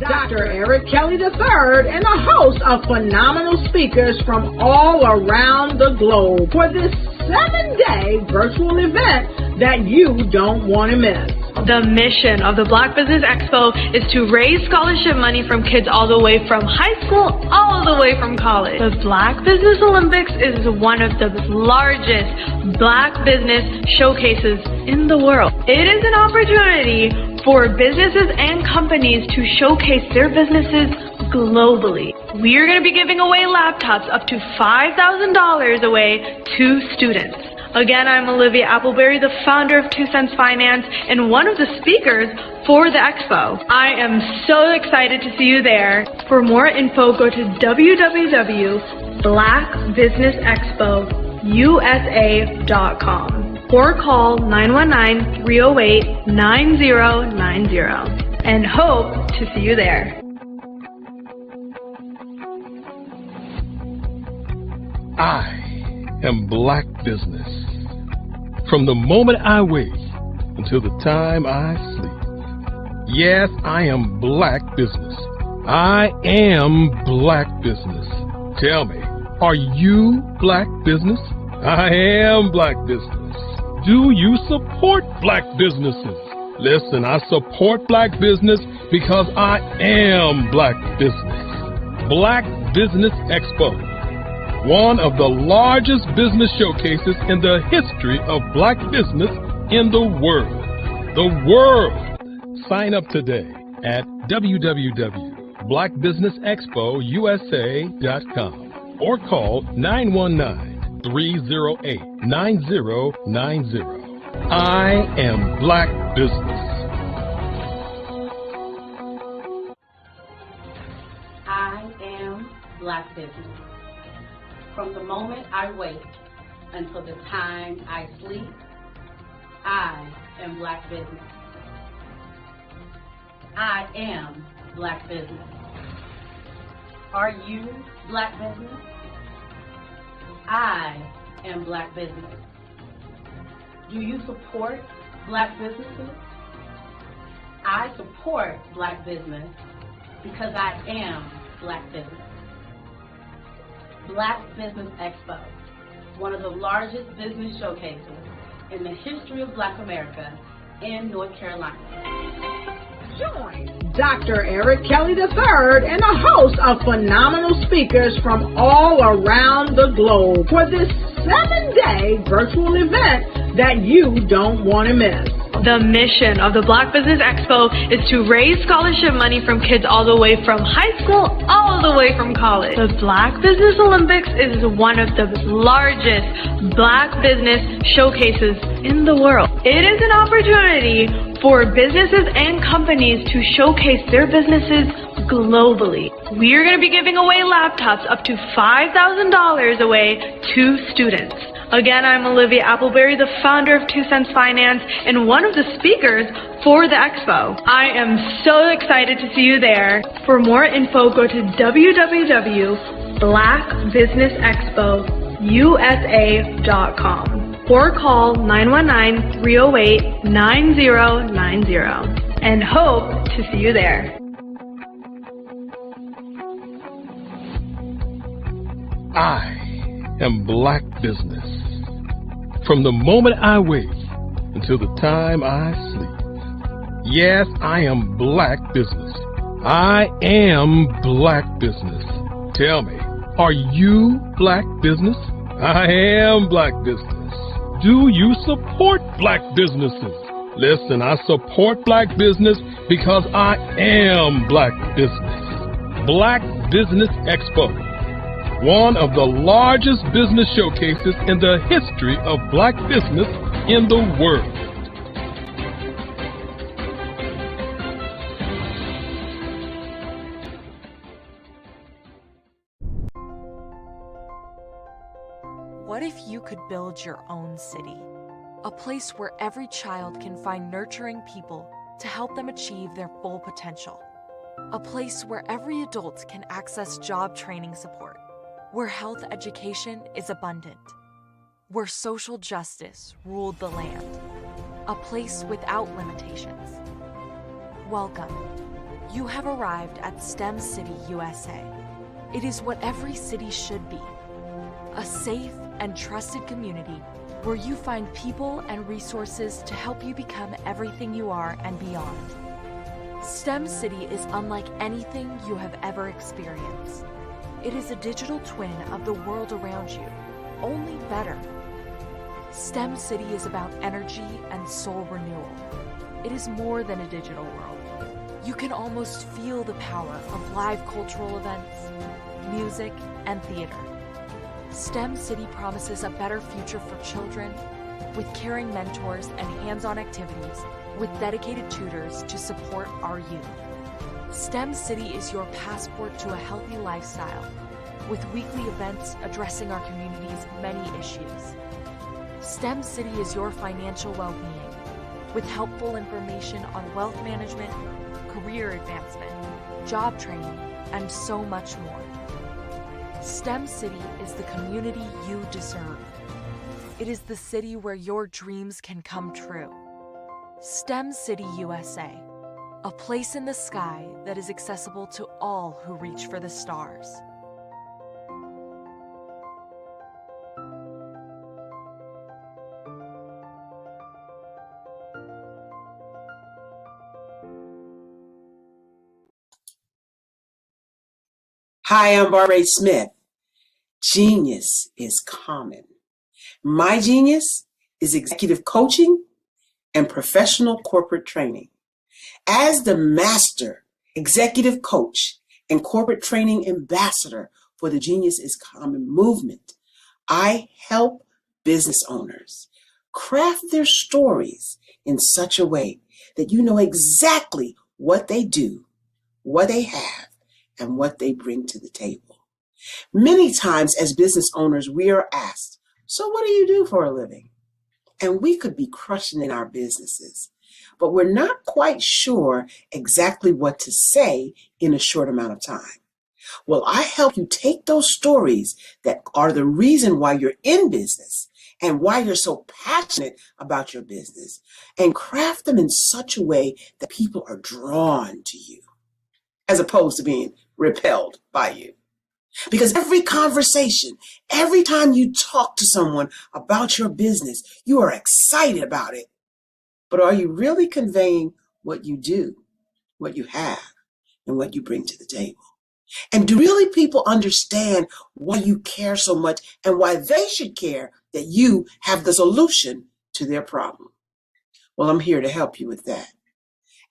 Dr. Eric Kelly III and a host of phenomenal speakers from all around the globe for this 7-day virtual event that you don't want to miss. The mission of the Black Business Expo is to raise scholarship money from kids all the way from high school all the way from college. The Black Business Olympics is one of the largest Black business showcases in the world. It is an opportunity for businesses and companies to showcase their businesses globally. We are going to be giving away laptops up to $5,000 away to students. Again, I'm Olivia Appleberry, the founder of 2 Cents Finance and one of the speakers for the expo. I am so excited to see you there. For more info, go to www.blackbusinessexpousa.com or call 919-308-9090 and hope to see you there. I am Black business. From the moment I wake until the time I sleep. Yes, I am Black business. I am Black business. Tell me, are you Black business? I am Black business. Do you support Black businesses? Listen, I support Black business because I am Black business. Black Business Expo, one of the largest business showcases in the history of Black business in the world. The world! Sign up today at www.blackbusinessexpousa.com or call 919-308-9090. I am Black business. I am Black business. From the moment I wake until the time I sleep, I am Black business. I am Black business. Are you Black business? I am Black business. Do you support Black businesses? I support Black business because I am Black business. Black Business Expo, one of the largest business showcases in the history of Black America in North Carolina. Join Dr. Eric Kelly III and a host of phenomenal speakers from all around the globe for this 7-day virtual event that you don't want to miss. The mission of the Black Business Expo is to raise scholarship money from kids all the way from high school all the way from college. The Black Business Olympics is one of the largest Black business showcases in the world. It is an opportunity for businesses and companies to showcase their businesses globally. We are going to be giving away laptops up to $5,000 away to students. Again, I'm Olivia Appleberry, the founder of 2 Cents Finance and one of the speakers for the expo. I am so excited to see you there. For more info, go to www.blackbusinessexpousa.com or call 919-308-9090 and hope to see you there. I am Black business. From the moment I wake until the time I sleep. Yes, I am Black business. I am Black business. Tell me, are you Black business? I am Black business. Do you support Black businesses? Listen, I support Black business because I am Black business. Black Business Expo, one of the largest business showcases in the history of Black business in the world. What if you could build your own city? A place where every child can find nurturing people to help them achieve their full potential. A place where every adult can access job training support. Where health education is abundant. Where social justice ruled the land. A place without limitations. Welcome You have arrived at STEM City, USA. It is what every city should be. A safe and trusted community where you find people and resources to help you become everything you are and beyond. STEM City is unlike anything you have ever experienced. It is a digital twin of the world around you, only better. STEM City is about energy and soul renewal. It is more than a digital world. You can almost feel the power of live cultural events, music, and theater. STEM City promises a better future for children with caring mentors and hands-on activities with dedicated tutors to support our youth. STEM City is your passport to a healthy lifestyle with weekly events addressing our community's many issues. STEM City is your financial well-being with helpful information on wealth management, career advancement, job training, and so much more. STEM City is the community you deserve. It is the city where your dreams can come true. STEM City USA, a place in the sky that is accessible to all who reach for the stars. Hi, I'm Barbara Smith. Genius is common. My genius is executive coaching and professional corporate training. As the master executive coach and corporate training ambassador for the Genius is Common movement, I help business owners craft their stories in such a way that you know exactly what they do, what they have, and what they bring to the table. Many times as business owners, we are asked, so what do you do for a living? And we could be crushing in our businesses, but we're not quite sure exactly what to say in a short amount of time. Well, I help you take those stories that are the reason why you're in business and why you're so passionate about your business and craft them in such a way that people are drawn to you as opposed to being repelled by you. Because every conversation, every time you talk to someone about your business, you are excited about it. But are you really conveying what you do, what you have, and what you bring to the table? And do really people understand why you care so much and why they should care that you have the solution to their problem? Well, I'm here to help you with that.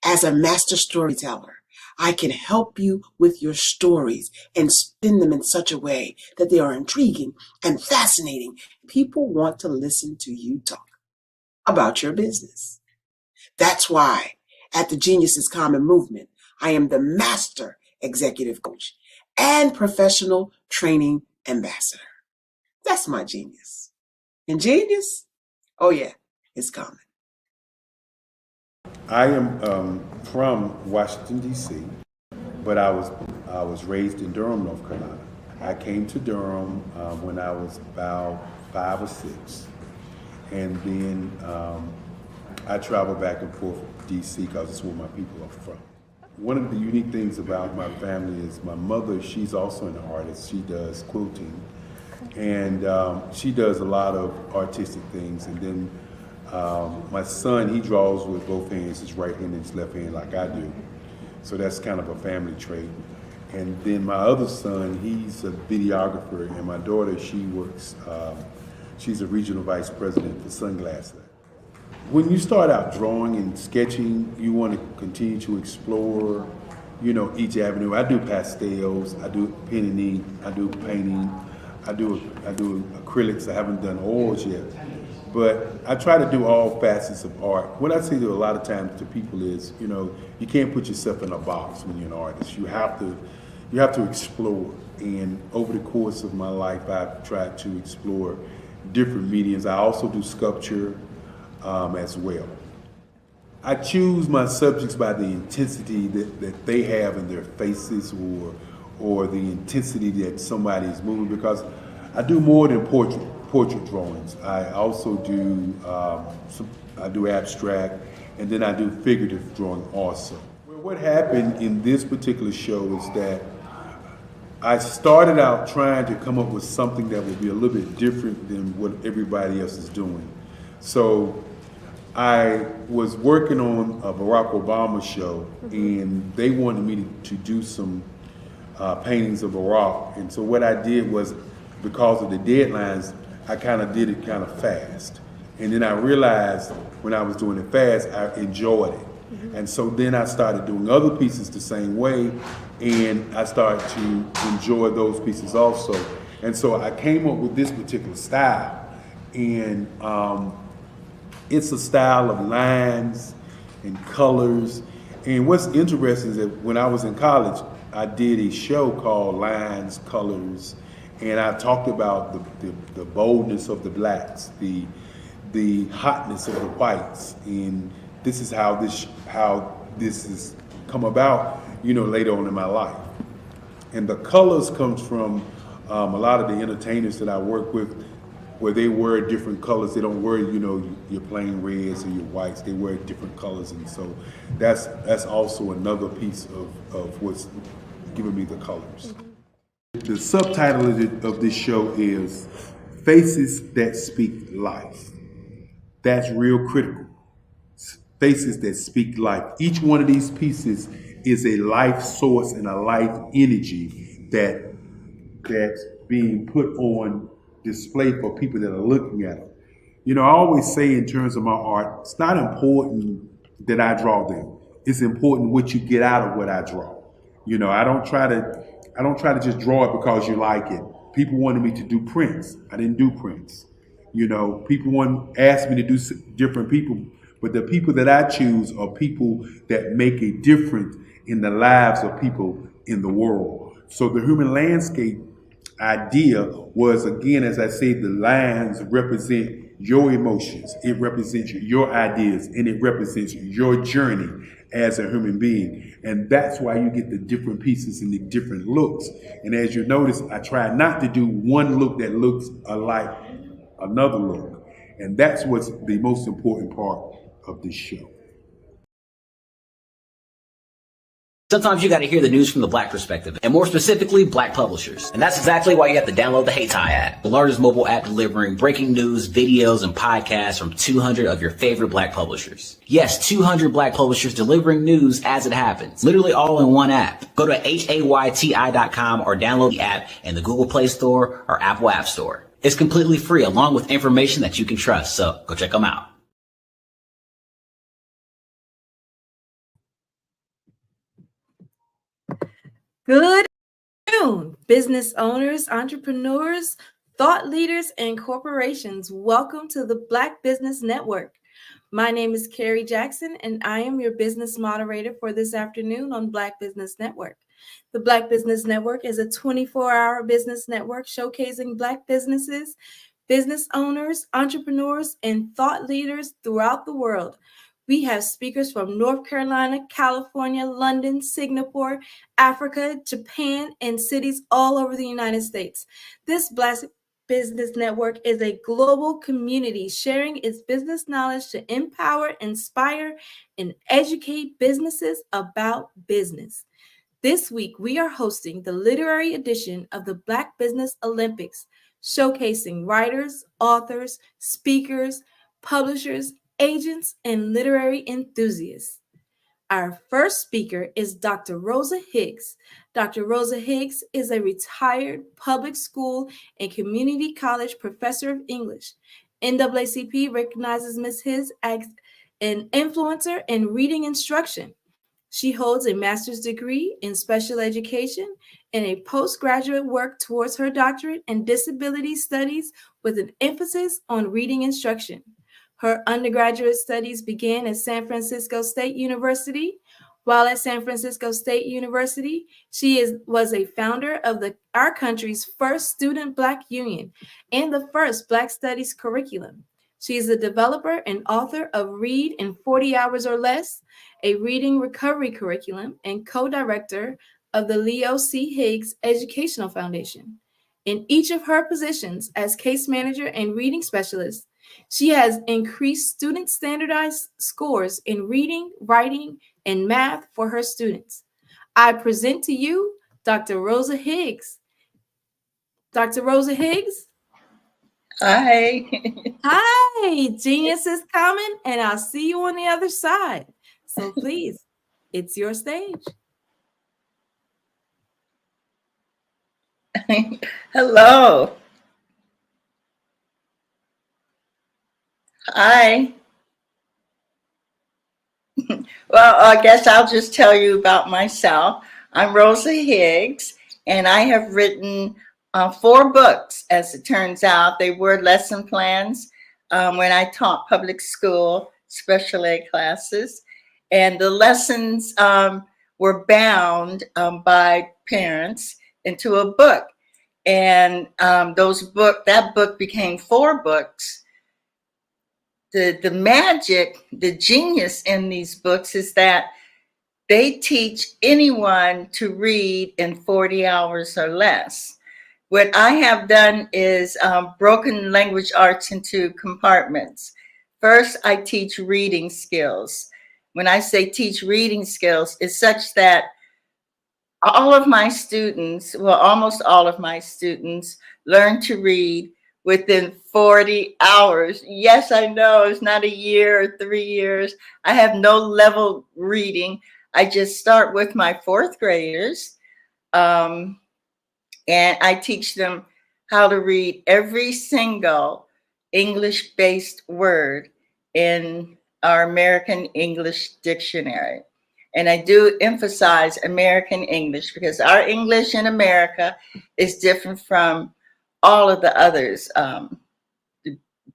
As a master storyteller, I can help you with your stories and spin them in such a way that they are intriguing and fascinating. People want to listen to you talk about your business. That's why at the Genius is Common movement, I am the master executive coach and professional training ambassador. That's my genius. And genius? Oh yeah, it's common. I am from Washington, D.C., but I was raised in Durham, North Carolina. I came to Durham when I was about 5 or 6, and then I traveled back and forth to D.C. because it's where my people are from. One of the unique things about my family is my mother, she's also an artist. She does quilting, and she does a lot of artistic things, and then my son, he draws with both hands, his right hand and his left hand like I do. So that's kind of a family trait. And then my other son, he's a videographer, and my daughter, she works, she's a regional vice president for Sunglasses. When you start out drawing and sketching, you want to continue to explore, you know, each avenue. I do pastels, I do pen and ink, I do painting, I do acrylics. I haven't done oils yet. But I try to do all facets of art. What I say to a lot of times to people is, you know, you can't put yourself in a box when you're an artist. You have to explore. And over the course of my life, I've tried to explore different mediums. I also do sculpture as well. I choose my subjects by the intensity that they have in their faces or the intensity that somebody is moving, because I do more than portrait drawings. I also do I do abstract, and then I do figurative drawing also. what happened in this particular show is that I started out trying to come up with something that would be a little bit different than what everybody else is doing. So I was working on a Barack Obama show, and they wanted me to do some paintings of Barack. And so what I did was, because of the deadlines, I kind of did it kind of fast. And then I realized when I was doing it fast, I enjoyed it. And so then I started doing other pieces the same way, and I started to enjoy those pieces also. And so I came up with this particular style, and it's a style of lines and colors. And what's interesting is that when I was in college, I did a show called Lines, Colors, and I talked about the boldness of the blacks, the hotness of the whites, and this is how this has come about, later on in my life. And the colors comes from a lot of the entertainers that I work with, where they wear different colors. They don't wear, your plain reds or your whites. They wear different colors, and so that's also another piece of what's giving me the colors. The subtitle of this show is Faces That Speak Life. That's real critical. Faces that speak life. Each one of these pieces is a life source and a life energy that's being put on display for people that are looking at them. I always say in terms of my art, it's not important that I draw them. It's important what you get out of what I draw. I don't try to just draw it because you like it. People wanted me to do prints. I didn't do prints. People asked me to do different people, but the people that I choose are people that make a difference in the lives of people in the world. So the human landscape idea was, again, as I said, the lines represent your emotions, it represents your ideas, and it represents your journey as a human being. And that's why you get the different pieces and the different looks. And as you notice, I try not to do one look that looks alike another look. And that's what's the most important part of this show. Sometimes you got to hear the news from the Black perspective, and more specifically, Black publishers. And that's exactly why you have to download the HeyTie app, the largest mobile app delivering breaking news, videos, and podcasts from 200 of your favorite Black publishers. Yes, 200 Black publishers delivering news as it happens, literally all in one app. Go to HAYTI.com or download the app in the Google Play Store or Apple App Store. It's completely free, along with information that you can trust, so go check them out. Good afternoon, business owners, entrepreneurs, thought leaders, and corporations. Welcome to the Black Business Network. My name is Carrie Jackson, and I am your business moderator for this afternoon on Black Business Network. The Black Business Network is a 24-hour business network showcasing Black businesses, business owners, entrepreneurs, and thought leaders throughout the world. We have speakers from North Carolina, California, London, Singapore, Africa, Japan, and cities all over the United States. This Black Business Network is a global community sharing its business knowledge to empower, inspire, and educate businesses about business. This week, we are hosting the literary edition of the Black Business Olympics, showcasing writers, authors, speakers, publishers, agents, and literary enthusiasts. Our first speaker is Dr. Rosa Higgs. Dr. Rosa Higgs is a retired public school and community college professor of English. NAACP recognizes Ms. Higgs as an influencer in reading instruction. She holds a master's degree in special education and a postgraduate work towards her doctorate in disability studies with an emphasis on reading instruction. Her undergraduate studies began at San Francisco State University. While at San Francisco State University, she was a founder of our country's first student Black union and the first Black studies curriculum. She is a developer and author of Read in 40 Hours or Less, a reading recovery curriculum, and co-director of the Leo C. Higgs Educational Foundation. In each of her positions as case manager and reading specialist, She has increased student standardized scores in reading, writing, and math for her students. I present to you Dr. Rosa Higgs. Dr. Rosa Higgs? Hi. Hi, genius is coming, and I'll see you on the other side. So please, it's your stage. Hello. Hi. Well, I guess I'll just tell you about myself. I'm Rosa Higgs, and I have written 4 books, as it turns out. They were lesson plans when I taught public school special ed classes. And the lessons were bound by parents into a book. And that book became 4 books. The magic, the genius in these books is that they teach anyone to read in 40 hours or less. What I have done is broken language arts into compartments. First, I teach reading skills. When I say teach reading skills, it's such that all of my students, well, almost all of my students, learn to read within 40 hours. Yes, I know it's not a year or 3 years. I have no level reading. I just start with my 4th graders, and I teach them how to read every single English-based word in our American English dictionary. And I do emphasize American English because our English in America is different from all of the others.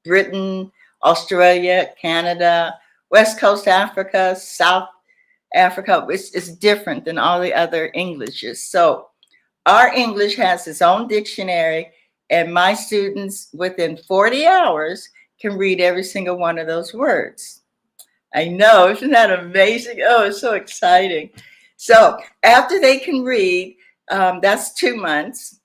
Britain, Australia, Canada, West Coast Africa, South Africa, it's different than all the other Englishes. So our English has its own dictionary, and my students within 40 hours can read every single one of those words. I know, isn't that amazing? Oh, it's so exciting. So after they can read, that's 2 months.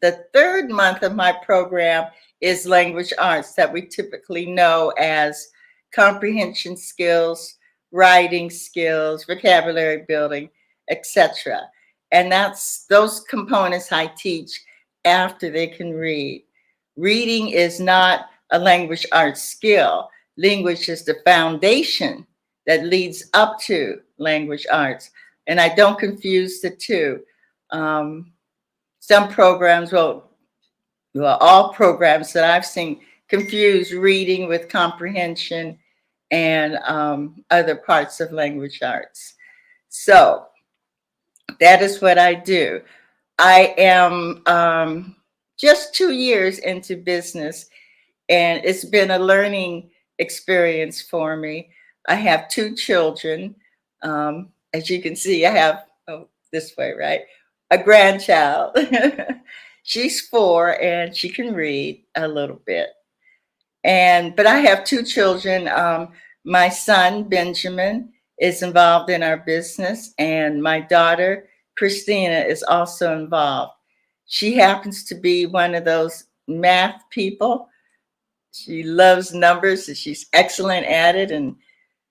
The 3rd month of my program is language arts that we typically know as comprehension skills, writing skills, vocabulary building, etc. And that's those components I teach after they can read. Reading is not a language arts skill. Language is the foundation that leads up to language arts. And I don't confuse the two. Some programs, well, all programs that I've seen confuse reading with comprehension and other parts of language arts. So that is what I do. I am just 2 years into business, and it's been a learning experience for me. I have 2 children. As you can see, I have, this way, right? A grandchild. She's 4 and she can read a little bit. But I have 2 children. My son, Benjamin, is involved in our business, and my daughter, Christina, is also involved. She happens to be one of those math people. She loves numbers, and she's excellent at it. And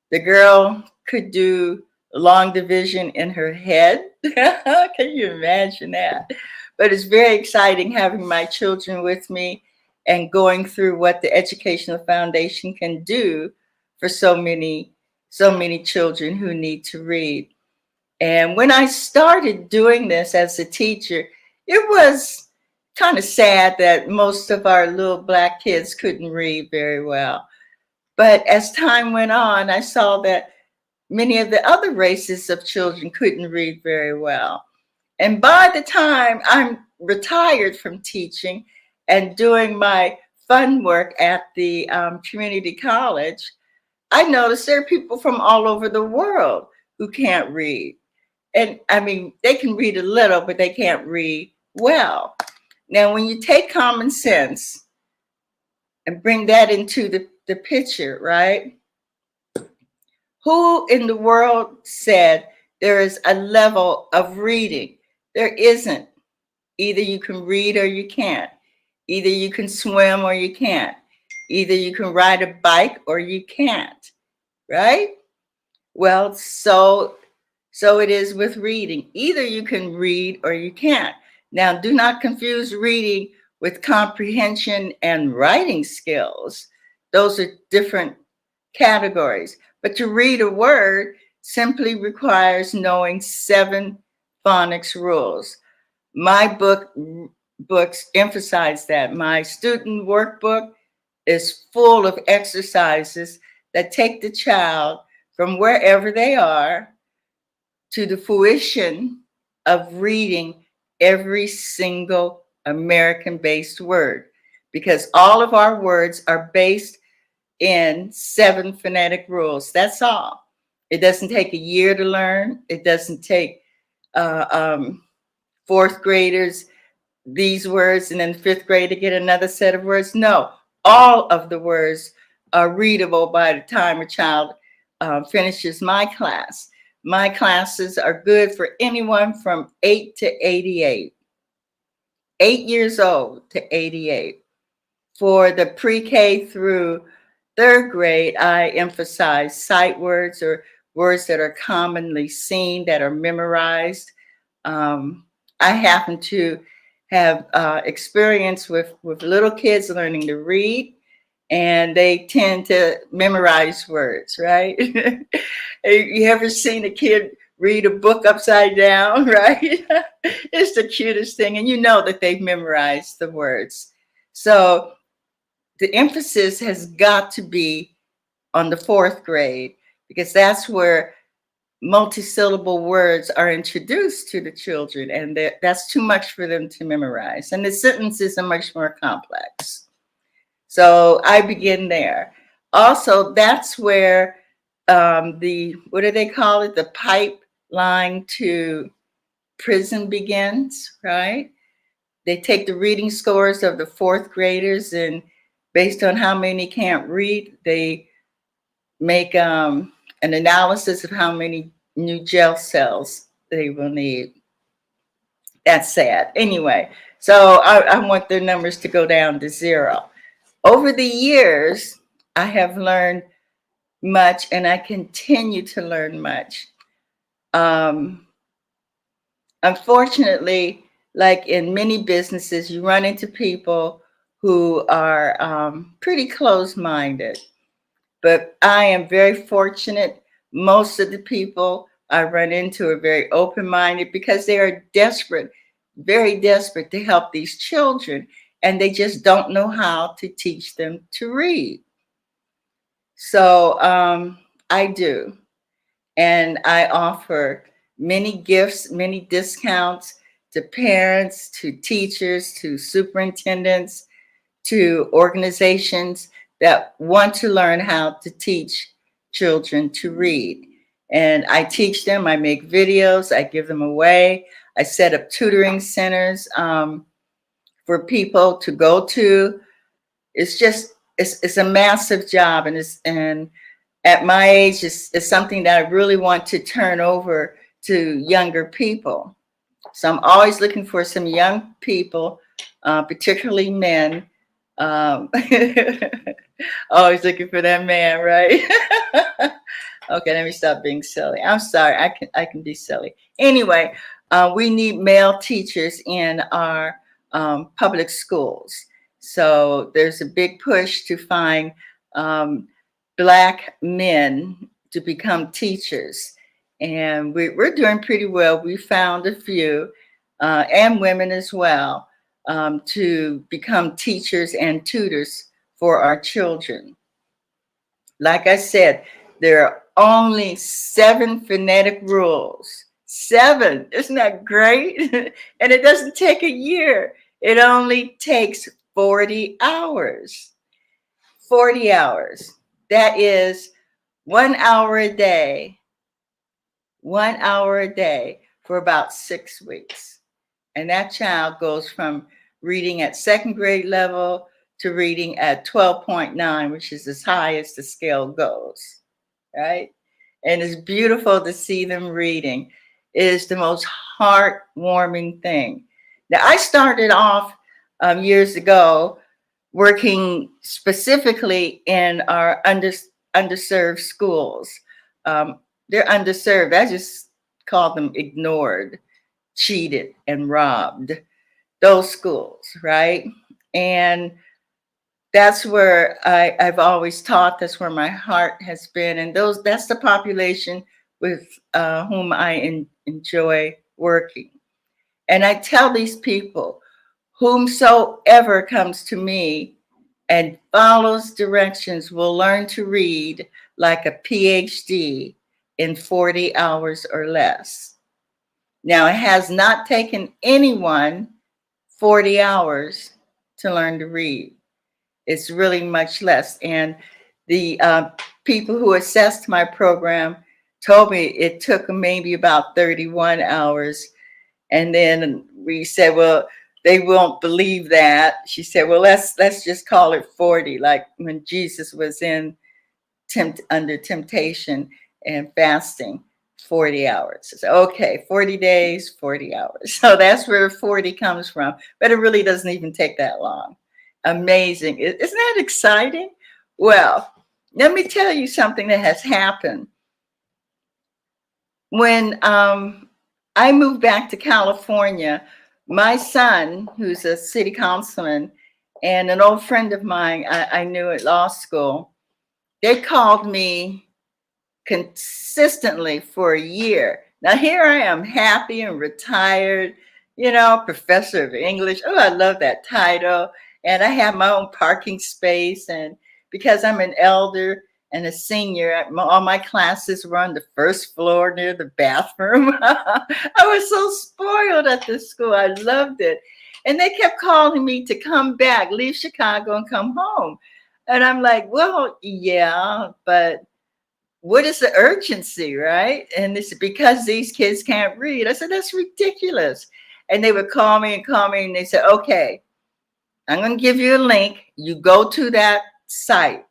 the girl could do long division in her head. Can you imagine that? But it's very exciting having my children with me and going through what the Educational Foundation can do for so many children who need to read. And when I started doing this as a teacher, it was kind of sad that most of our little Black kids couldn't read very well. But as time went on, I saw that many of the other races of children couldn't read very well. And by the time I'm retired from teaching and doing my fun work at the community college, I noticed there are people from all over the world who can't read. And I mean, they can read a little, but they can't read well. Now, when you take common sense and bring that into the picture, right? Who in the world said there is a level of reading? There isn't. Either you can read or you can't. Either you can swim or you can't. Either you can ride a bike or you can't, right? Well, so it is with reading. Either you can read or you can't. Now, do not confuse reading with comprehension and writing skills. Those are different categories. But to read a word simply requires knowing 7 phonics rules. My books emphasize that. My student workbook is full of exercises that take the child from wherever they are to the fruition of reading every single American-based word, because all of our words are based in 7 phonetic rules. That's all. It doesn't take a year to learn. It doesn't take 4th graders these words and then 5th grade to get another set of words. No, all of the words are readable by the time a child finishes my class. My classes are good for anyone from 8 to 88. 8 years old to 88. For the pre-K through 3rd grade, I emphasize sight words, or words that are commonly seen, that are memorized. I happen to have experience with little kids learning to read, and they tend to memorize words, right? You ever seen a kid read a book upside down, right? It's the cutest thing, and you know that they've memorized the words. So the emphasis has got to be on the 4th grade, because that's where multisyllable words are introduced to the children, and that's too much for them to memorize. And the sentences are much more complex. So I begin there. Also, that's where what do they call it? The pipeline to prison begins, right? They take the reading scores of the 4th graders, and based on how many can't read, they make an analysis of how many new jail cells they will need. That's sad. Anyway, so I want their numbers to go down to 0. Over the years, I have learned much, and I continue to learn much. Unfortunately, like in many businesses, you run into people who are pretty closed-minded. But I am very fortunate. Most of the people I run into are very open-minded, because they are desperate, very desperate to help these children, and they just don't know how to teach them to read. So I do. And I offer many gifts, many discounts to parents, to teachers, to superintendents, to organizations that want to learn how to teach children to read. And I teach them, I make videos, I give them away. I set up tutoring centers for people to go to. It's a massive job, and at my age, it's something that I really want to turn over to younger people. So I'm always looking for some young people, particularly men. Always looking for that man, right? Okay, let me stop being silly. I'm sorry, I can be silly. Anyway, we need male teachers in our public schools. So there's a big push to find Black men to become teachers. And we're doing pretty well. We found a few, and women as well, to become teachers and tutors for our children. Like I said, there are only 7 phonetic rules. 7, isn't that great? And it doesn't take a year. It only takes 40 hours. 40 hours. That is 1 hour a day. 1 hour a day for about 6 weeks. And that child goes from reading at 2nd grade level to reading at 12.9, which is as high as the scale goes, right? And it's beautiful to see them reading. It is the most heartwarming thing. Now, I started off years ago working specifically in our underserved schools. They're underserved. I just call them ignored, cheated, and robbed. Those schools, right? And that's where I've always taught. That's where my heart has been. And that's the population with whom I enjoy working. And I tell these people, whomsoever comes to me and follows directions will learn to read like a PhD in 40 hours or less. Now, it has not taken anyone 40 hours to learn to read. It's really much less. And the people who assessed my program told me it took maybe about 31 hours. And then we said, well, they won't believe that. She said, well, let's just call it 40, like when Jesus was under temptation and fasting 40 hours. So, okay, 40 days, 40 hours. So that's where 40 comes from. But it really doesn't even take that long. Amazing. Isn't that exciting? Well, let me tell you something that has happened. When I moved back to California, my son, who's a city councilman, and an old friend of mine I knew at law school, they called me consistently for a year. Now here I am, happy and retired, professor of English. Oh, I love that title. And I have my own parking space. And because I'm an elder and a senior, all my classes were on the first floor near the bathroom. I was so spoiled at this school. I loved it. And they kept calling me to come back, leave Chicago and come home. And I'm like, well, yeah, but what is the urgency, right? And it's because these kids can't read. I said, that's ridiculous. And they would call me, and they said, okay, I'm going to give you a link. You go to that site.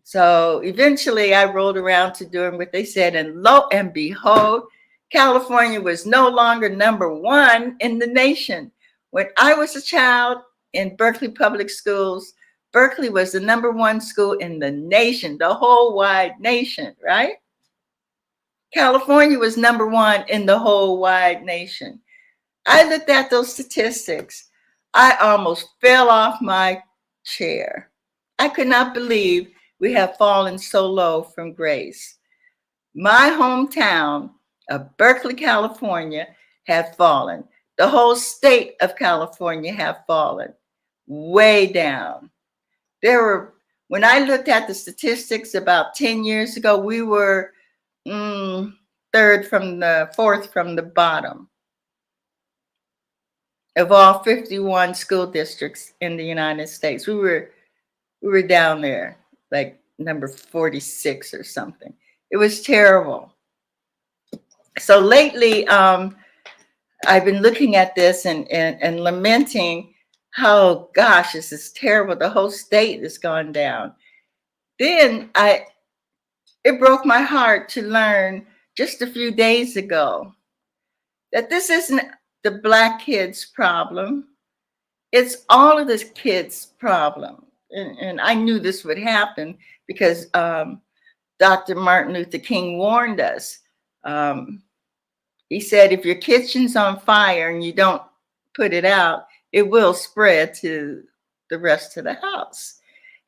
So eventually I rolled around to doing what they said. And lo and behold, California was no longer #1 in the nation. When I was a child in Berkeley Public Schools, Berkeley was the #1 school in the nation, the whole wide nation, right? California was #1 in the whole wide nation. I looked at those statistics. I almost fell off my chair. I could not believe we have fallen so low from grace. My hometown of Berkeley, California, had fallen. The whole state of California have fallen way down. When I looked at the statistics about 10 years ago, we were fourth from the bottom of all 51 school districts in the United States. We were down there, like number 46 or something. It was terrible. So lately, I've been looking at this and lamenting how, gosh, this is terrible. The whole state has gone down. Then it broke my heart to learn just a few days ago that this isn't the Black kids' problem. It's all of the kids' problem. And I knew this would happen because Dr. Martin Luther King warned us. He said, if your kitchen's on fire and you don't put it out, it will spread to the rest of the house.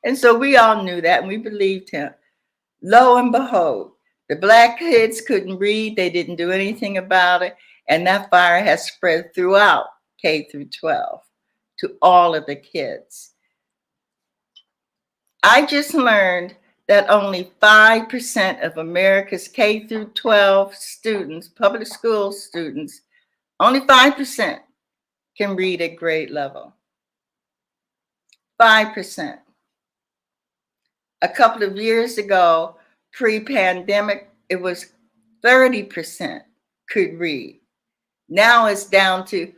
And so we all knew that and we believed him. Lo and behold, the Black kids couldn't read. They didn't do anything about it. And that fire has spread throughout K through 12 to all of the kids. I just learned that only 5% of America's K through 12 students, public school students, only 5% can read at grade level. 5%. A couple of years ago, pre-pandemic, it was 30% could read. Now it's down to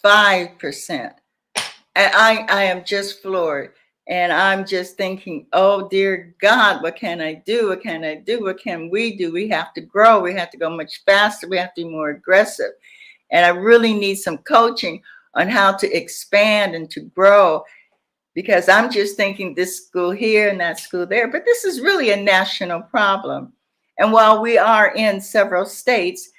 5%. And I am just floored. And I'm just thinking, oh, dear God, what can I do? What can I do? What can we do? We have to grow. We have to go much faster. We have to be more aggressive. And I really need some coaching on how to expand and to grow. because I'm just thinking this school here and that school there, but this is really a national problem. And while we are in several states,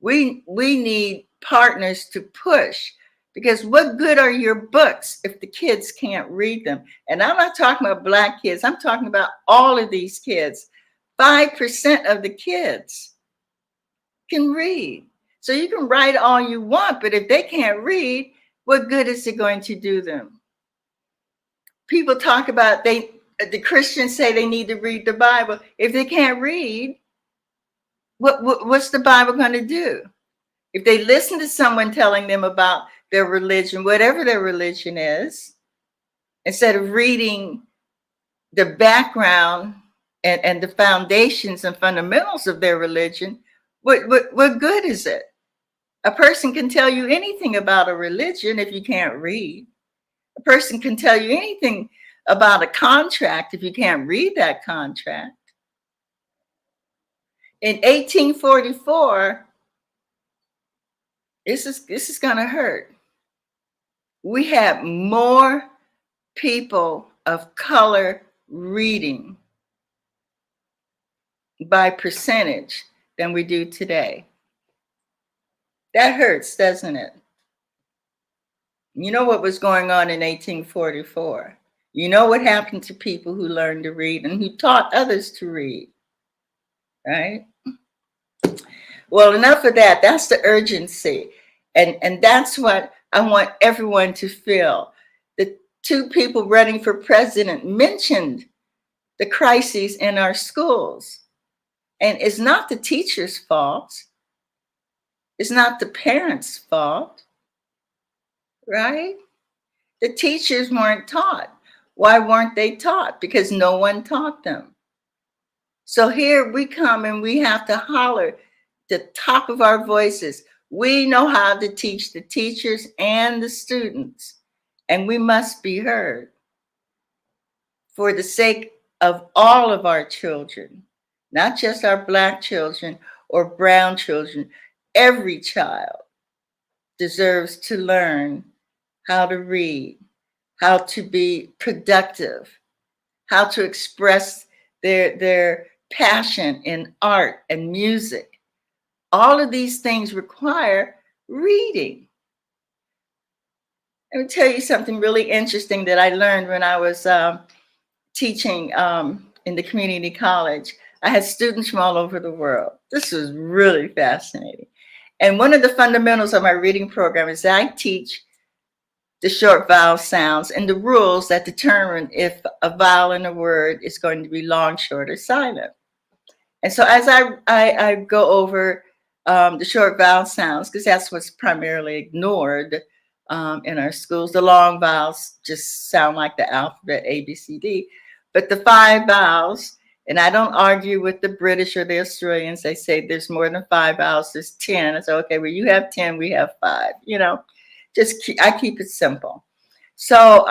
we need partners to push, because what good are your books if the kids can't read them? And I'm not talking about Black kids. I'm talking about all of these kids. 5% of the kids can read. So you can write all you want, but if they can't read, what good is it going to do them? People talk about the Christians say they need to read the Bible. If they can't read, what's the Bible going to do? If they listen to someone telling them about their religion, whatever their religion is, instead of reading the background and the foundations and fundamentals of their religion, what good is it? A person can tell you anything about a religion if you can't read. A person can tell you anything about a contract if you can't read that contract. In 1844, this is going to hurt. We had more people of color reading by percentage than we do today. That hurts, doesn't it? You know what was going on in 1844. You know what happened to people who learned to read and who taught others to read, right? Well, enough of that. That's the urgency. And that's what I want everyone to feel. The two people running for president mentioned the crises in our schools. And it's not the teacher's fault. It's not the parents' fault, right? The teachers weren't taught. Why weren't they taught? Because no one taught them. So here we come and we have to holler the top of our voices. We know how to teach the teachers and the students, and we must be heard for the sake of all of our children, not just our Black children or brown children. Every child deserves to learn how to read, how to be productive, how to express their passion in art and music. All of these things require reading. Let me tell you something really interesting that I learned when I was teaching in the community college. I had students from all over the world. This was really fascinating. And one of the fundamentals of my reading program is that I teach the short vowel sounds and the rules that determine if a vowel in a word is going to be long, short, or silent. And so as I go over the short vowel sounds, because that's what's primarily ignored in our schools. The long vowels just sound like the alphabet, A, B, C, D. But the 5 vowels, and I don't argue with the British or the Australians. They say there's more than 5 vowels, there's 10. I say, okay, well, you have 10, we have 5. You know, I keep it simple. So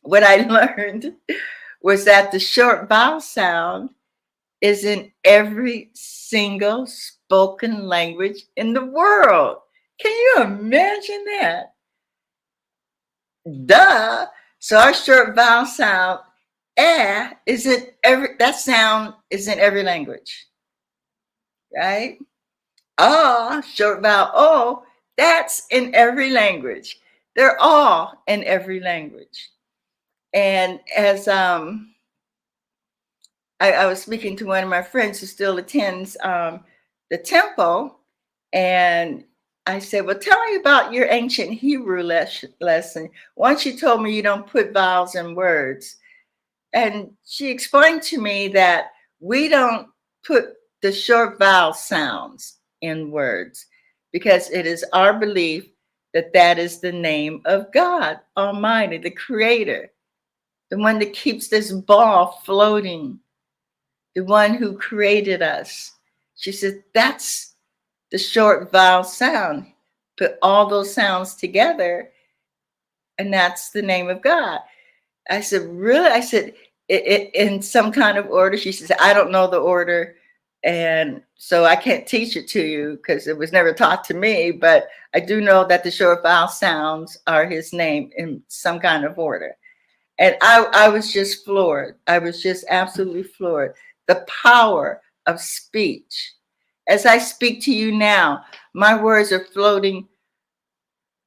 what I learned was that the short vowel sound is in every single spoken language in the world. Can you imagine that? Duh. So our short vowel sound, that sound is in every language, right? Short vowel O, that's in every language. They're all in every language. And as I was speaking to one of my friends who still attends the temple, and I said, well, tell me about your ancient Hebrew lesson. Once you told me you don't put vowels in words. And she explained to me that we don't put the short vowel sounds in words because it is our belief that that is the name of God Almighty, the Creator, the one that keeps this ball floating, the one who created us. She said, that's the short vowel sound. Put all those sounds together, and that's the name of God. I said, really? I said, it in some kind of order? She said, I don't know the order. And so I can't teach it to you because it was never taught to me, but I do know that the short vowel sounds are his name in some kind of order. And I was just floored. I was just absolutely floored. The power of speech. As I speak to you now, my words are floating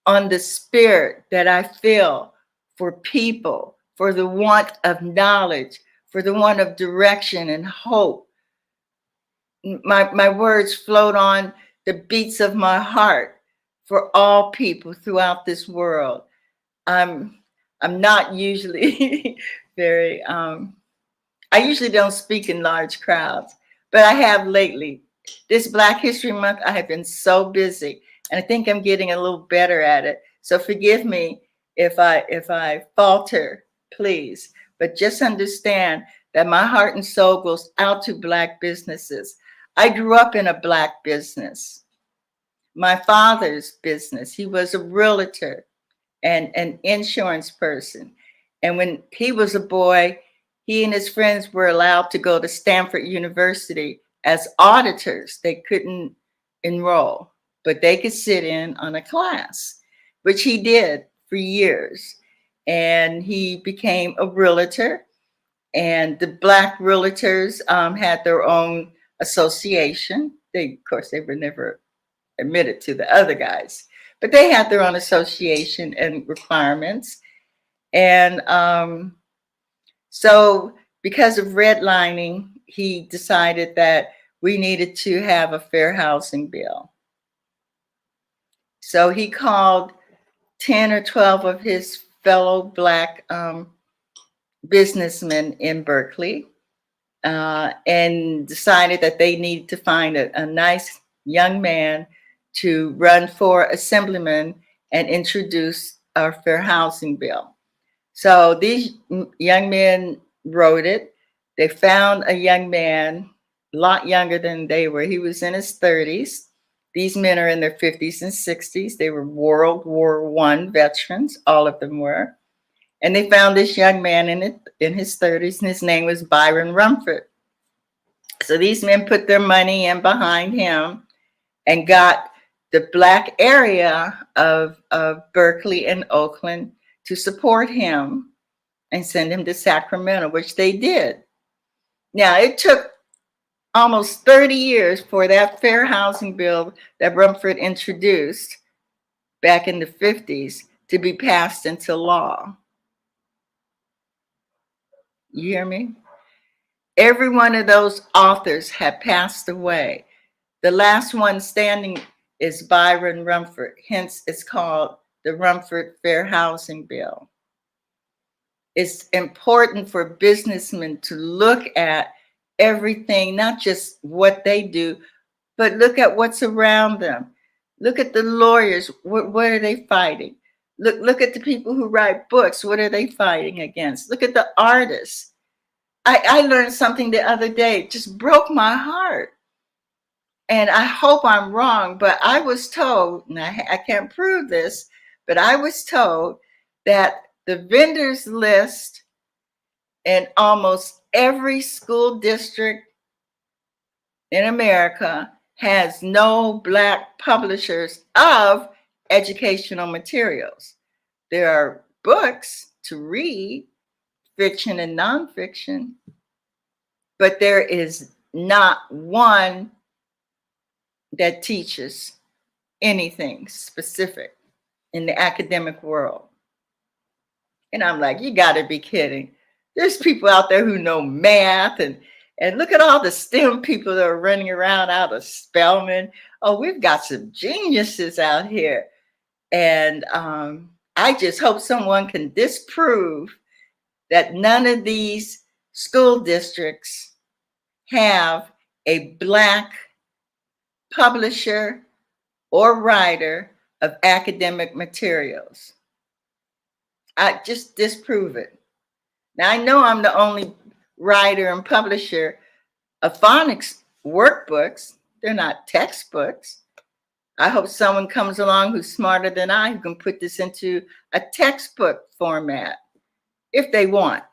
on the spirit that I feel for people, for the want of knowledge, for the want of direction and hope. My words float on the beats of my heart for all people throughout this world. I'm not usually very, I usually don't speak in large crowds, but I have lately. This Black History Month, I have been so busy, and I think I'm getting a little better at it. So forgive me if I falter, please. But just understand that my heart and soul goes out to Black businesses. I grew up in a Black business. My father's business, he was a realtor and an insurance person. And when he was a boy, he and his friends were allowed to go to Stanford University as auditors. They couldn't enroll, but they could sit in on a class, which he did for years. And he became a realtor. And the Black realtors had their own association. Of course, they were never admitted to the other guys, but they had their own association and requirements. And so because of redlining, he decided that we needed to have a fair housing bill. So he called 10 or 12 of his fellow Black businessmen in Berkeley and decided that they needed to find a nice young man to run for assemblyman and introduce our fair housing bill. So these young men wrote it. They found a young man, a lot younger than they were. He was in his 30s. These men are in their 50s and 60s. They were World War I veterans, all of them were. And they found this young man in his 30s, and his name was Byron Rumford. So these men put their money in behind him and got the Black area of Berkeley and Oakland to support him and send him to Sacramento, which they did. Now, it took almost 30 years for that fair housing bill that Rumford introduced back in the 50s to be passed into law. You hear me? Every one of those authors had passed away. The last one standing is Byron Rumford. Hence, it's called the Rumford Fair Housing Bill. It's important for businessmen to look at everything, not just what they do, but look at what's around them. Look at the lawyers. What are they fighting? Look at the people who write books. What are they fighting against? Look at the artists. I learned something the other day. It just broke my heart. And I hope I'm wrong, but I was told, and I can't prove this, but I was told that the vendors list in almost every school district in America has no Black publishers of educational materials. There are books to read, fiction and nonfiction, but there is not one that teaches anything specific in the academic world. And I'm like, you gotta be kidding. There's people out there who know math and look at all the STEM people that are running around out of Spelman. Oh, we've got some geniuses out here. And I just hope someone can disprove that none of these school districts have a Black publisher or writer of academic materials. I just disprove it. Now, I know I'm the only writer and publisher of phonics workbooks. They're not textbooks. I hope someone comes along who's smarter than I, who can put this into a textbook format if they want.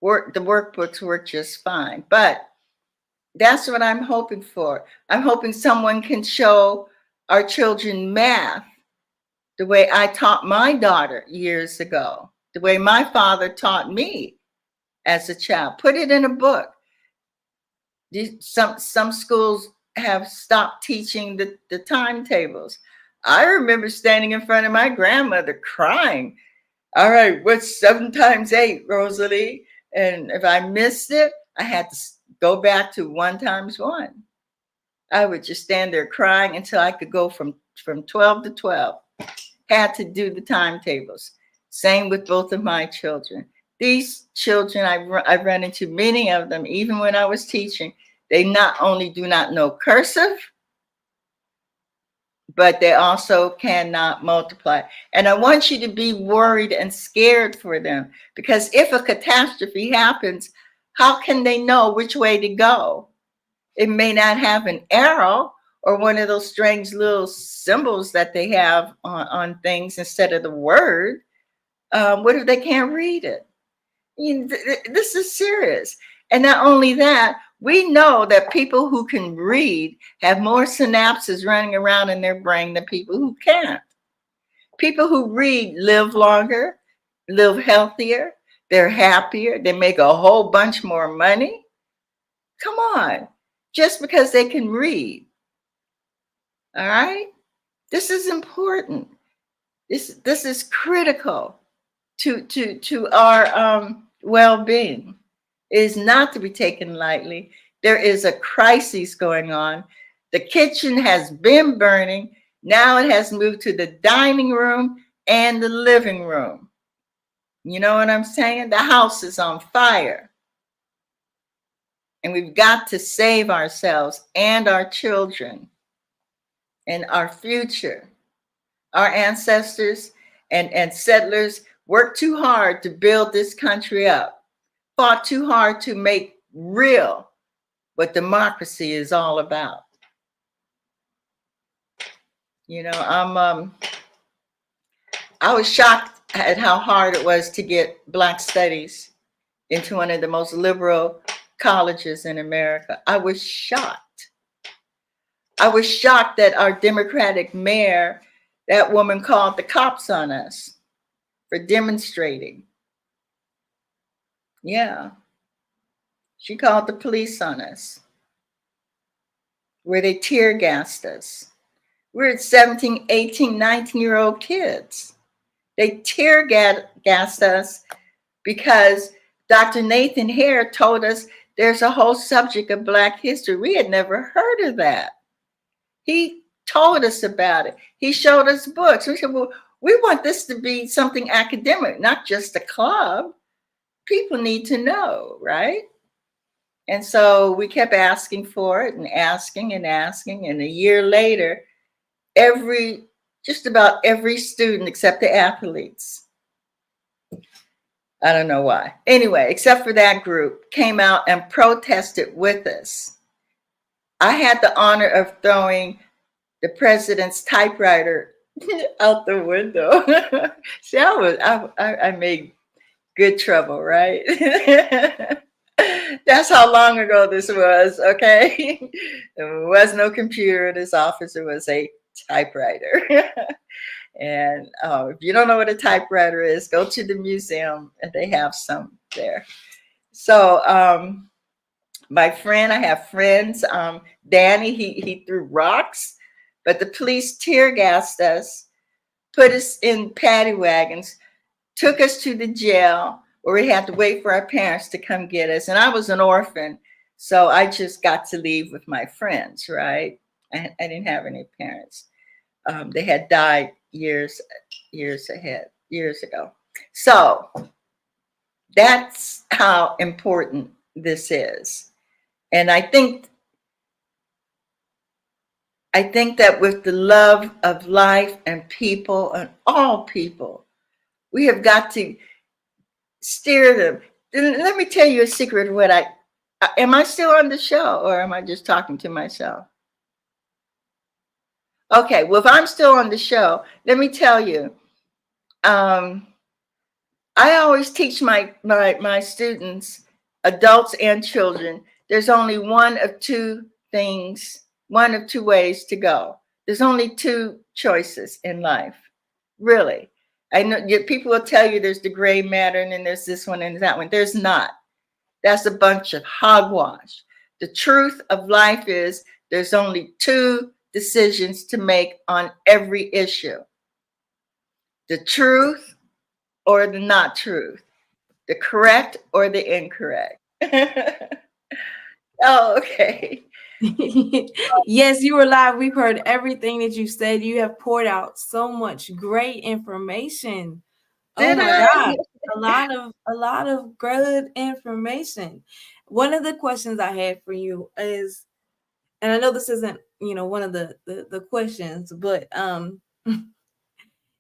The workbooks work just fine. But That's what I'm hoping for. I'm hoping someone can show our children math the way I taught my daughter years ago, the way my father taught me as a child. Put it in a book. Some schools have stopped teaching the timetables. I remember standing in front of my grandmother crying. All right, what's 7 times 8, Rosalie? And if I missed it, I had to go back to 1 times 1. I would just stand there crying until I could go from 12 to 12. Had to do the timetables. Same with both of my children. These children, I've run into many of them, even when I was teaching. They not only do not know cursive, but they also cannot multiply. And I want you to be worried and scared for them, because if a catastrophe happens, how can they know which way to go? It may not have an arrow or one of those strange little symbols that they have on things instead of the word. What if they can't read it? This is serious. And not only that, we know that people who can read have more synapses running around in their brain than people who can't. People who read live longer, live healthier, they're happier, they make a whole bunch more money. Come on, just because they can read. All right? This is important. This is critical to our well-being. It is not to be taken lightly. There is a crisis going on. The kitchen has been burning. Now it has moved to the dining room and the living room. You know what I'm saying? The house is on fire. And we've got to save ourselves and our children and our future. Our ancestors and settlers worked too hard to build this country up, fought too hard to make real what democracy is all about. You know, I was shocked at how hard it was to get Black studies into one of the most liberal colleges in America. I was shocked. I was shocked that our Democratic mayor, that woman called the cops on us for demonstrating. Yeah. She called the police on us, where they tear gassed us. We're at 17, 18, 19-year-old kids. They tear gassed us because Dr. Nathan Hare told us there's a whole subject of Black history. We had never heard of that. He told us about it. He showed us books. We said, well, we want this to be something academic, not just a club. People need to know, right? And so we kept asking for it and asking and asking. And a year later, just about every student except the athletes, I don't know why. Anyway, except for that group, came out and protested with us. I had the honor of throwing the president's typewriter out the window. See, I made good trouble, right? That's how long ago this was, okay? There was no computer in his office. It was a typewriter. And if you don't know what a typewriter is, go to the museum and they have some there. So my friend, I have friends, Danny, he threw rocks, but the police tear gassed us, put us in paddy wagons, took us to the jail where we had to wait for our parents to come get us. And I was an orphan, so I just got to leave with my friends, right? I didn't have any parents. They had died years ago. So that's how important this is. And I think that with the love of life and people and all people, we have got to steer them. Let me tell you a secret of what am I still on the show or am I just talking to myself? Okay, well, if I'm still on the show, let me tell you, I always teach my students, adults and children, there's only one of two ways to go. There's only two choices in life, really. I know people will tell you there's the gray matter and then there's this one and that one. There's not. That's a bunch of hogwash. The truth of life is there's only two decisions to make on every issue. The truth or the not truth. The correct or the incorrect. Oh, okay. Yes, you were live. We've heard everything that you said. You have poured out so much great information. Oh my God. A lot of good information. One of the questions I had for you is, and I know this isn't, one of the questions, but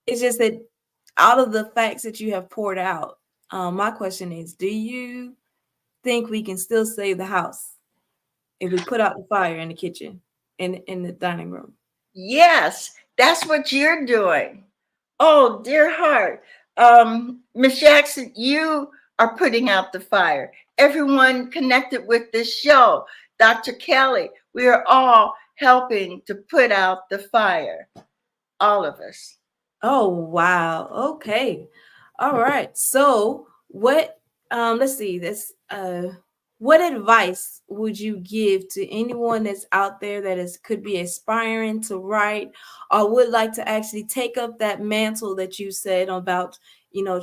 it's just that out of the facts that you have poured out, my question is, do you think we can still save the house if we put out the fire in the kitchen, in the dining room? Yes, that's what you're doing. Oh, dear heart. Miss Jackson, you are putting out the fire. Everyone connected with this show, Dr. Kelly, we are all helping to put out the fire. All of us. Oh, wow. Okay. All right. So what, let's see this, what advice would you give to anyone that's out there that could be aspiring to write or would like to actually take up that mantle that you said about,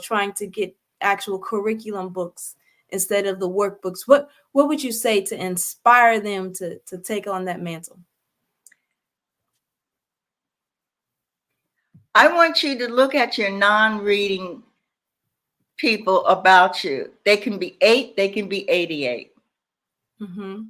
trying to get actual curriculum books instead of the workbooks? What would you say to inspire them to take on that mantle? I want you to look at your non-reading people about you. They can be 8, they can be 88. Mm-hmm.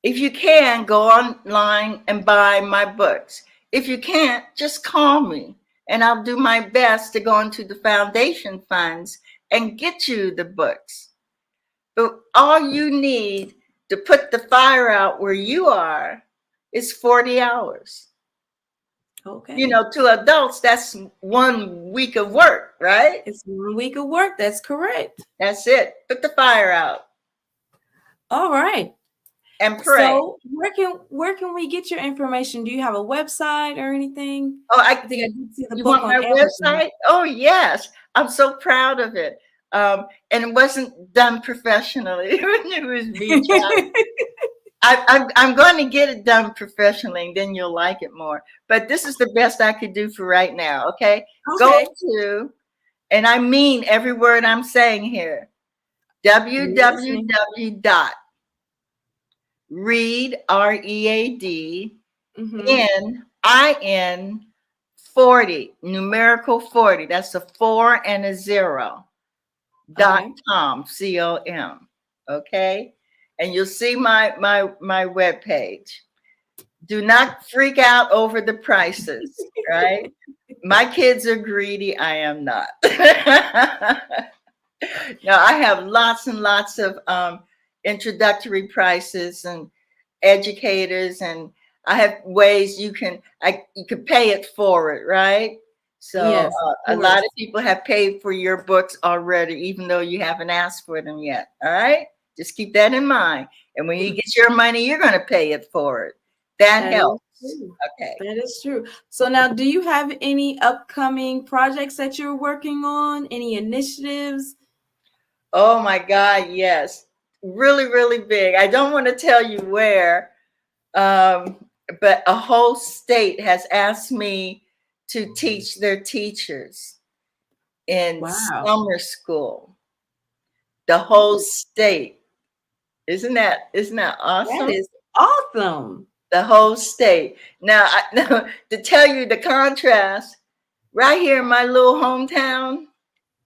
If you can, go online and buy my books. If you can't, just call me and I'll do my best to go into the foundation funds and get you the books. But all you need to put the fire out where you are is 40 hours. Okay. To adults, that's 1 week of work, right? It's 1 week of work. That's correct. That's it. Put the fire out. All right. And pray. So where can we get your information? Do you have a website or anything? Oh, I think I did see the you book want on my Amazon. website? Oh, yes. I'm so proud of it. And it wasn't done professionally. It was me. I'm going to get it done professionally, and then you'll like it more. But this is the best I could do for right now, okay? Go to, and I mean every word I'm saying here, www.read, R-E-A-D, N-I-N 40, numerical 40. That's a 4 and a 0. .com, C-O-M, okay? And you'll see my webpage. Do not freak out over the prices, right? My kids are greedy. I am not. Now, I have lots and lots of introductory prices and educators, and I have ways you can pay it forward, right? So yes, a lot of people have paid for your books already, even though you haven't asked for them yet. All right. Just keep that in mind. And when you get your money, you're going to pay it forward. That helps. Okay. That is true. So now, do you have any upcoming projects that you're working on? Any initiatives? Oh my God, yes. Really, really big. I don't want to tell you where, but a whole state has asked me to teach their teachers in summer school. The whole state. Isn't that awesome? That is awesome. The whole state. Now, to tell you the contrast, right here in my little hometown.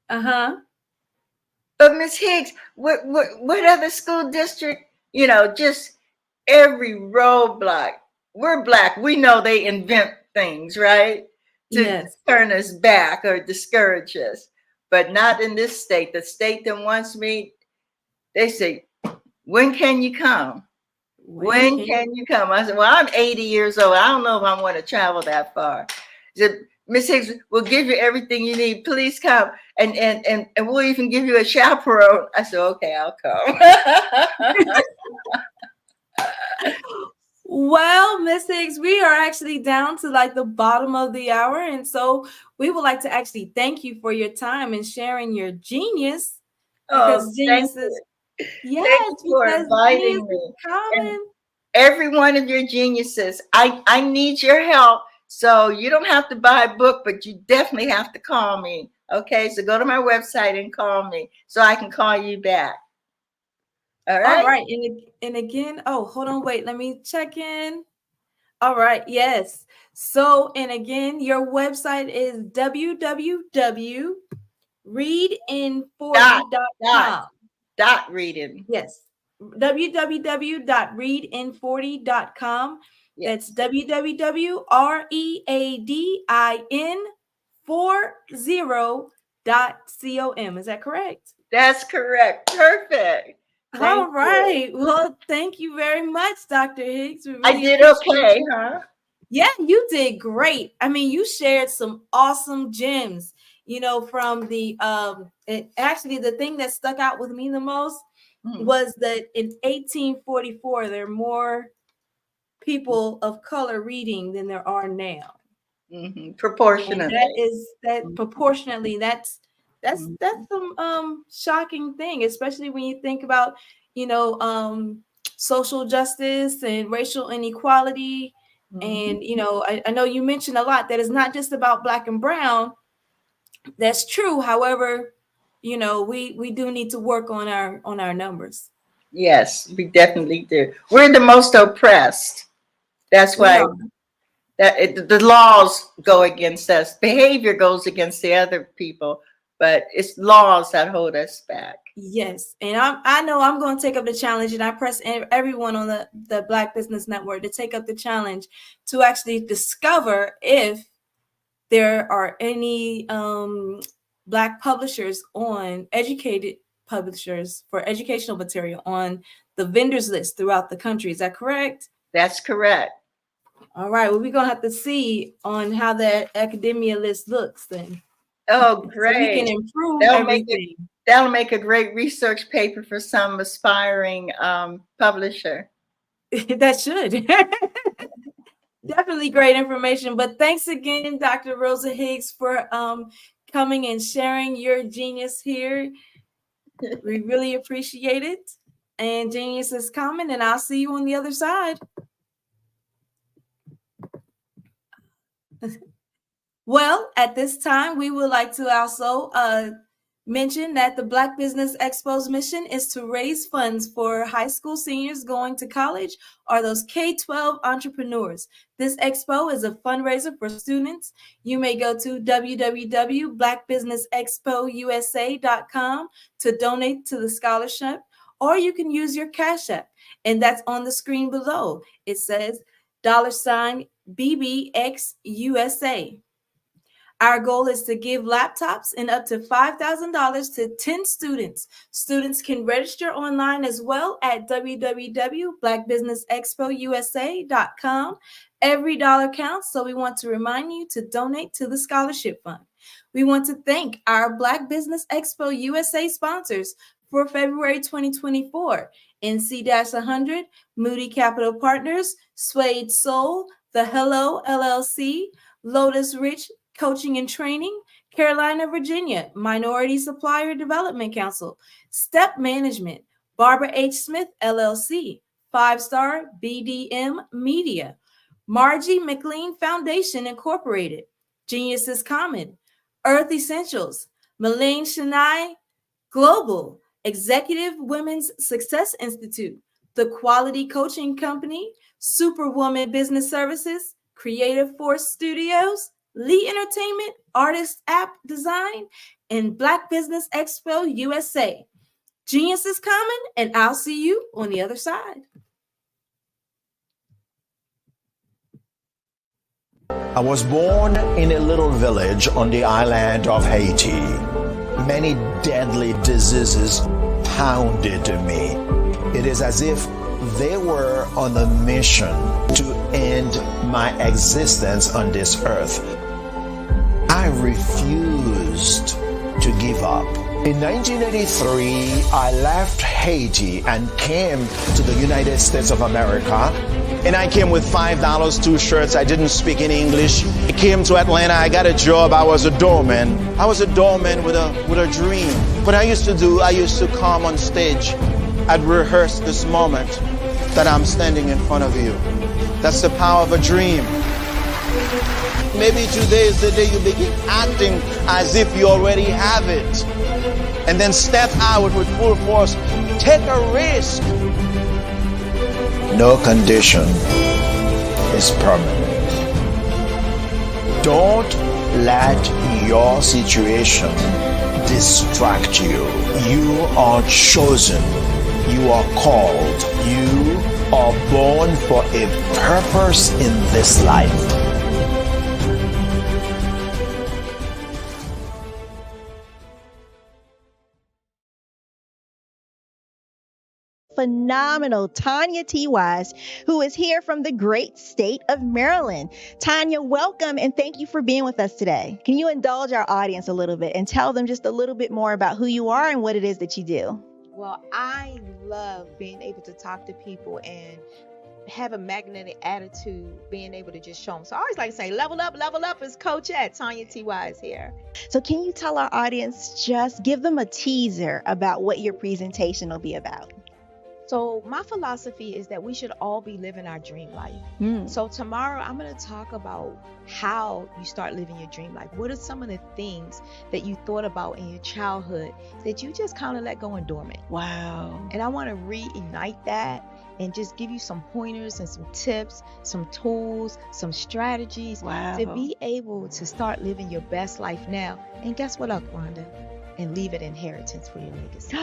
But Miss Higgs, what other school district? Just every roadblock. We're Black. We know they invent things, right? To turn us back or discourage us. But not in this state. The state that wants me, they say, when can you come? When can you come? I said, well, I'm 80 years old. I don't know if I want to travel that far. Said, Miss Higgs, we'll give you everything you need. Please come. And we'll even give you a chaperone. I said, okay, I'll come. Well, Miss Higgs, we are actually down to like the bottom of the hour. And so we would like to actually thank you for your time and sharing your genius. Because genius is, Thank you for inviting me. And every one of your geniuses, I need your help. So you don't have to buy a book, but you definitely have to call me. Okay, so go to my website and call me so I can call you back. All right. All right. And again, oh, hold on, wait, let me check in. All right, yes. So, and again, your website is www.readin40.com. Dot reading. Yes. www.readin40.com. Yes. That's www.readin40.com. Is that correct? That's correct. Perfect. All right. Well, thank you very much, Dr. Higgs. Really I did okay, huh? Yeah, you did great. I mean, you shared some awesome gems, you know, from the actually the thing that stuck out with me the most was that in 1844 there are more people of color reading than there are now. Proportionately. And proportionately that's some shocking thing, especially when you think about, you know, social justice and racial inequality. And, you know, I know you mentioned a lot that it's not just about Black and brown. That's true. However, you know, we do need to work on our numbers. Yes, we definitely do. We're the most oppressed. That's why the laws go against us. Behavior goes against the other people, but it's laws that hold us back. Yes, and I know I'm going to take up the challenge, and I press everyone on the Black Business Network to take up the challenge to actually discover if there are any Black publishers educated publishers for educational material on the vendors list throughout the country. Is that correct? That's correct. All right. Well, we're going to have to see on how that academia list looks then. Oh, great. So we can improve everything. That'll make a great research paper for some aspiring publisher. That should. Definitely great information. But thanks again, Dr. Rosa Higgs, for coming and sharing your genius here. We really appreciate it. And genius is coming, and I'll see you on the other side. Well, at this time, we would like to also mention that the Black Business Expo's mission is to raise funds for high school seniors going to college or those K-12 entrepreneurs. This expo is a fundraiser for students. You may go to www.blackbusinessexpousa.com to donate to the scholarship, or you can use your Cash App, and that's on the screen below. It says $BBXUSA. Our goal is to give laptops and up to $5,000 to 10 students. Students can register online as well at www.blackbusinessexpousa.com. Every dollar counts, so we want to remind you to donate to the scholarship fund. We want to thank our Black Business Expo USA sponsors for February 2024, NC-100, Moody Capital Partners, Suede Soul, The Hello LLC, Lotus Rich Coaching and Training, Carolina, Virginia, Minority Supplier Development Council, Step Management, Barbara H. Smith, LLC, 5-Star BDM Media, Margie McLean Foundation, Incorporated, Genius is Common, Earth Essentials, Malane Shania Global, Executive Women's Success Institute, The Quality Coaching Company, Superwoman Business Services, Creative Force Studios, Lee Entertainment, Artist App Design, and Black Business Expo USA. Genius is coming, and I'll see you on the other side. I was born in a little village on the island of Haiti. Many deadly diseases pounded me. It is as if they were on a mission to end my existence on this earth. I refused to give up. In 1983, I left Haiti and came to the United States of America. And I came with $5, 2 shirts. I didn't speak any English. I came to Atlanta. I got a job. I was a doorman. I was a doorman with a dream. What I used to come on stage. I'd rehearse this moment that I'm standing in front of you. That's the power of a dream. Maybe today is the day you begin acting as if you already have it. And then step out with full force. Take a risk. No condition is permanent. Don't let your situation distract you. You are chosen. You are called. You are born for a purpose in this life. Phenomenal Tanya T. Wise, who is here from the great state of Maryland. Tanya, welcome and thank you for being with us today. Can you indulge our audience a little bit and tell them just a little bit more about who you are and what it is that you do? Well, I love being able to talk to people and have a magnetic attitude, being able to just show them. So I always like to say, level up is Coach at Tanya T. Wise here. So can you tell our audience, just give them a teaser about what your presentation will be about? So my philosophy is that we should all be living our dream life. So tomorrow I'm going to talk about how you start living your dream life. What are some of the things that you thought about in your childhood that you just kind of let go and dormant? Wow. And I want to reignite that and just give you some pointers and some tips, some tools, some strategies to be able to start living your best life now. And guess what, Rhonda? And leave an inheritance for your legacy.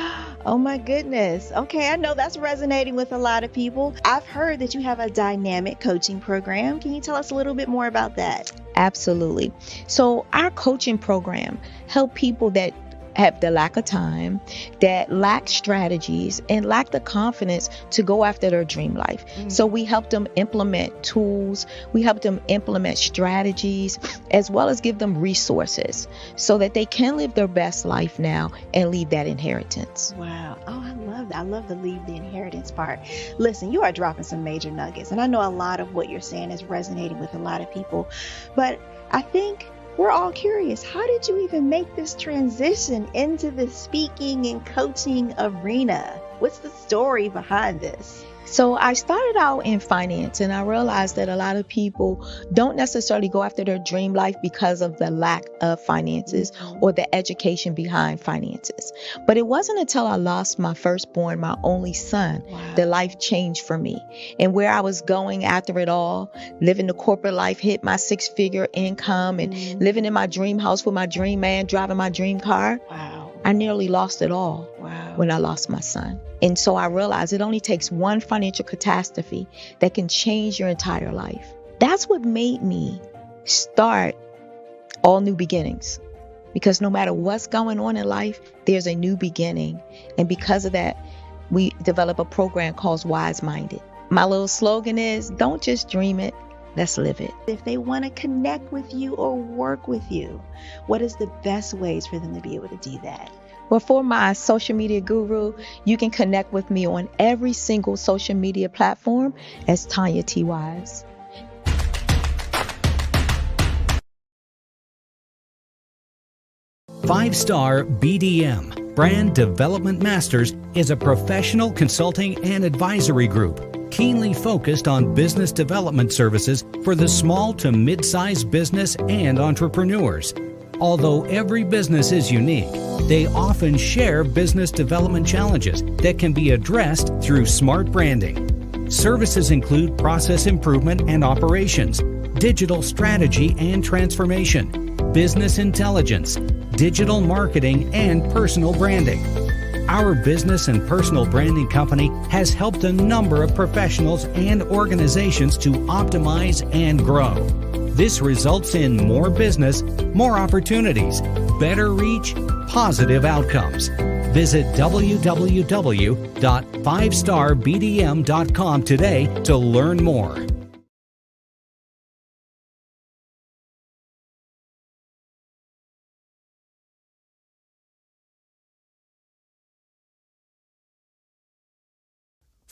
Oh my goodness. Okay, I know that's resonating with a lot of people. I've heard that you have a dynamic coaching program. Can you tell us a little bit more about that? Absolutely. So our coaching program help people that have the lack of time, that lack strategies, and lack the confidence to go after their dream life. So we help them implement tools, we help them implement strategies, as well as give them resources so that they can live their best life now and leave that inheritance. Wow. Oh, I love that. I love the leave the inheritance part. Listen, you are dropping some major nuggets, and I know a lot of what you're saying is resonating with a lot of people, but I think we're all curious. How did you even make this transition into the speaking and coaching arena? What's the story behind this? So I started out in finance, and I realized that a lot of people don't necessarily go after their dream life because of the lack of finances or the education behind finances. But it wasn't until I lost my firstborn, my only son, that life changed for me. And where I was going after it all, living the corporate life, hit my 6-figure income and living in my dream house with my dream man, driving my dream car. I nearly lost it all when I lost my son. And so I realized it only takes one financial catastrophe that can change your entire life. That's what made me start All New Beginnings. Because no matter what's going on in life, there's a new beginning. And because of that, we develop a program called Wise Minded. My little slogan is, don't just dream it, let's live it. If they want to connect with you or work with you, what is the best ways for them to be able to do that? Well, for my social media guru, you can connect with me on every single social media platform as Tanya T. Wise. Five-Star BDM, Brand Development Masters, is a professional consulting and advisory group keenly focused on business development services for the small to mid-sized business and entrepreneurs. Although every business is unique, they often share business development challenges that can be addressed through smart branding. Services include process improvement and operations, digital strategy and transformation, business intelligence, digital marketing, and personal branding. Our business and personal branding company has helped a number of professionals and organizations to optimize and grow. This results in more business, more opportunities, better reach, positive outcomes. Visit www.fivestarbdm.com today to learn more.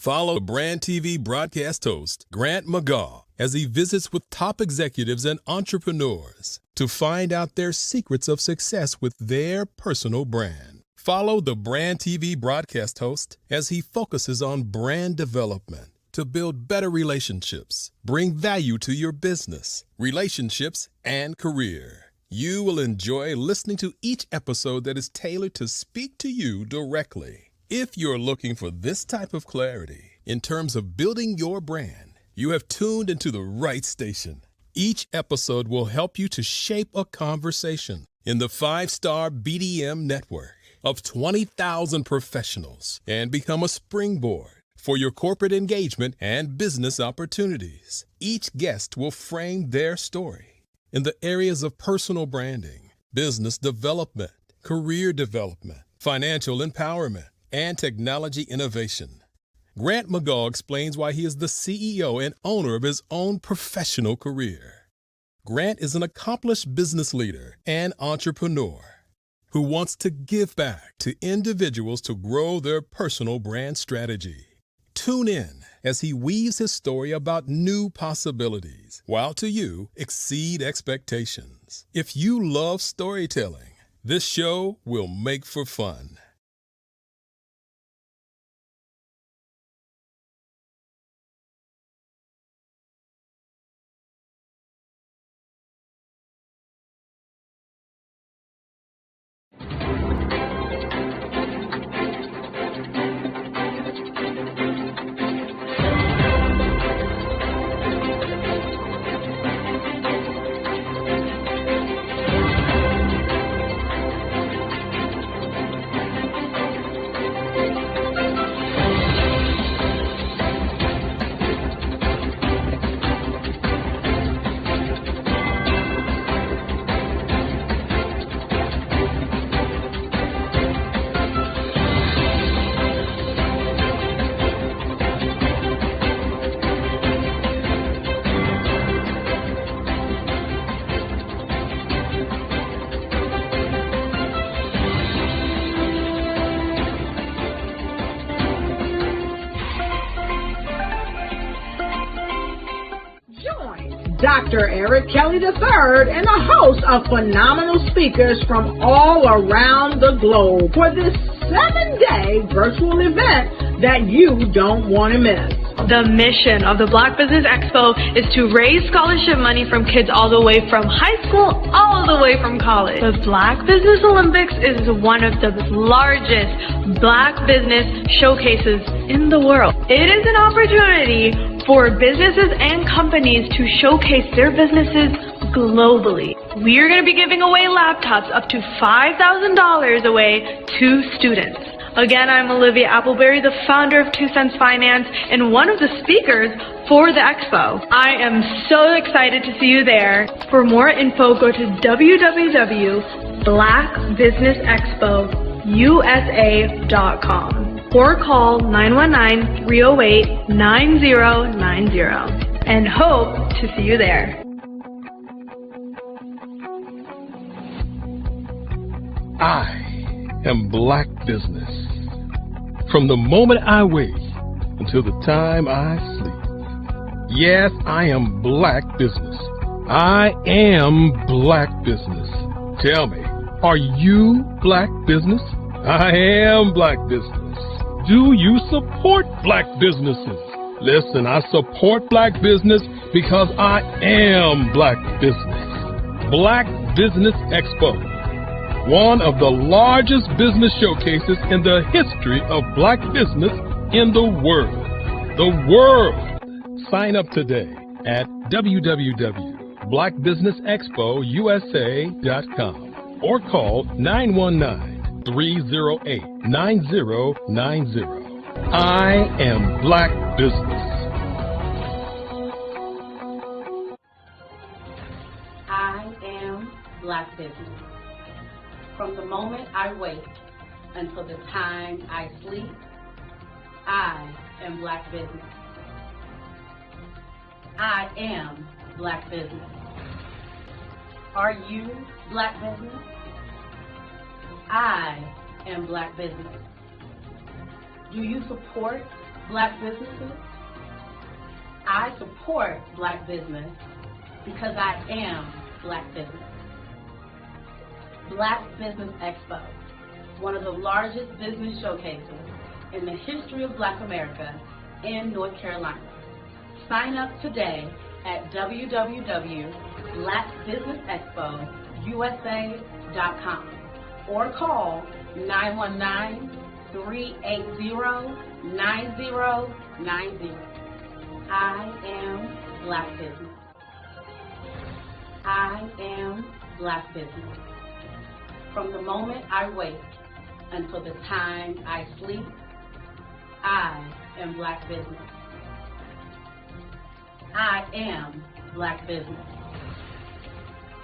Follow Brand TV broadcast host Grant McGaw as he visits with top executives and entrepreneurs to find out their secrets of success with their personal brand. Follow the Brand TV broadcast host as he focuses on brand development to build better relationships, bring value to your business, relationships, and career. You will enjoy listening to each episode that is tailored to speak to you directly. If you're looking for this type of clarity in terms of building your brand, you have tuned into the right station. Each episode will help you to shape a conversation in the 5-star BDM network of 20,000 professionals and become a springboard for your corporate engagement and business opportunities. Each guest will frame their story in the areas of personal branding, business development, career development, financial empowerment, and technology innovation. Grant McGaw explains why he is the CEO and owner of his own professional career. Grant is an accomplished business leader and entrepreneur who wants to give back to individuals to grow their personal brand strategy. Tune in as he weaves his story about new possibilities, while to you exceed expectations. If you love storytelling, this show will make for fun. Dr. Eric Kelly III and a host of phenomenal speakers from all around the globe for this 7-day virtual event that you don't want to miss. The mission of the Black Business Expo is to raise scholarship money from kids all the way from high school, all the way from college. The Black Business Olympics is one of the largest Black business showcases in the world. It is an opportunity for businesses and companies to showcase their businesses globally. We are going to be giving away laptops up to $5,000 away to students. Again, I'm Olivia Appleberry, the founder of 2 Cents Finance and one of the speakers for the expo. I am so excited to see you there. For more info, go to www.blackbusinessexpousa.com or call 919-308-9090 and hope to see you there. I am Black business. From the moment I wake until the time I sleep. Yes, I am Black business. I am Black business. Tell me, are you Black business? I am Black business. Do you support Black businesses? Listen, I support Black business because I am Black business. Black Business Expo, one of the largest business showcases in the history of Black business in the world. The world! Sign up today at www.blackbusinessexpousa.com or call 919-308-9090. I am Black business. I am Black business. From the moment I wake until the time I sleep, I am Black business. I am Black business. Are you Black business? I am Black business. Do you support Black businesses? I support Black business because I am Black business. Black Business Expo, one of the largest business showcases in the history of Black America in North Carolina. Sign up today at www.blackbusinessexpousa.com or call 919-380-9090. I am Black business. I am Black business. From the moment I wake until the time I sleep, I am Black business. I am Black business.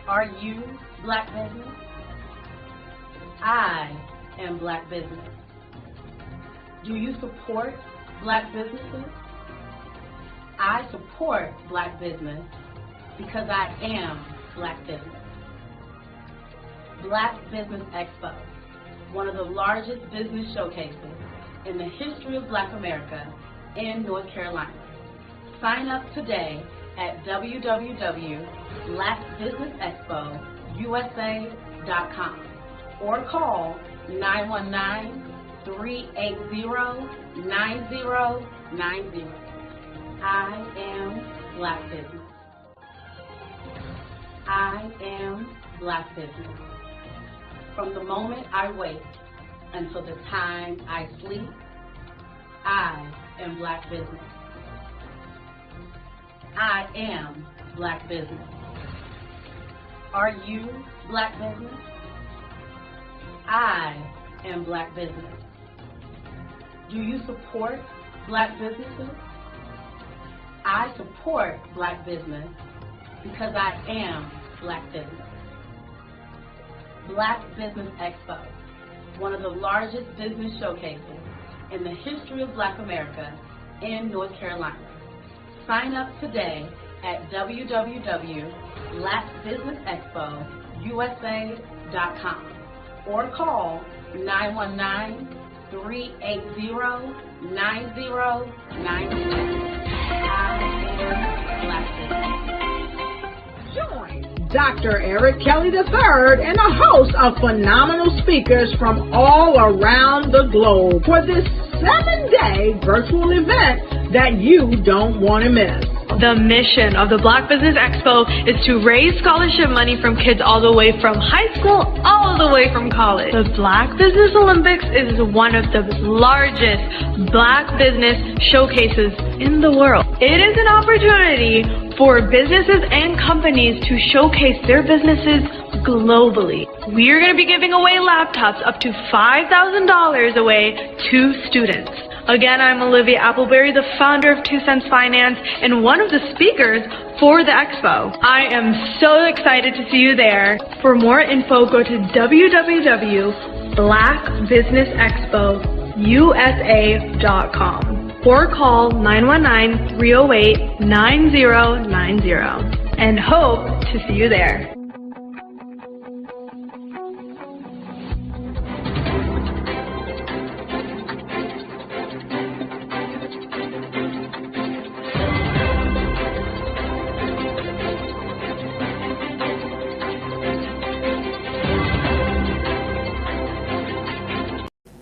Are you Black business? I am Black business. Do you support Black businesses? I support Black business because I am Black business. Black Business Expo, one of the largest business showcases in the history of Black America in North Carolina. Sign up today at www.blackbusinessexpousa.com or call 919-380-9090. I am Black business. I am Black business. From the moment I wake until the time I sleep, I am Black business. I am Black business. Are you Black business? I am Black business. Do you support Black businesses? I support Black business because I am Black business. Black Business Expo, one of the largest business showcases in the history of Black America in North Carolina. Sign up today at www.blackbusinessexpousa.com or call 919-380-9090. I am Black business. Join Dr. Eric Kelly III and a host of phenomenal speakers from all around the globe for this 7-day virtual event that you don't want to miss. The mission of the Black Business Expo is to raise scholarship money from kids all the way from high school, all the way from college. The Black Business Olympics is one of the largest Black business showcases in the world. It is an opportunity for businesses and companies to showcase their businesses globally. We are going to be giving away laptops up to $5,000 away to students. Again, I'm Olivia Appleberry, the founder of 2 Cents Finance and one of the speakers for the expo. I am so excited to see you there. For more info, go to www.blackbusinessexpousa.com or call 919-308-9090 and hope to see you there.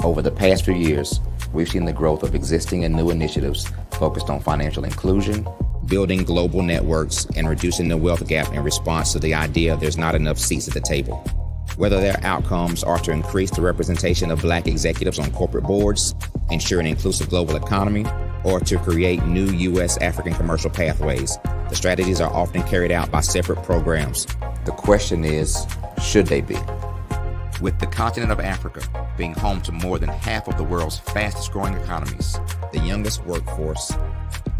Over the past few years, we've seen the growth of existing and new initiatives focused on financial inclusion, building global networks, and reducing the wealth gap in response to the idea there's not enough seats at the table. Whether their outcomes are to increase the representation of Black executives on corporate boards, ensure an inclusive global economy, or to create new U.S. African commercial pathways, the strategies are often carried out by separate programs. The question is, should they be? With the continent of Africa being home to more than half of the world's fastest growing economies, the youngest workforce,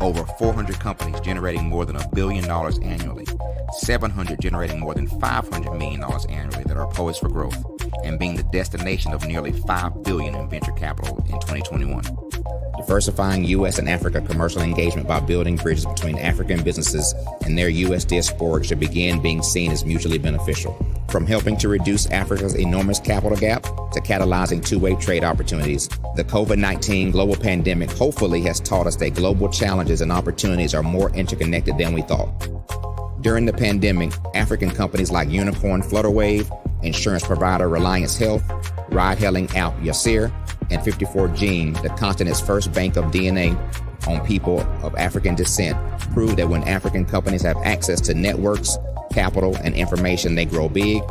over 400 companies generating more than $1 billion annually, 700 generating more than $500 million annually that are poised for growth, and being the destination of nearly $5 billion in venture capital in 2021. diversifying U.S. and Africa commercial engagement by building bridges between African businesses and their U.S. diaspora should begin being seen as mutually beneficial. From helping to reduce Africa's enormous capital gap to catalyzing two-way trade opportunities, the COVID-19 global pandemic hopefully has taught us that global challenges and opportunities are more interconnected than we thought. During the pandemic, African companies like Unicorn Flutterwave, insurance provider Reliance Health, ride-hailing app Yasir, and 54Gene, the continent's first bank of DNA on people of African descent, prove that when African companies have access to networks, capital, and information, they grow big,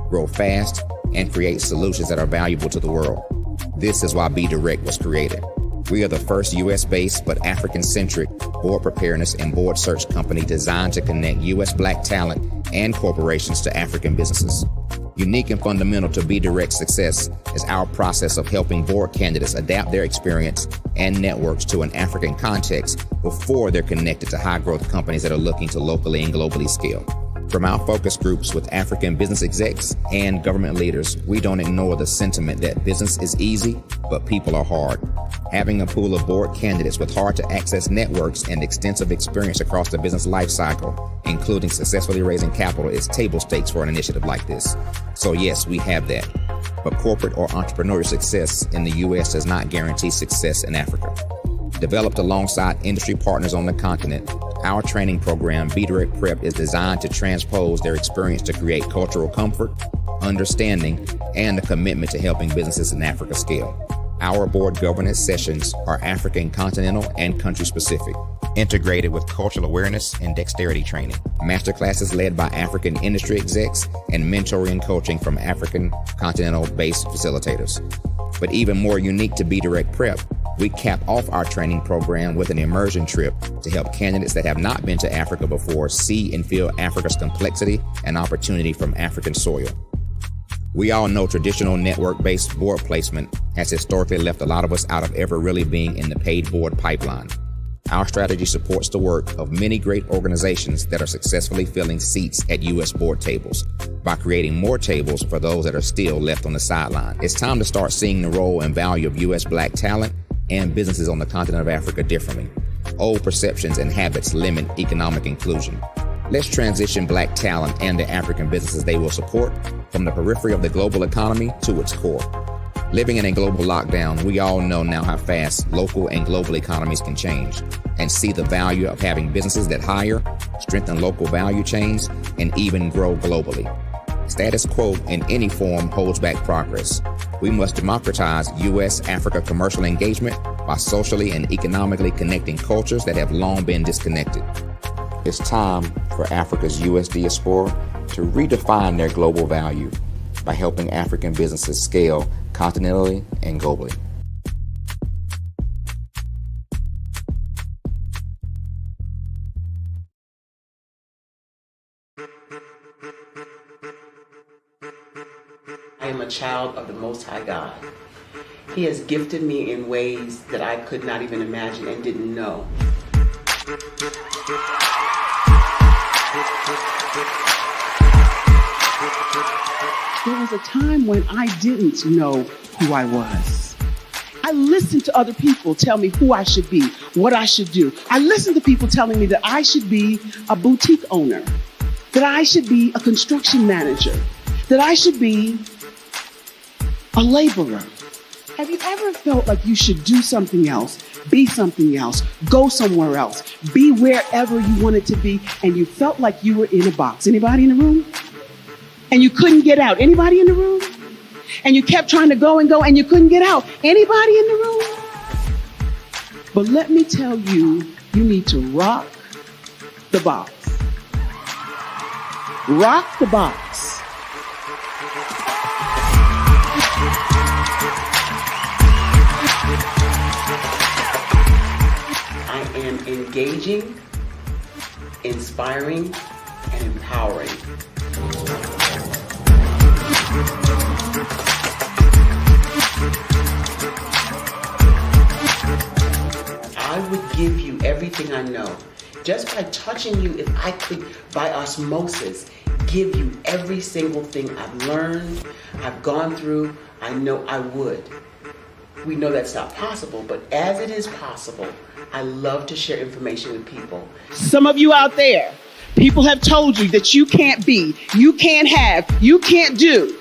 grow fast, and create solutions that are valuable to the world. This is why Be Direct was created. We are the first U.S.-based but African-centric board preparedness and board search company designed to connect U.S. Black talent and corporations to African businesses. Unique and fundamental to Be Direct's success is our process of helping board candidates adapt their experience and networks to an African context before they're connected to high-growth companies that are looking to locally and globally scale. From our focus groups with African business execs and government leaders, we don't ignore the sentiment that business is easy, but people are hard. Having a pool of board candidates with hard-to-access networks and extensive experience across the business lifecycle, including successfully raising capital, is table stakes for an initiative like this. So yes, we have that. But corporate or entrepreneurial success in the U.S. does not guarantee success in Africa. Developed alongside industry partners on the continent, our training program, Be Direct Prep, is designed to transpose their experience to create cultural comfort, understanding, and a commitment to helping businesses in Africa scale. Our board governance sessions are African, continental, and country-specific, integrated with cultural awareness and dexterity training, masterclasses led by African industry execs, and mentoring and coaching from African continental-based facilitators. But even more unique to Be Direct Prep, we cap off our training program with an immersion trip to help candidates that have not been to Africa before see and feel Africa's complexity and opportunity from African soil. We all know traditional network-based board placement has historically left a lot of us out of ever really being in the paid board pipeline. Our strategy supports the work of many great organizations that are successfully filling seats at U.S. board tables by creating more tables for those that are still left on the sideline. It's time to start seeing the role and value of U.S. Black talent and businesses on the continent of Africa differently. Old perceptions and habits limit economic inclusion. Let's transition Black talent and the African businesses they will support from the periphery of the global economy to its core. Living in a global lockdown, we all know now how fast local and global economies can change, and see the value of having businesses that hire, strengthen local value chains, and even grow globally. Status quo in any form holds back progress. We must democratize U.S.-Africa commercial engagement by socially and economically connecting cultures that have long been disconnected. It's time for Africa's U.S. diaspora to redefine their global value by helping African businesses scale continentally and globally. I am a child of the Most High God. He has gifted me in ways that I could not even imagine and didn't know. There was a time when I didn't know who I was. I listened to other people tell me who I should be, what I should do. I listened to people telling me that I should be a boutique owner, that I should be a construction manager, that I should be a laborer. Have you ever felt like you should do something else, be something else, go somewhere else, be wherever you wanted to be, and you felt like you were in a box? Anybody in the room? And you couldn't get out? Anybody in the room? And you kept trying to go and go and you couldn't get out? Anybody in the room? But let me tell you, you need to rock the box. Rock the box. I am engaging, inspiring, and empowering. I would give you everything I know. Just by touching you, if I could, by osmosis, give you every single thing I've learned, I've gone through, I know I would. We know that's not possible, but as it is possible, I love to share information with people. Some of you out there, people have told you that you can't be, you can't have, you can't do.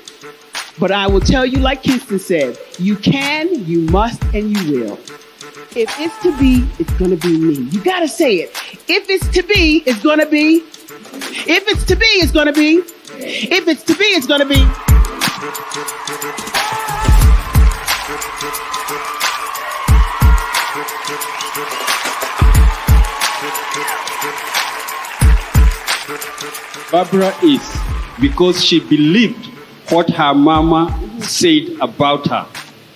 But I will tell you, like Kinston said, you can, you must, and you will. If it's to be, it's going to be me. You got to say it. If it's to be, it's going to be. If it's to be, it's going to be. If it's to be, it's going to be. Barbara is because she believed what her mama said about her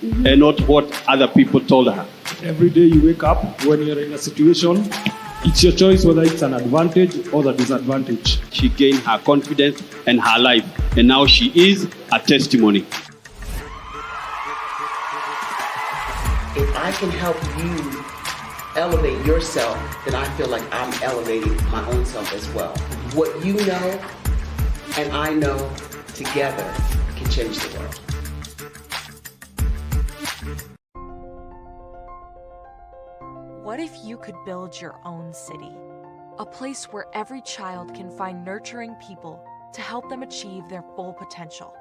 and not what other people told her. Every day you wake up, when you're in a situation, it's your choice whether it's an advantage or the disadvantage. She gained her confidence and her life, and now she is a testimony. If I can help you elevate yourself, then I feel like I'm elevating my own self as well. What you know and I know together can change the world. What if you could build your own city? A place where every child can find nurturing people to help them achieve their full potential.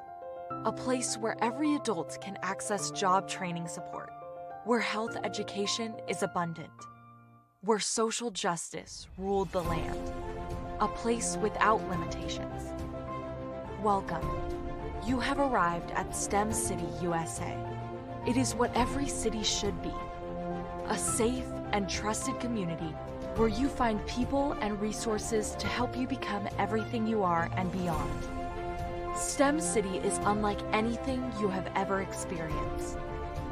A place where every adult can access job training support. Where health education is abundant. Where social justice ruled the land. A place without limitations. Welcome. You have arrived at STEM City, USA. It is what every city should be. A safe and trusted community where you find people and resources to help you become everything you are and beyond. STEM City is unlike anything you have ever experienced.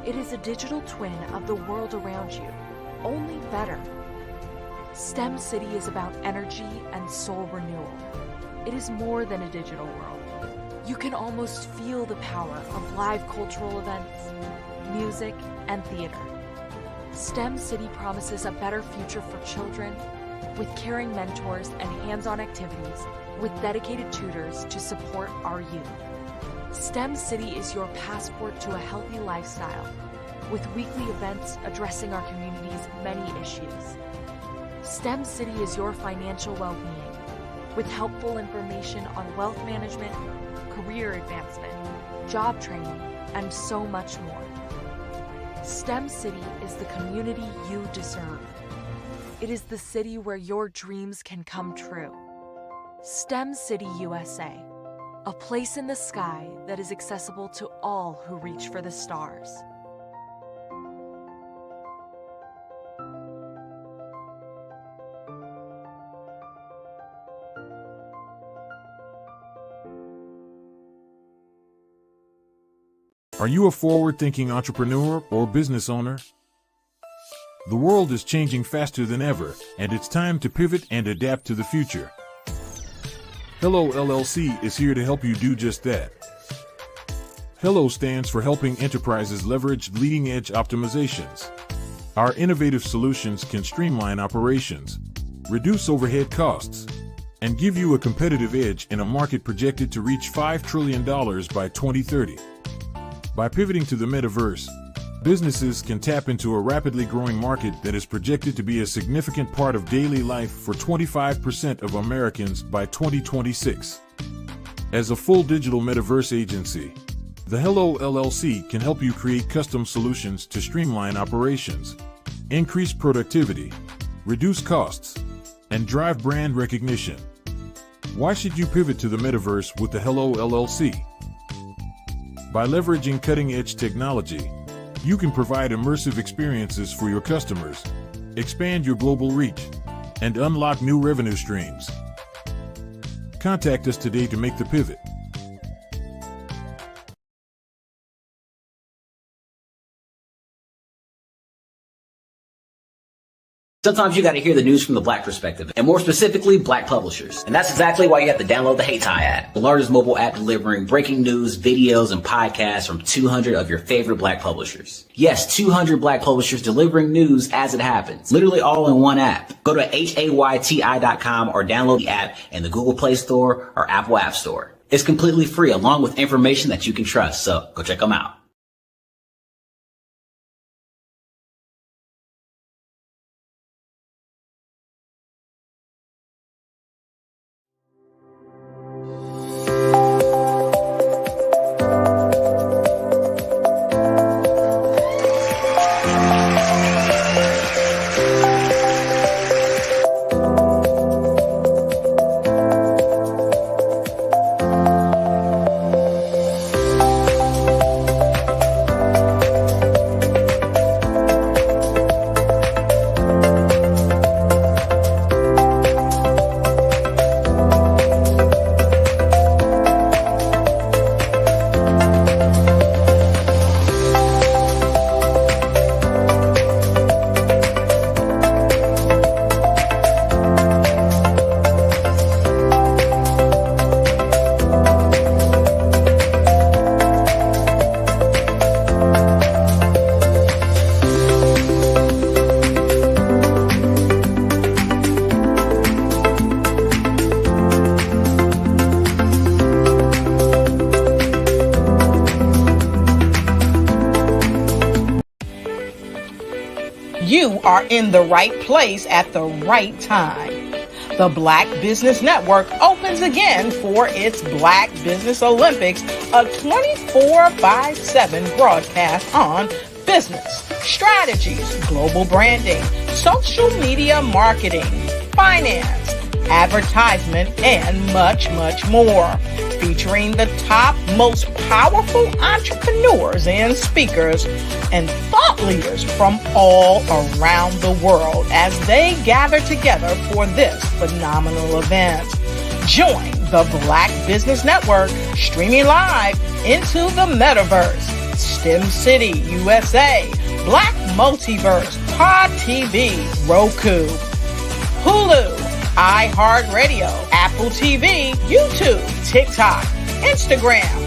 It is a digital twin of the world around you, only better. STEM City is about energy and soul renewal. It is more than a digital world. You can almost feel the power of live cultural events, music, and theater. STEM City promises a better future for children with caring mentors and hands-on activities with dedicated tutors to support our youth. STEM City is your passport to a healthy lifestyle with weekly events addressing our community's many issues. STEM City is your financial well-being with helpful information on wealth management, career advancement, job training, and so much more. STEM City is the community you deserve. It is the city where your dreams can come true. STEM City USA, a place in the sky that is accessible to all who reach for the stars. Are you a forward-thinking entrepreneur or business owner? The world is changing faster than ever, and it's time to pivot and adapt to the future. Hello LLC is here to help you do just that. Hello stands for helping enterprises leverage leading-edge optimizations. Our innovative solutions can streamline operations, reduce overhead costs, and give you a competitive edge in a market projected to reach $5 trillion by 2030. By pivoting to the metaverse, businesses can tap into a rapidly growing market that is projected to be a significant part of daily life for 25% of Americans by 2026. As a full digital metaverse agency, the Hello LLC can help you create custom solutions to streamline operations, increase productivity, reduce costs, and drive brand recognition. Why should you pivot to the metaverse with the Hello LLC? By leveraging cutting-edge technology, you can provide immersive experiences for your customers, expand your global reach, and unlock new revenue streams. Contact us today to make the pivot. Sometimes you got to hear the news from the Black perspective, and more specifically, Black publishers. And that's exactly why you have to download the Hey Tie app, the largest mobile app delivering breaking news, videos, and podcasts from 200 of your favorite Black publishers. Yes, 200 Black publishers delivering news as it happens, literally all in one app. Go to HAYTI.com or download the app in the Google Play Store or Apple App Store. It's completely free, along with information that you can trust, so go check them out. you are in the right place at the right time. The Black Business Network opens again for its Black Business Olympics, a 24/7 broadcast on business, strategies, global branding, social media marketing, finance, advertisement, and much, much more. Featuring the top, most powerful entrepreneurs and speakers and thought leaders from all around the world as they gather together for this phenomenal event. Join the Black Business Network streaming live into the metaverse, STEM City, USA, Black Multiverse, Pod TV, Roku, Hulu, iHeartRadio, Apple TV, YouTube, TikTok, Instagram,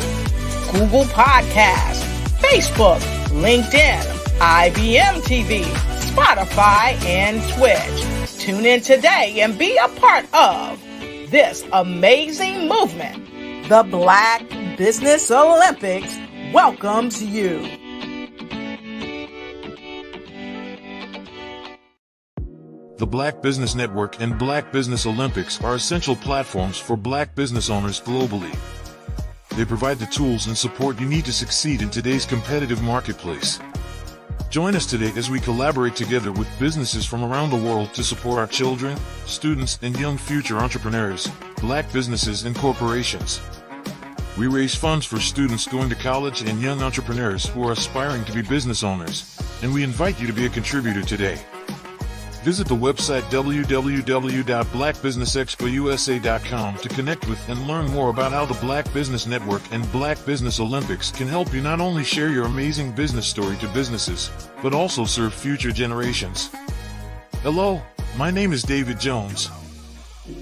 Google Podcasts, Facebook, LinkedIn, IBM TV, Spotify, and Twitch. Tune in today and be a part of this amazing movement. The Black Business Olympics welcomes you. The Black Business Network and Black Business Olympics are essential platforms for Black business owners globally. They provide the tools and support you need to succeed in today's competitive marketplace. Join us today as we collaborate together with businesses from around the world to support our children, students, and young future entrepreneurs, Black businesses, and corporations. We raise funds for students going to college and young entrepreneurs who are aspiring to be business owners, and we invite you to be a contributor today. Visit the website www.blackbusinessexpousa.com to connect with and learn more about how the Black Business Network and Black Business Olympics can help you not only share your amazing business story to businesses, but also serve future generations. Hello, my name is David Jones,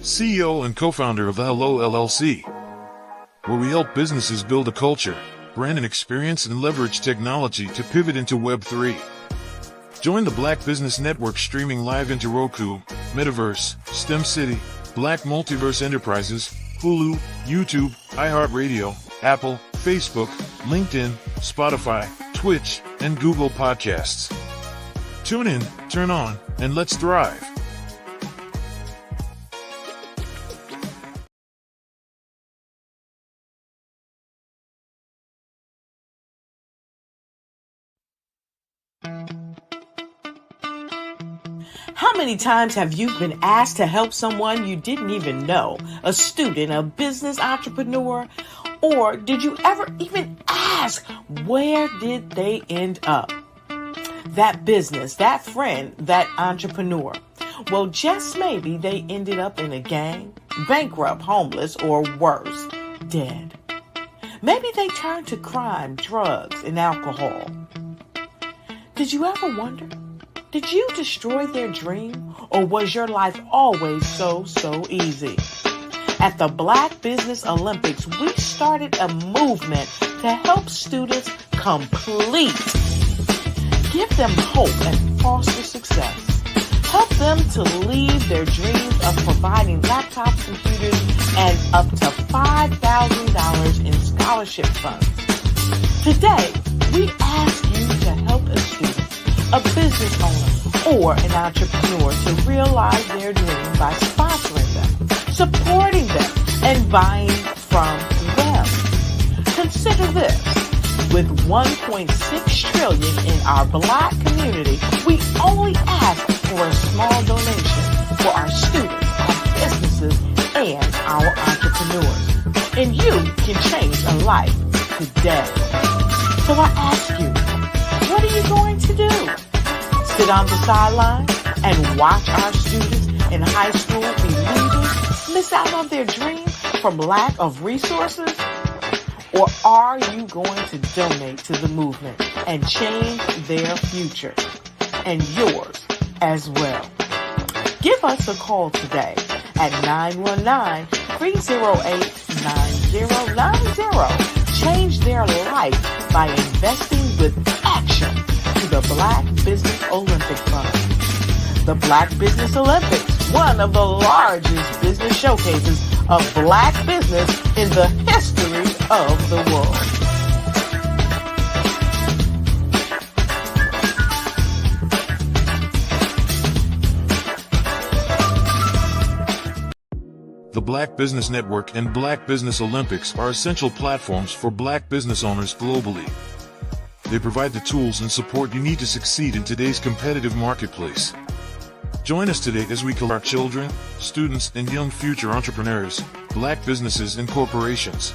CEO and co-founder of the Hello LLC, where we help businesses build a culture, brand an experience, and leverage technology to pivot into Web 3. Join the Black Business Network streaming live into Roku, Metaverse, STEM City, Black Multiverse Enterprises, Hulu, YouTube, iHeartRadio, Apple, Facebook, LinkedIn, Spotify, Twitch, and Google Podcasts. Tune in, turn on, and let's thrive. How many times have you been asked to help someone you didn't even know, a student, a business entrepreneur, or did you ever even ask, where did they end up? That business, that friend, that entrepreneur. Well, just maybe they ended up in a gang, bankrupt, homeless, or worse, dead. Maybe they turned to crime, drugs, and alcohol. Did you ever wonder? Did you destroy their dream, or was your life always so easy? At the Black Business Olympics, we started a movement to help students complete. Give them hope and foster success. Help them to leave their dreams of providing laptops, computers, and up to $5,000 in scholarship funds. Today, we ask you to help a student, a business owner, or an entrepreneur to realize their dream by sponsoring them, supporting them, and buying from them. Consider this. With $1.6 trillion in our Black community, we only ask for a small donation for our students, our businesses, and our entrepreneurs. And you can change a life today. So I ask you, what are you going to do? Sit on the sideline and watch our students in high school be leaders, miss out on their dream from lack of resources? Or are you going to donate to the movement and change their future and yours as well? Give us a call today at 919-308-9090. Change their life by investing with action to the Black Business Olympic Fund. The Black Business Olympics, one of the largest business showcases of Black business in the history of the world. The Black Business Network and Black Business Olympics are essential platforms for Black business owners globally. They provide the tools and support you need to succeed in today's competitive marketplace. Join us today as we call our children, students, and young future entrepreneurs, Black businesses and corporations.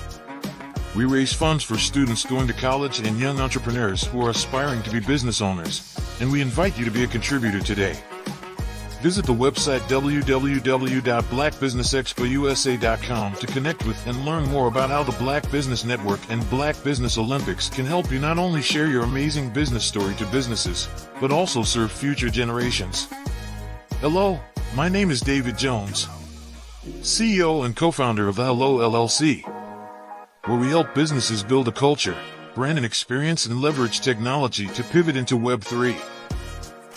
We raise funds for students going to college and young entrepreneurs who are aspiring to be business owners, and we invite you to be a contributor today. Visit the website www.blackbusinessexpousa.com to connect with and learn more about how the Black Business Network and Black Business Olympics can help you not only share your amazing business story to businesses, but also serve future generations. Hello, my name is David Jones, CEO and co-founder of the Hello LLC, where we help businesses build a culture, brand and experience, and leverage technology to pivot into Web3.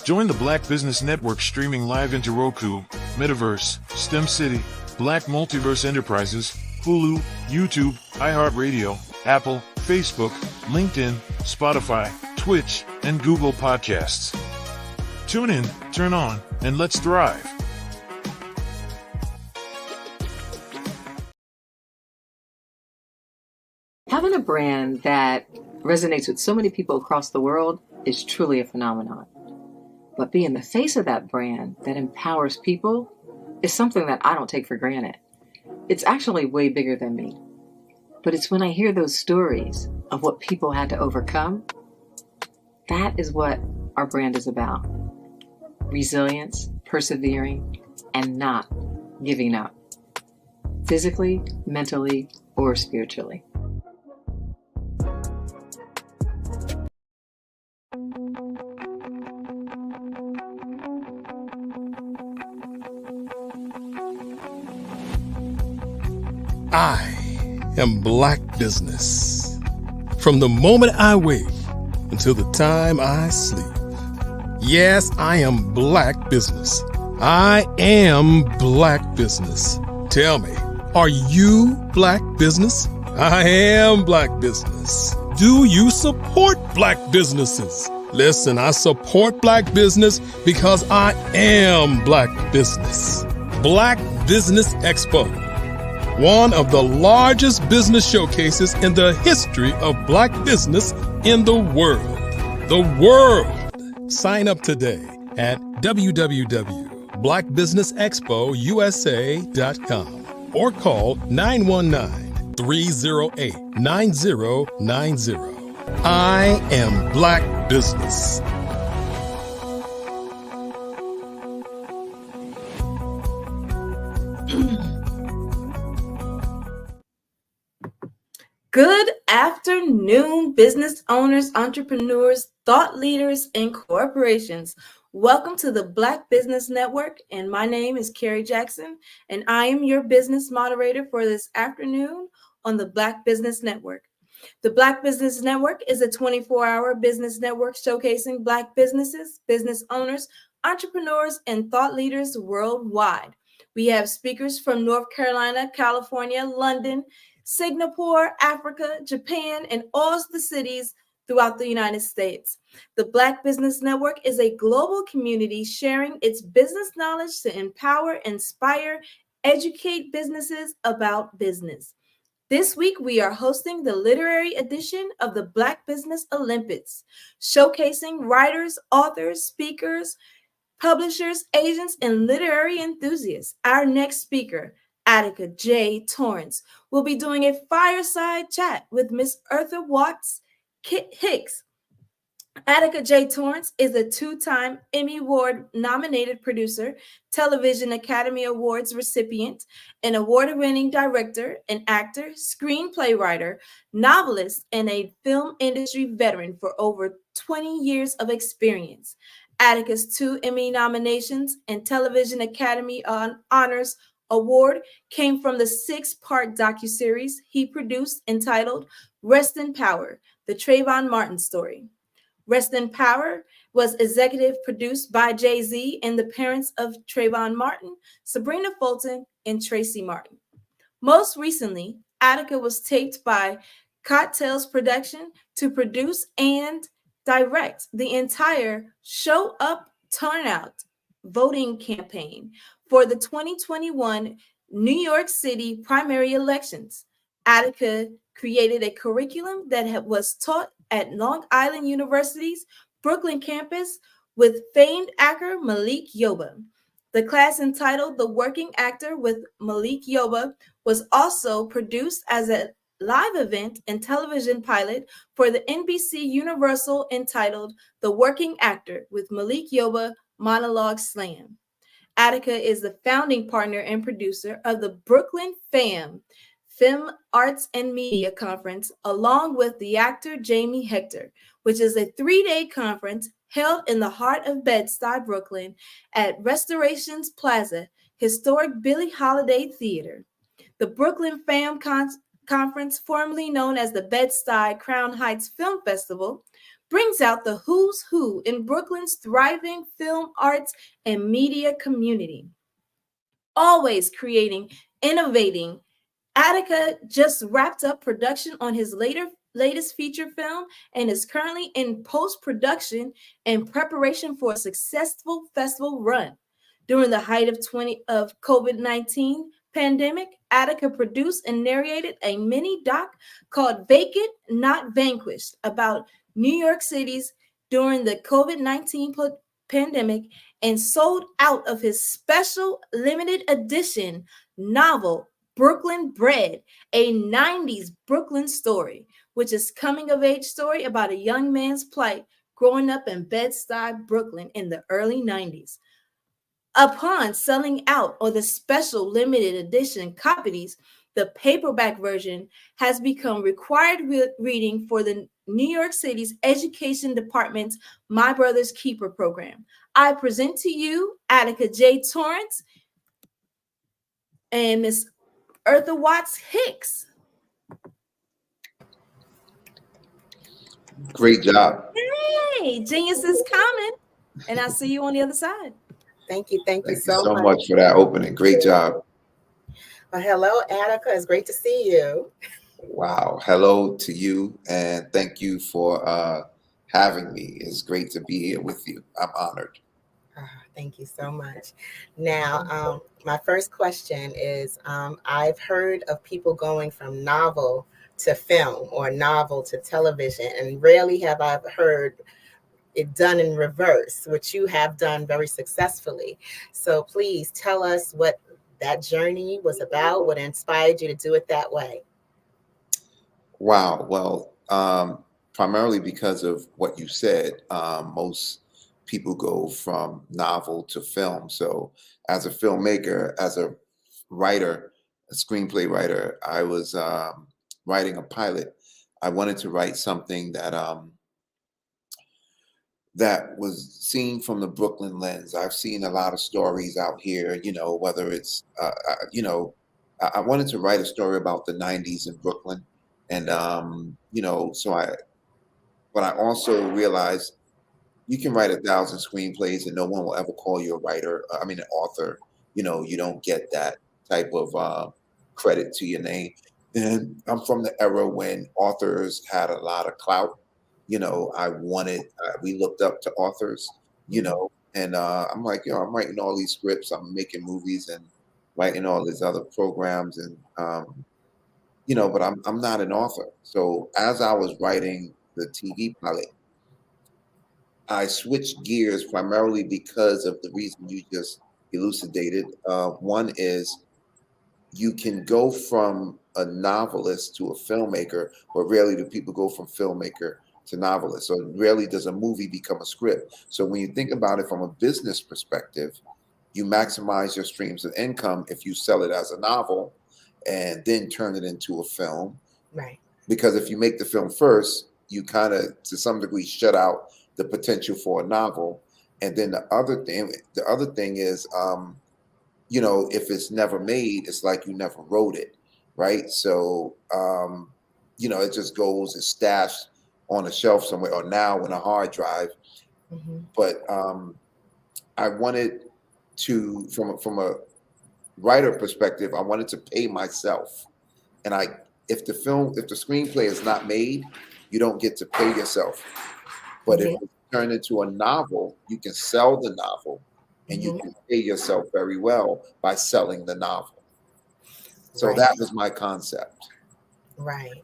Join the Black Business Network streaming live into Roku, Metaverse, STEM City, Black Multiverse Enterprises, Hulu, YouTube, iHeartRadio, Apple, Facebook, LinkedIn, Spotify, Twitch, and Google Podcasts. Tune in, turn on, and let's thrive. Having a brand that resonates with so many people across the world is truly a phenomenon. But being the face of that brand that empowers people is something that I don't take for granted. It's actually way bigger than me. But it's when I hear those stories of what people had to overcome, that is what our brand is about. Resilience, persevering, and not giving up. Physically, mentally, or spiritually. I am Black business. From the moment I wake until the time I sleep. Yes, I am Black business. I am Black business. Tell me, are you Black business? I am Black business. Do you support Black businesses? Listen, I support Black business because I am Black business. Black Business Expo, one of the largest business showcases in the history of Black business in the world. The world. Sign up today at www.blackbusinessexpousa.com or call 919-308-9090. I am Black business. Good afternoon, business owners, entrepreneurs, thought leaders, and corporations. Welcome to the Black Business Network, and my name is Carrie Jackson, and I am your business moderator for this afternoon on the Black Business Network. The Black Business Network is a 24-hour business network showcasing Black businesses, business owners, entrepreneurs, and thought leaders worldwide. We have speakers from North Carolina, California, London, Singapore, Africa, Japan, and all the cities throughout the United States. The Black Business Network is a global community sharing its business knowledge to empower, inspire, educate businesses about business. This week, we are hosting the literary edition of the Black Business Olympics, showcasing writers, authors, speakers, publishers, agents, and literary enthusiasts. Our next speaker, Attica J. Torrance, will be doing a fireside chat with Miss Eartha Watts Hicks. Attica J. Torrance is a two-time Emmy Award-nominated producer, Television Academy Awards recipient, an award-winning director, an actor, screenplay writer, novelist, and a film industry veteran for over 20 years of experience. Attica's 2 Emmy nominations and Television Academy Honors Award came from the 6-part docuseries he produced entitled Rest in Power, The Trayvon Martin Story. Rest in Power was executive produced by Jay-Z and the parents of Trayvon Martin, Sabrina Fulton, and Tracy Martin. Most recently, Attica was taped by Cocktails Production to produce and direct the entire Show Up Turnout voting campaign for the 2021 New York City primary elections. Attica created a curriculum that was taught at Long Island University's Brooklyn campus with famed actor Malik Yoba. The class entitled The Working Actor with Malik Yoba was also produced as a live event and television pilot for the NBC Universal entitled The Working Actor with Malik Yoba Monologue Slam. Attica is the founding partner and producer of the Brooklyn FAM, Film Arts and Media Conference, along with the actor Jamie Hector, which is a 3-day conference held in the heart of Bed-Stuy, Brooklyn, at Restorations Plaza, historic Billie Holiday Theater. The Brooklyn FAM Conference, formerly known as the Bed-Stuy Crown Heights Film Festival, brings out the who's who in Brooklyn's thriving film arts and media community. Always creating, innovating, Attica just wrapped up production on his latest feature film and is currently in post-production and preparation for a successful festival run. During the height of COVID-19 pandemic, Attica produced and narrated a mini doc called Vacant, Not Vanquished about New York City's during the COVID-19 pandemic and sold out of his special limited edition novel, Brooklyn Bred, a 90s Brooklyn story, which is coming-of-age story about a young man's plight growing up in Bed-Stuy, Brooklyn in the early 90s. Upon selling out of the special limited edition copies, the paperback version has become required reading for the New York City's Education Department's My Brother's Keeper program. I present to you Attica J. Torrance and Miss Eartha Watts Hicks. Great job. Hey, genius is coming. And I'll see you on the other side. Thank you. Thank you so much for that opening. Great job. Well, hello, Attica. It's great to see you. Wow. Hello to you, and thank you for having me. It's great to be here with you. I'm honored. Thank you so much. Now, my first question is, I've heard of people going from novel to film or novel to television, and rarely have I heard it done in reverse, which you have done very successfully. So please tell us what that journey was about, what inspired you to do it that way. Wow. Well, primarily because of what you said, most people go from novel to film. So as a filmmaker, as a writer, a screenplay writer, I was writing a pilot. I wanted to write something that that was seen from the Brooklyn lens. I've seen a lot of stories out here, whether it's, I wanted to write a story about the 90s in Brooklyn. And, but I also realized you can write 1,000 screenplays and no one will ever call you a writer. An author. You don't get that type of credit to your name. And I'm from the era when authors had a lot of clout. We looked up to authors, and I'm like, I'm writing all these scripts, I'm making movies and writing all these other programs, and but I'm not an author. So as I was writing the TV pilot, I switched gears primarily because of the reason you just elucidated. One is you can go from a novelist to a filmmaker, but rarely do people go from filmmaker to novelist. So rarely does a movie become a script. So when you think about it from a business perspective, you maximize your streams of income if you sell it as a novel and then turn it into a film. Right. Because if you make the film first, you kind of, to some degree, shut out the potential for a novel. And then the other thing is, if it's never made, it's like you never wrote it, right? So, it just goes, it's stashed on a shelf somewhere, or now on a hard drive. Mm-hmm. But I wanted to, from a writer perspective, I wanted to pay myself. And if the screenplay is not made, you don't get to pay yourself. But if it's turned into a novel, you can sell the novel and you can pay yourself very well by selling the novel. So Right. that was my concept. Right.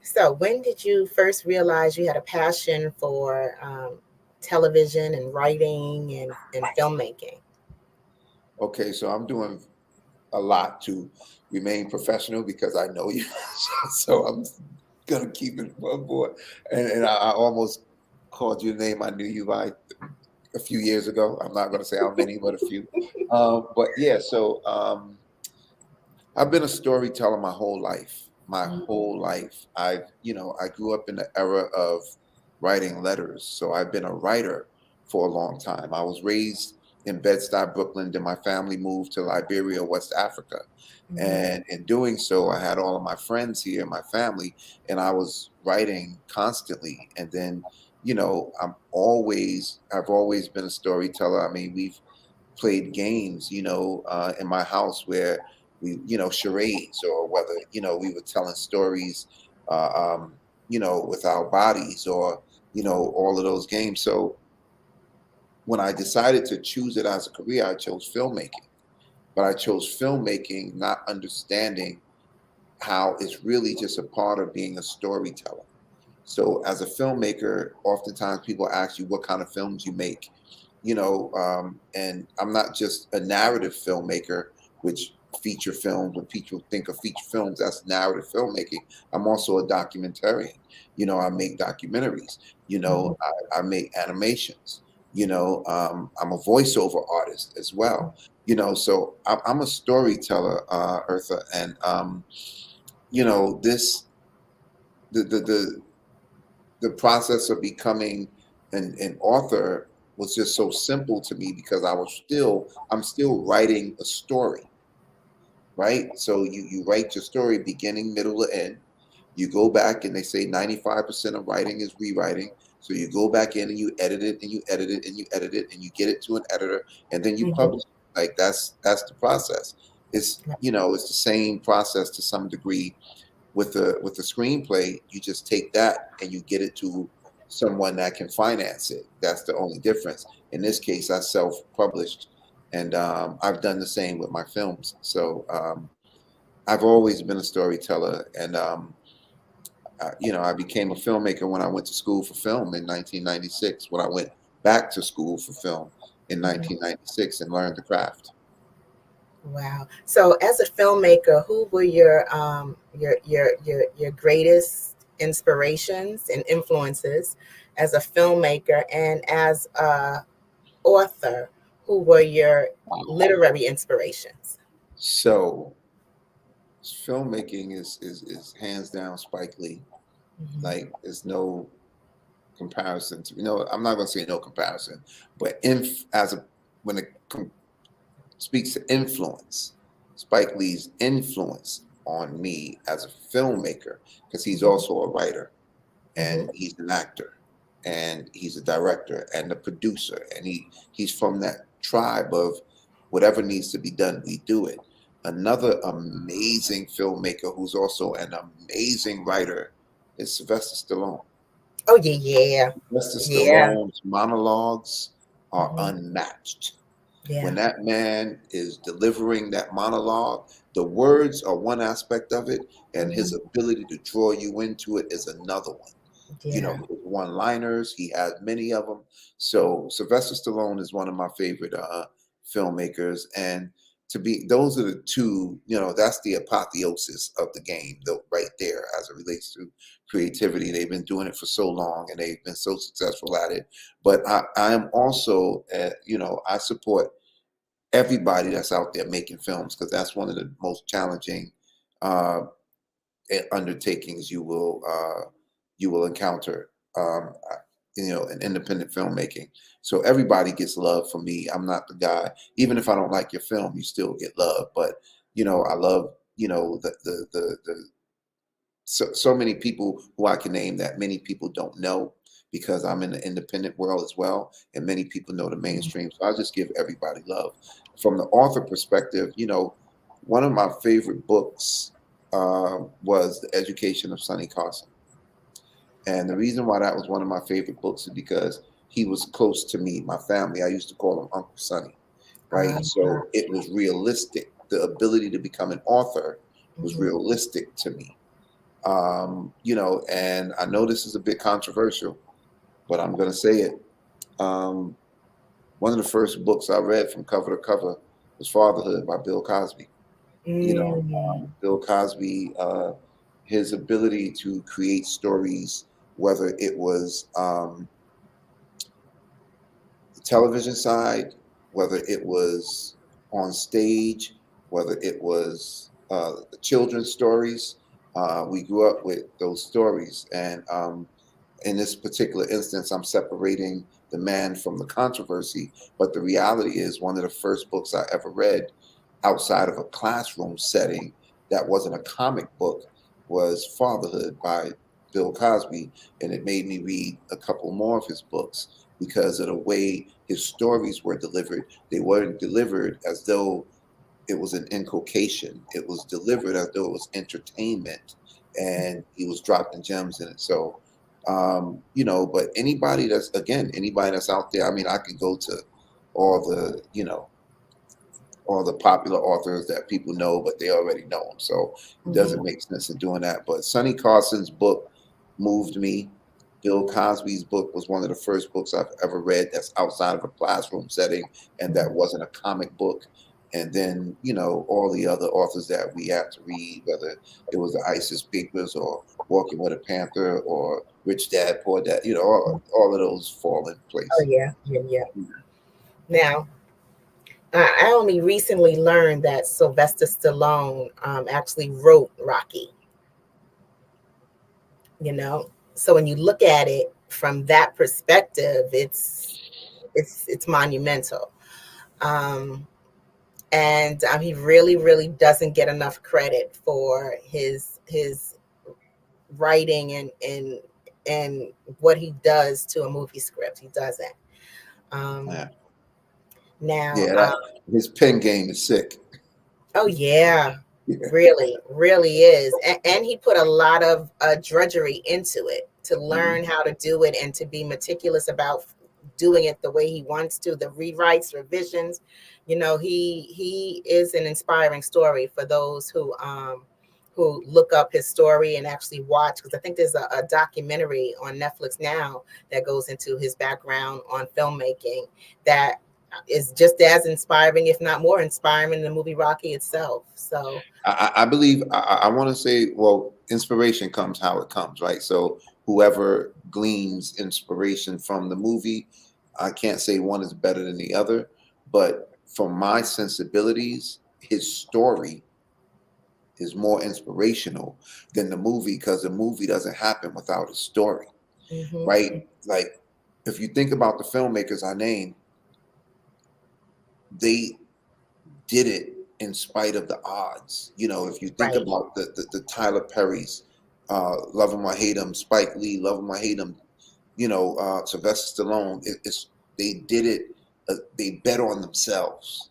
So when did you first realize you had a passion for television and writing and filmmaking? Okay, so I'm doing a lot to remain professional because I know you. So I'm gonna keep it one boy. And I almost called your name. I knew you by a few years ago. I'm not gonna say how many, but a few. But yeah, so I've been a storyteller my whole life. My whole life. I grew up in the era of writing letters. So I've been a writer for a long time. I was raised in Bed-Stuy, Brooklyn. Then my family moved to Liberia, West Africa. And in doing so, I had all of my friends here, my family, and I was writing constantly. And then, I've always been a storyteller. I mean, we've played games, in my house where charades, or whether, we were telling stories, with our bodies, or, all of those games. So when I decided to choose it as a career, I chose filmmaking. But I chose filmmaking not understanding how it's really just a part of being a storyteller. So as a filmmaker, oftentimes people ask you what kind of films you make, and I'm not just a narrative filmmaker, which feature films, when people think of feature films, that's narrative filmmaking. I'm also a documentarian. I make documentaries, I make animations, I'm a voiceover artist as well, so I'm a storyteller, Eartha. And, this, the process of becoming an author was just so simple to me because I'm still writing a story, right? So you write your story beginning, middle, and end. You go back, and they say 95% of writing is rewriting. So you go back in and you edit it and you edit it and you edit it and you get it to an editor, and then you publish it. Like that's the process. It's it's the same process to some degree with the screenplay. You just take that and you get it to someone that can finance it. That's the only difference. In this case, I self-published, and I've done the same with my films. So I've always been a storyteller, and I became a filmmaker when I went to school for film in 1996. When I went back to school for film in 1996 and learned the craft. Wow. So as a filmmaker, who were your greatest inspirations and influences as a filmmaker, and as a author, who were your literary inspirations? So filmmaking is hands down Spike Lee. Like there's no comparison to, I'm not going to say no comparison, but when it speaks to influence, Spike Lee's influence on me as a filmmaker, because he's also a writer, and he's an actor, and he's a director and a producer, and he's from that tribe of whatever needs to be done, we do it. Another amazing filmmaker who's also an amazing writer is Sylvester Stallone. Oh yeah. Sylvester Stallone's monologues are unmatched. Yeah. When that man is delivering that monologue, the words are one aspect of it, and his ability to draw you into it is another one. Yeah. One-liners, he has many of them. So Sylvester Stallone is one of my favorite filmmakers, and those are the two, that's the apotheosis of the game, though, right there, as it relates to creativity. They've been doing it for so long, and they've been so successful at it. But I am also, I support everybody that's out there making films, because that's one of the most challenging undertakings you will encounter, in independent filmmaking. So everybody gets love from me. I'm not the guy, even if I don't like your film, you still get love. But I love so many people who I can name that many people don't know, because I'm in the independent world as well, and many people know the mainstream. So I just give everybody love. From the author perspective, one of my favorite books was The Education of Sonny Carson. And the reason why that was one of my favorite books is because he was close to me, my family. I used to call him Uncle Sonny, right? So it was realistic. the ability to become an author was Mhm. realistic to me. You know, and I know this is a bit controversial, but I'm going to say it. One of the first books I read from cover to cover was Fatherhood by Bill Cosby. You know, Bill Cosby, his ability to create stories, whether it was the television side, whether it was on stage, whether it was the children's stories. We grew up with those stories. And in this particular instance, I'm separating the man from the controversy. But the reality is, one of the first books I ever read outside of a classroom setting that wasn't a comic book was Fatherhood by Bill Cosby. And it made me read a couple more of his books because of the way his stories were delivered. They weren't delivered as though it was an inculcation. It was delivered as though it was entertainment, and he was dropping gems in it. So, you know, but anybody that's out there, I mean, I could go to all the, you know, all the popular authors that people know, but they already know them. So it doesn't make sense in doing that. But Sonny Carson's book moved me. Bill Cosby's book was one of the first books I've ever read that's outside of a classroom setting and that wasn't a comic book. And then, you know, all the other authors that we had to read, whether it was the Isis Papers or Walking with a Panther or Rich Dad, Poor Dad, you know, all of those fall in place. Oh yeah, yeah. Now, I only recently learned that Sylvester Stallone actually wrote Rocky. You know, so when you look at it from that perspective, it's monumental. And he really doesn't get enough credit for his writing and what he does to a movie script. He doesn't. Yeah. Now, his pen game is sick. oh yeah, really is, and he put a lot of drudgery into it to learn how to do it and to be meticulous about doing it the way he wants to. The rewrites, revisions, you know, he is an inspiring story for those who look up his story and actually watch, because I think there's a documentary on Netflix now that goes into his background on filmmaking that is just as inspiring, if not more inspiring, than the movie Rocky itself. So I believe I want to say, well, inspiration comes how it comes, right? So whoever gleans inspiration from the movie, I can't say one is better than the other, but for my sensibilities, his story is more inspirational than the movie, because the movie doesn't happen without a story, right? Like, if you think about the filmmakers I named, they did it in spite of the odds. You know, if you think about the Tyler Perry's, Love Him or Hate Him, Spike Lee, Love Him or Hate Him, you know, Sylvester Stallone, they did it, they bet on themselves.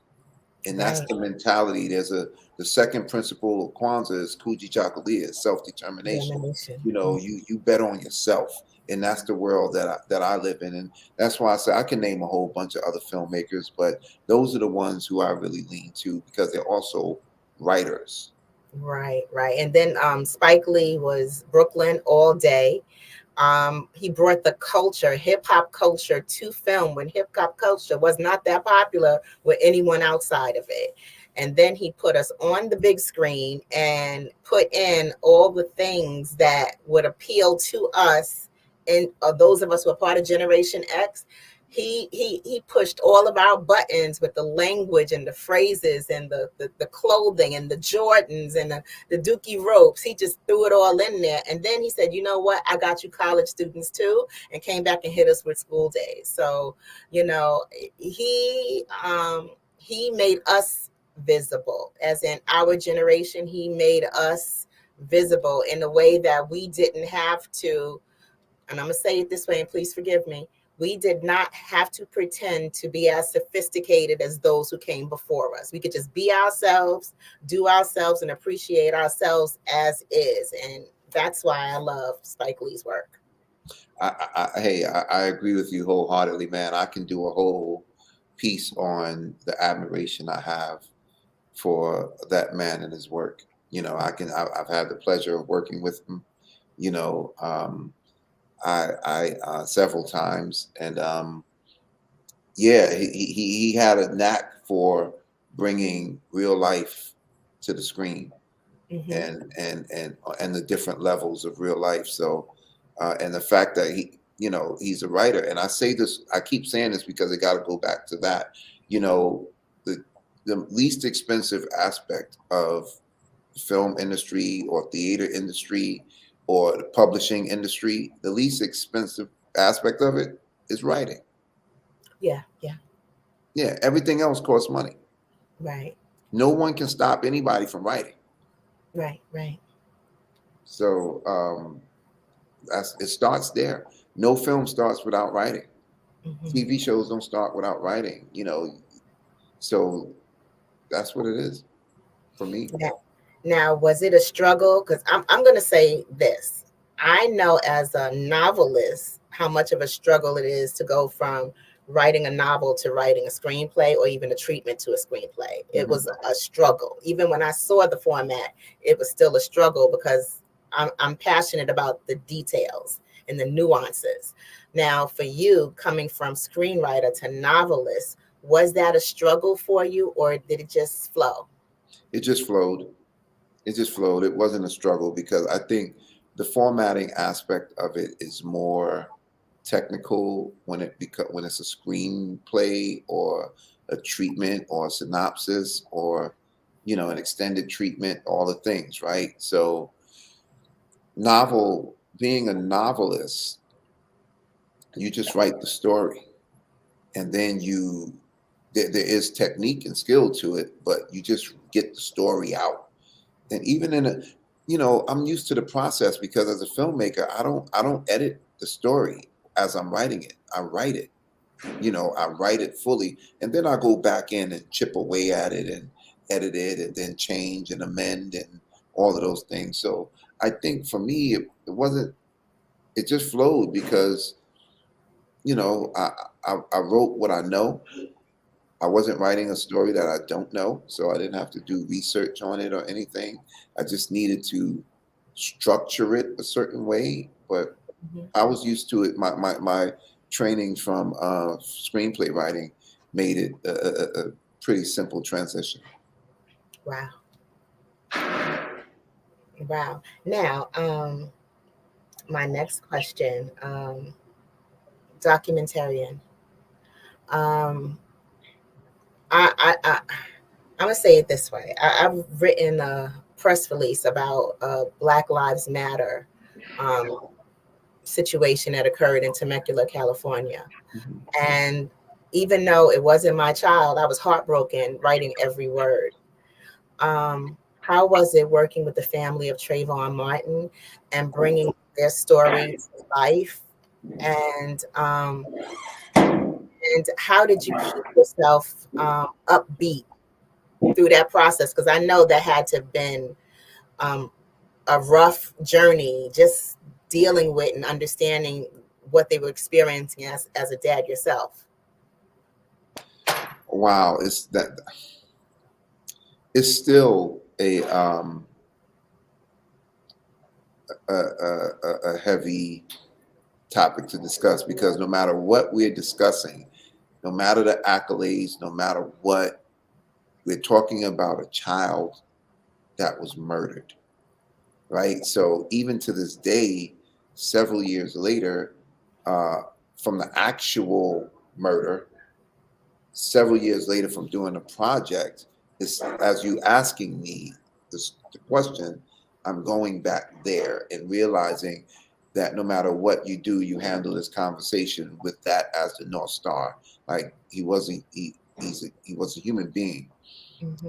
And that's the mentality. The second principle of Kwanzaa is Kuji Chakulia, self-determination. You know, you bet on yourself. And that's the world that I live in. And that's why I say I can name a whole bunch of other filmmakers, but those are the ones who I really lean to because they're also writers. Right. And then Spike Lee was Brooklyn all day. He brought the culture, hip hop culture, to film when hip hop culture was not that popular with anyone outside of it. And then he put us on the big screen and put in all the things that would appeal to us, and those of us who are part of Generation X. He pushed all of our buttons with the language and the phrases and the clothing and the Jordans and the Dookie ropes. He just threw it all in there. And then he said, you know what? I got you college students too, and came back and hit us with School Days. So, you know, he made us visible, as in our generation. He made us visible in a way that we didn't have to. And I'm going to say it this way, and please forgive me. We did not have to pretend to be as sophisticated as those who came before us. We could just be ourselves, do ourselves, and appreciate ourselves as is. And that's why I love Spike Lee's work. I agree with you wholeheartedly, man. I can do a whole piece on the admiration I have for that man and his work. I've had the pleasure of working with him, you know, I several times, and yeah, he had a knack for bringing real life to the screen, and the different levels of real life. So, and the fact that he's a writer, and I say this, I keep saying this because I got to go back to that. The least expensive aspect of the film industry or theater industry or the publishing industry, the least expensive aspect of it is writing. Yeah. Yeah, everything else costs money. Right. No one can stop anybody from writing. Right. So it starts there. No film starts without writing. TV shows don't start without writing. So that's what it is for me. Now, was it a struggle? Because I'm going to say this. I know as a novelist how much of a struggle it is to go from writing a novel to writing a screenplay or even a treatment to a screenplay. It was a struggle. Even when I saw the format, it was still a struggle because I'm passionate about the details and the nuances. Now, for you, coming from screenwriter to novelist, was that a struggle for you, or did it just flow? It just flowed. It wasn't a struggle because I think the formatting aspect of it is more technical when it's a screenplay or a treatment or a synopsis or an extended treatment, all the things, right? So being a novelist, you just write the story, and then there is technique and skill to it, but you just get the story out. And even I'm used to the process because as a filmmaker, I don't edit the story as I'm writing it. I write it. I write it fully, and then I go back in and chip away at it and edit it and then change and amend and all of those things. So I think for me, it just flowed because, I wrote what I know. I wasn't writing a story that I don't know, so I didn't have to do research on it or anything. I just needed to structure it a certain way, but I was used to it. My training from screenplay writing made it a pretty simple transition. Wow. Now, my next question, documentarian. I'm gonna say it this way. I've written a press release about a Black Lives Matter situation that occurred in Temecula, California. And even though it wasn't my child, I was heartbroken writing every word. How was it working with the family of Trayvon Martin and bringing their story to life? And how did you keep yourself upbeat through that process? Because I know that had to have been a rough journey, just dealing with and understanding what they were experiencing as a dad yourself. Wow, it's still a heavy topic to discuss because no matter what we're discussing, no matter the accolades, no matter what, we're talking about a child that was murdered, right? So even to this day, several years later, from the actual murder, several years later from doing a project, as you asking me the question, I'm going back there and realizing that no matter what you do, you handle this conversation with that as the North Star. Like he was a human being,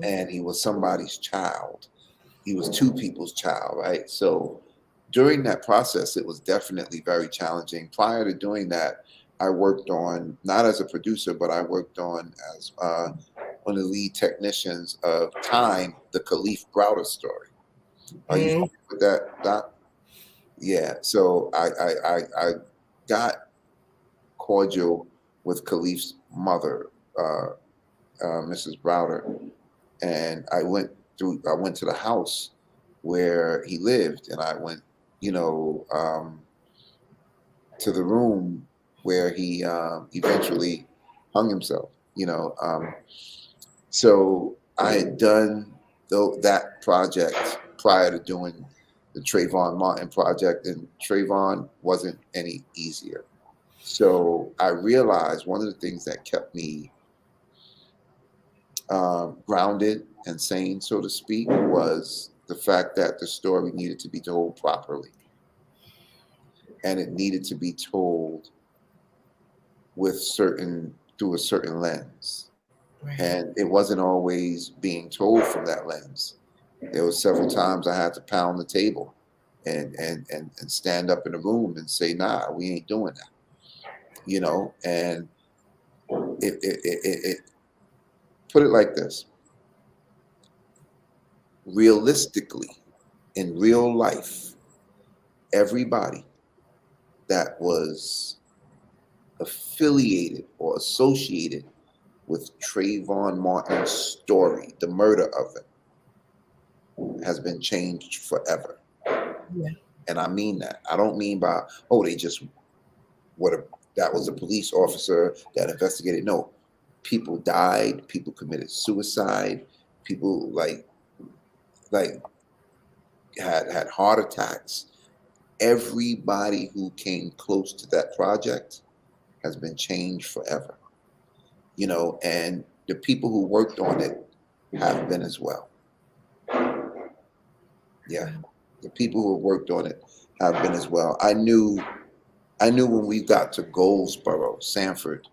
and he was somebody's child. He was two people's child, right? So during that process, it was definitely very challenging. Prior to doing that, I worked on, not as a producer, but I worked on as one of the lead technicians of Time, the Khalif Browder story. Are you familiar with that, Doc? Yeah. So I got cordial with Khalif's mother, Mrs. Browder, And I went to the house where he lived, and I went, to the room where he eventually hung himself. So I had done that project prior to doing the Trayvon Martin project, and Trayvon wasn't any easier. So I realized one of the things that kept me grounded and sane, so to speak, was the fact that the story needed to be told properly. And it needed to be told through a certain lens. Right. And it wasn't always being told from that lens. There were several times I had to pound the table and stand up in the room and say, nah, we ain't doing that. And it put it like this. Realistically, in real life, everybody that was affiliated or associated with Trayvon Martin's story, the murder of him, has been changed forever. Yeah. And I mean that. I don't mean by, they just that was a police officer that investigated. No, people died, people committed suicide, people like had heart attacks. Everybody who came close to that project has been changed forever. And the people who worked on it have been as well. Yeah. The people who worked on it have been as well. I knew when we got to Goldsboro, Sanford,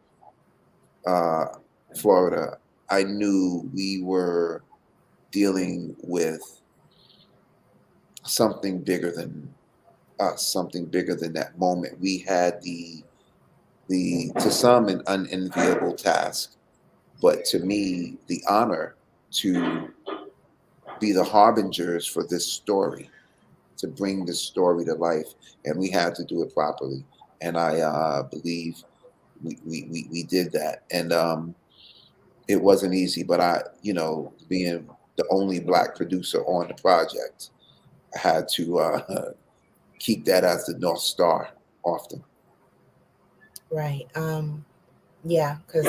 Florida, I knew we were dealing with something bigger than us, something bigger than that moment. We had the to some an unenviable task, but to me, the honor to be the harbingers for this story, to bring this story to life, and we had to do it properly. And I believe we did that, and it wasn't easy. But being the only Black producer on the project, I had to keep that as the North Star often. Right. Yeah, because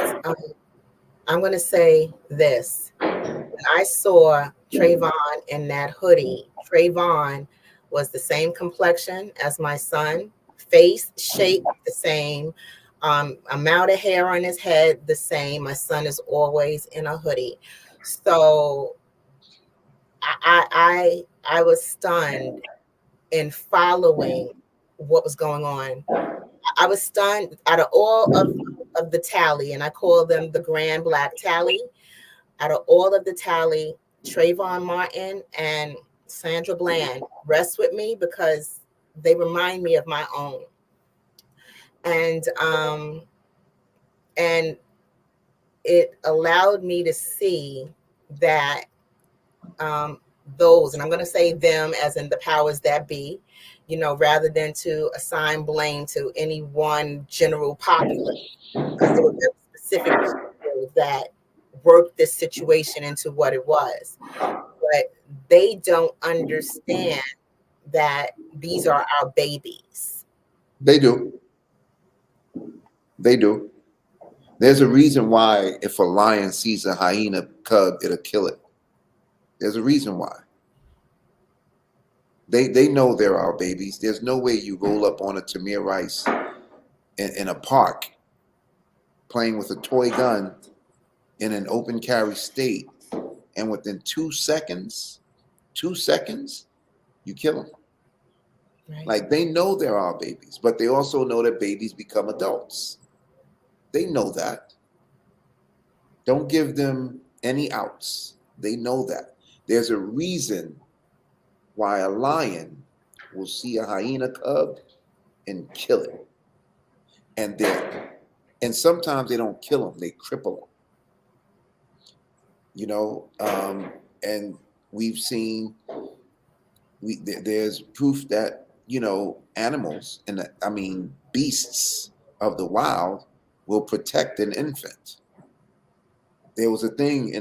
I'm going to say this. When I saw Trayvon in that hoodie, Trayvon was the same complexion as my son, face shape the same, amount of hair on his head the same. My son is always in a hoodie. So I was stunned in following what was going on. I was stunned out of all of the tally, and I call them the Grand Black Tally. Out of all of the tally, Trayvon Martin and Sandra Bland rest with me because they remind me of my own. And it allowed me to see that those, and I'm going to say them as in the powers that be, rather than to assign blame to any one general populace, because there were very specific people that worked this situation into what it was. But they don't understand that these are our babies. They do. They do. There's a reason why if a lion sees a hyena cub, it'll kill it. There's a reason why. They know they're our babies. There's no way you roll up on a Tamir Rice in a park playing with a toy gun in an open carry state, and within 2 seconds, you kill them. Right. Like, they know they're our babies, but they also know that babies become adults. They know that. Don't give them any outs. They know that. There's a reason why a lion will see a hyena cub and kill it. And sometimes they don't kill them, they cripple them. And we've seen, there's proof that, animals, beasts of the wild will protect an infant. there was a thing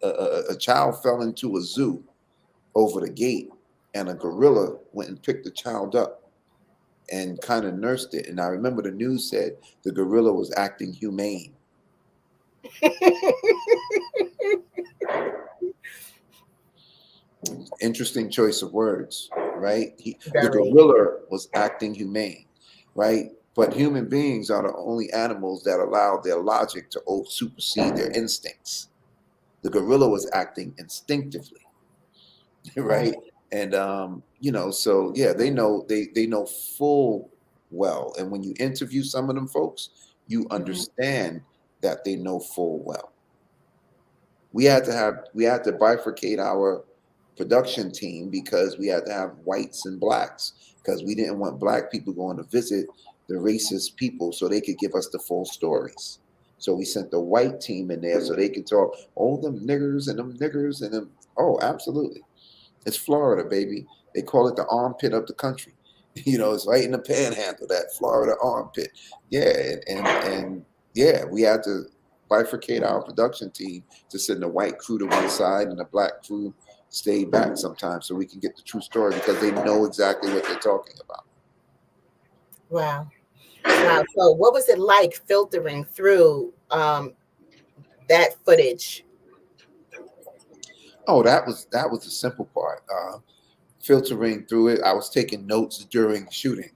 a child fell into a zoo over the gate, and a gorilla went and picked the child up and kind of nursed it. And I remember the news said the gorilla was acting humane. Interesting choice of words, right? The gorilla was acting humane, right? But human beings are the only animals that allow their logic to supersede their instincts. The gorilla was acting instinctively, right? And so yeah, they know full well. And when you interview some of them folks, you understand that they know full well. We had to bifurcate our production team because we had to have whites and blacks because we didn't want black people going to visit the racist people so they could give us the full stories. So we sent the white team in there so they could talk, oh, them niggers and them. Oh, absolutely. It's Florida, baby. They call it the armpit of the country. It's right in the panhandle, that Florida armpit. Yeah, and yeah, we had to bifurcate our production team to send the white crew to one side and the black crew stay back sometimes so we can get the true story because they know exactly what they're talking about. Wow. So what was it like filtering through that footage? Oh, that was the simple part. Filtering through it, I was taking notes during shooting.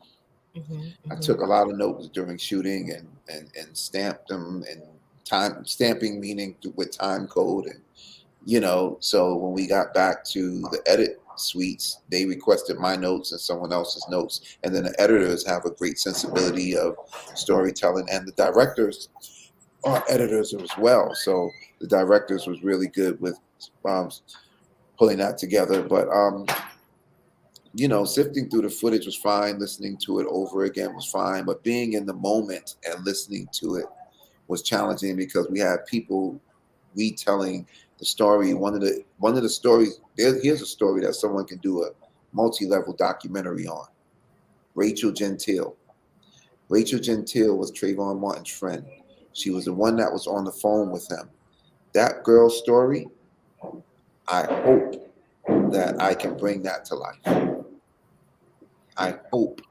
I took a lot of notes during shooting and stamped them, and stamping meaning with time code. And so when we got back to the edit suites, they requested my notes and someone else's notes, and then the editors have a great sensibility of storytelling, and the directors are editors as well. So the directors was really good with pulling that together. But sifting through the footage was fine. Listening to it over again was fine. But being in the moment and listening to it was challenging because we had people retelling the story. One of the stories, here's a story that someone can do a multi-level documentary on. Rachel Gentile. Rachel Gentile was Trayvon Martin's friend. She was the one that was on the phone with him. That girl's story, I hope that I can bring that to life. I hope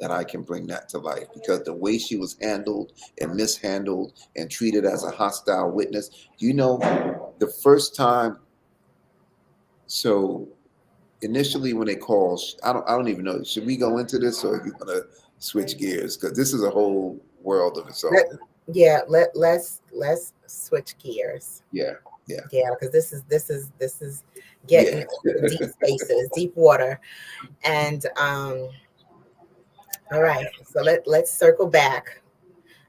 that I can bring that to life because the way she was handled and mishandled and treated as a hostile witness, the first time. So initially when they call, I don't even know. Should we go into this or are you gonna switch gears? Because this is a whole world of its own. Let's switch gears. Yeah. Because this is getting deep spaces, deep water, and all right. So let's circle back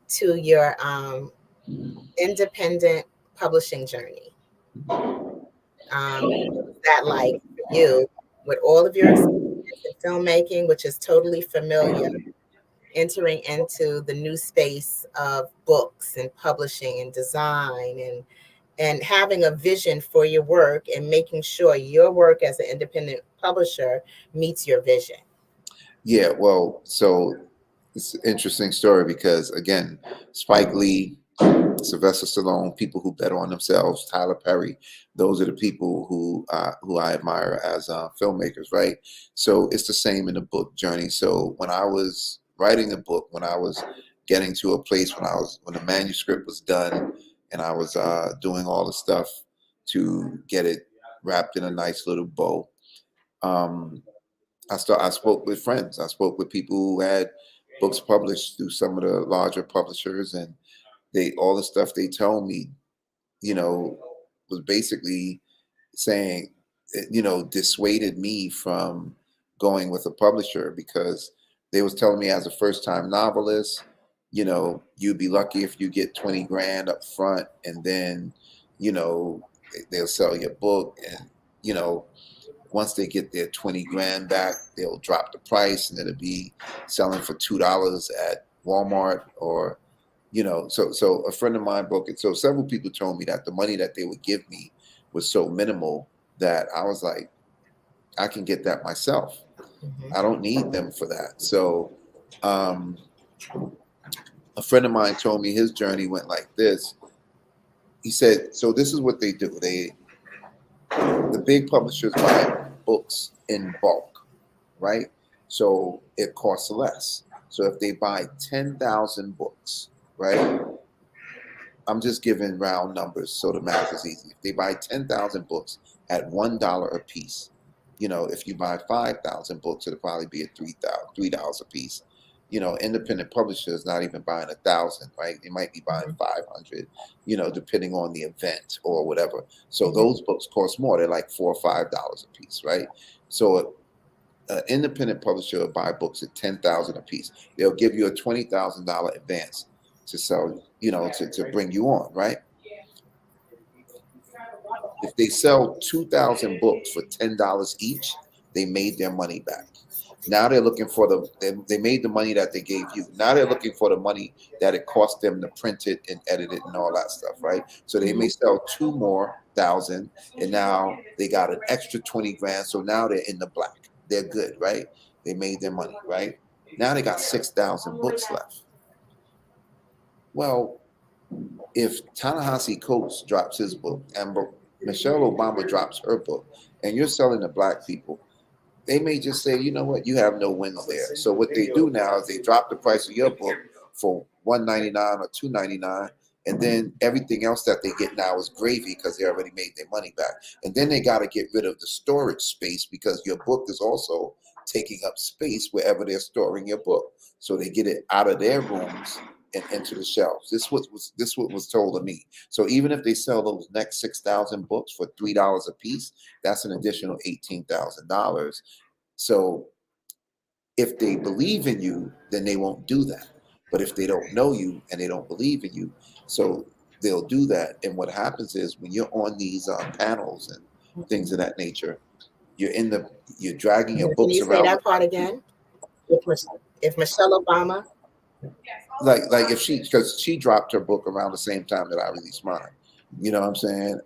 to your independent publishing journey. That like for you with all of your experience in filmmaking, which is totally familiar, entering into the new space of books and publishing and design and having a vision for your work and making sure your work as an independent publisher meets your vision. Yeah, well, so it's an interesting story because again, Spike Lee, Sylvester Stallone, people who bet on themselves, Tyler Perry, those are the people who I admire as filmmakers, right? So it's the same in the book journey. So when I was writing the book, when I was getting to a place when the manuscript was done, and I was doing all the stuff to get it wrapped in a nice little bow. I spoke with friends. I spoke with people who had books published through some of the larger publishers, and all the stuff they told me, was basically saying, dissuaded me from going with a publisher because they was telling me as a first-time novelist, you'd be lucky if you get 20 grand up front, and then, they'll sell your book, and once they get their 20 grand back, they'll drop the price and it'll be selling for $2 at Walmart or, so a friend of mine broke it. So several people told me that the money that they would give me was so minimal that I was like, I can get that myself. I don't need them for that. So a friend of mine told me his journey went like this. he said, so this is what they do. The big publishers buy books in bulk, right? So it costs less. So if they buy 10,000 books, right? I'm just giving round numbers so the math is easy. If they buy 10,000 books at $1 a piece, if you buy 5,000 books, it'll probably be at $3 a piece. Independent publishers not even buying 1,000, right? They might be buying 500, depending on the event or whatever. So those books cost more. They're like $4 or $5 a piece, right? So an independent publisher will buy books at 10,000 a piece. They'll give you a $20,000 advance to sell, to bring you on, right? If they sell 2,000 books for $10 each, they made their money back. Now they're looking for they made the money that they gave you. Now they're looking for the money that it cost them to print it and edit it and all that stuff, right? So they may sell 2,000 and now they got an extra 20 grand. So now they're in the black. They're good, right? They made their money, right? Now they got 6,000 books left. Well, if Ta-Nehisi Coates drops his book and Michelle Obama drops her book and you're selling to black people, they may just say, you know what, you have no wins there. So what they do now is they drop the price of your book for $1.99 or $2.99, and then everything else that they get now is gravy because they already made their money back. And then they got to get rid of the storage space because your book is also taking up space wherever they're storing your book. So they get it out of their rooms and into the shelves. This what was told to me. So even if they sell those next 6,000 books for $3 a piece, that's an additional $18,000. So if they believe in you, then they won't do that. But if they don't know you and they don't believe in you, so they'll do that. And what happens is when you're on these panels and things of that nature, you're dragging your books around. Can you say that part again? If Michelle Obama, like if because she dropped her book around the same time that I released mine, you know what I'm saying?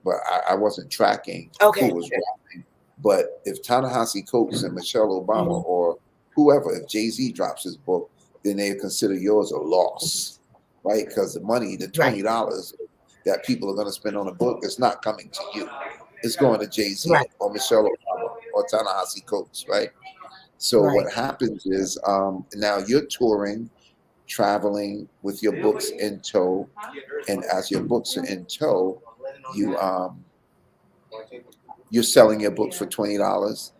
But I wasn't tracking who was dropping. But if Ta-Nehisi Coates and Michelle Obama or whoever, if Jay-Z drops his book, then they consider yours a loss, right? Because the money, the $20 that people are going to spend on a book, is not coming to you. It's going to Jay-Z or Michelle Obama or Ta-Nehisi Coates, right? So what happens is now you're touring, traveling with your books in tow, and as your books are in tow, you're selling your books for $20,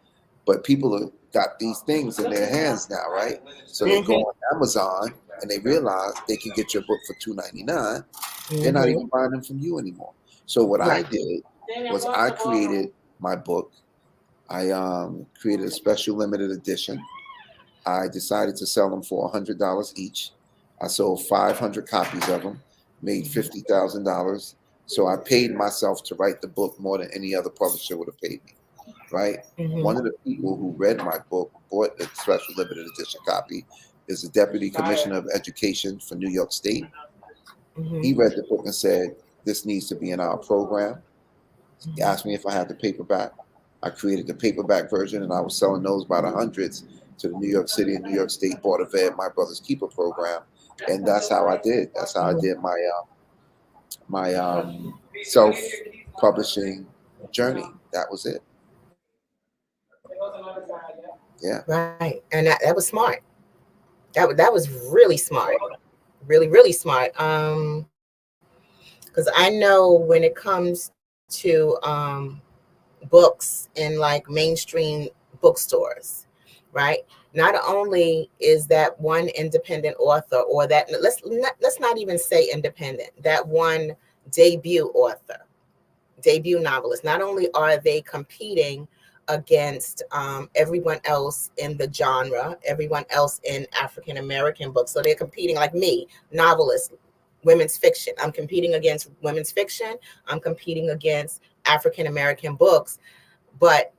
but people have got these things in their hands now, right? So they go on Amazon and they realize they can get your book for $2.99. They're not even buying them from you anymore. So what I did was I created my book. I created a special limited edition. I decided to sell them for $100 each. I sold 500 copies of them, made $50,000. So I paid myself to write the book more than any other publisher would have paid me, right? One of the people who read my book, bought a special limited edition copy, is the Deputy Commissioner of Education for New York State. He read the book and said, this needs to be in our program. He asked me if I had the paperback. I created the paperback version, and I was selling those by the hundreds to the New York City and New York State Board of Ed, My Brother's Keeper program. And that's how I did. That's how I did my self-publishing journey. That was it. Yeah. Right. And that was smart. That was really smart. Really, really smart. Because I know when it comes to books in like mainstream bookstores, right? Not only is that one independent author, or that let's not even say independent, that one debut author, debut novelist, not only are they competing against everyone else in the genre, everyone else in African American books. So they're competing, like me, novelist, women's fiction. I'm competing against women's fiction. I'm competing against African American books. But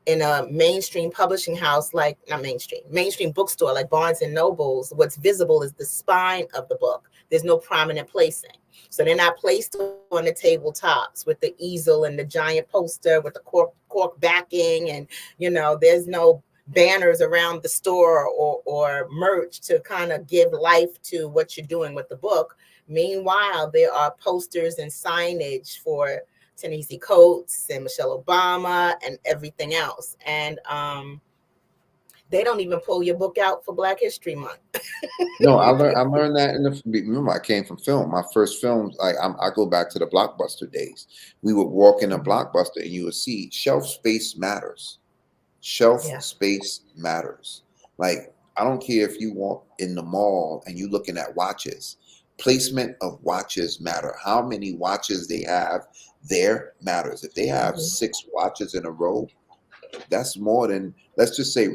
in a mainstream publishing house, like not mainstream bookstore like Barnes and Nobles, what's visible is the spine of the book. There's no prominent placing. So they're not placed on the tabletops with the easel and the giant poster with the cork backing, and there's no banners around the store or merch to kind of give life to what you're doing with the book. Meanwhile, there are posters and signage for Ta-Nehisi Coates and Michelle Obama and everything else. And they don't even pull your book out for Black History Month. No, I learned that remember, I came from film. My first films, I go back to the Blockbuster days. We would walk in a Blockbuster and you would see shelf space matters. Shelf space matters. Like, I don't care if you walk in the mall and you looking at watches. Placement of watches matter. How many watches they have there matters. If they have 6 watches in a row, that's more than, let's just say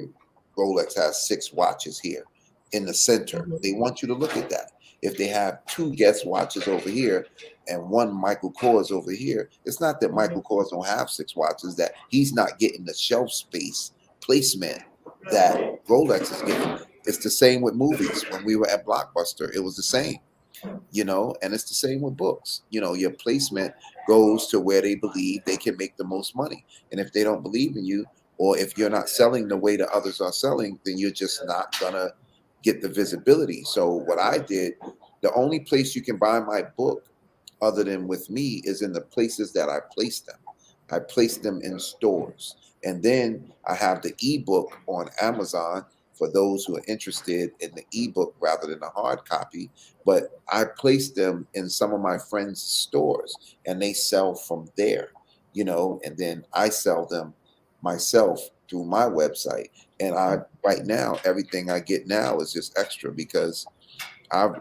Rolex has 6 watches here in the center. They want you to look at that. If they have 2 Guess watches over here and 1 Michael Kors over here, it's not that Michael Kors don't have 6 watches, that he's not getting the shelf space placement that Rolex is getting. It's the same with movies. When we were at Blockbuster, it was the same, and it's the same with books. Your placement goes to where they believe they can make the most money. And if they don't believe in you, or if you're not selling the way the others are selling, then you're just not gonna get the visibility. So what I did, the only place you can buy my book other than with me is in the places that I placed them. I placed them in stores. And then I have the ebook on Amazon for those who are interested in the ebook rather than a hard copy. But I placed them in some of my friends' stores and they sell from there, and then I sell them myself through my website. And right now, everything I get now is just extra because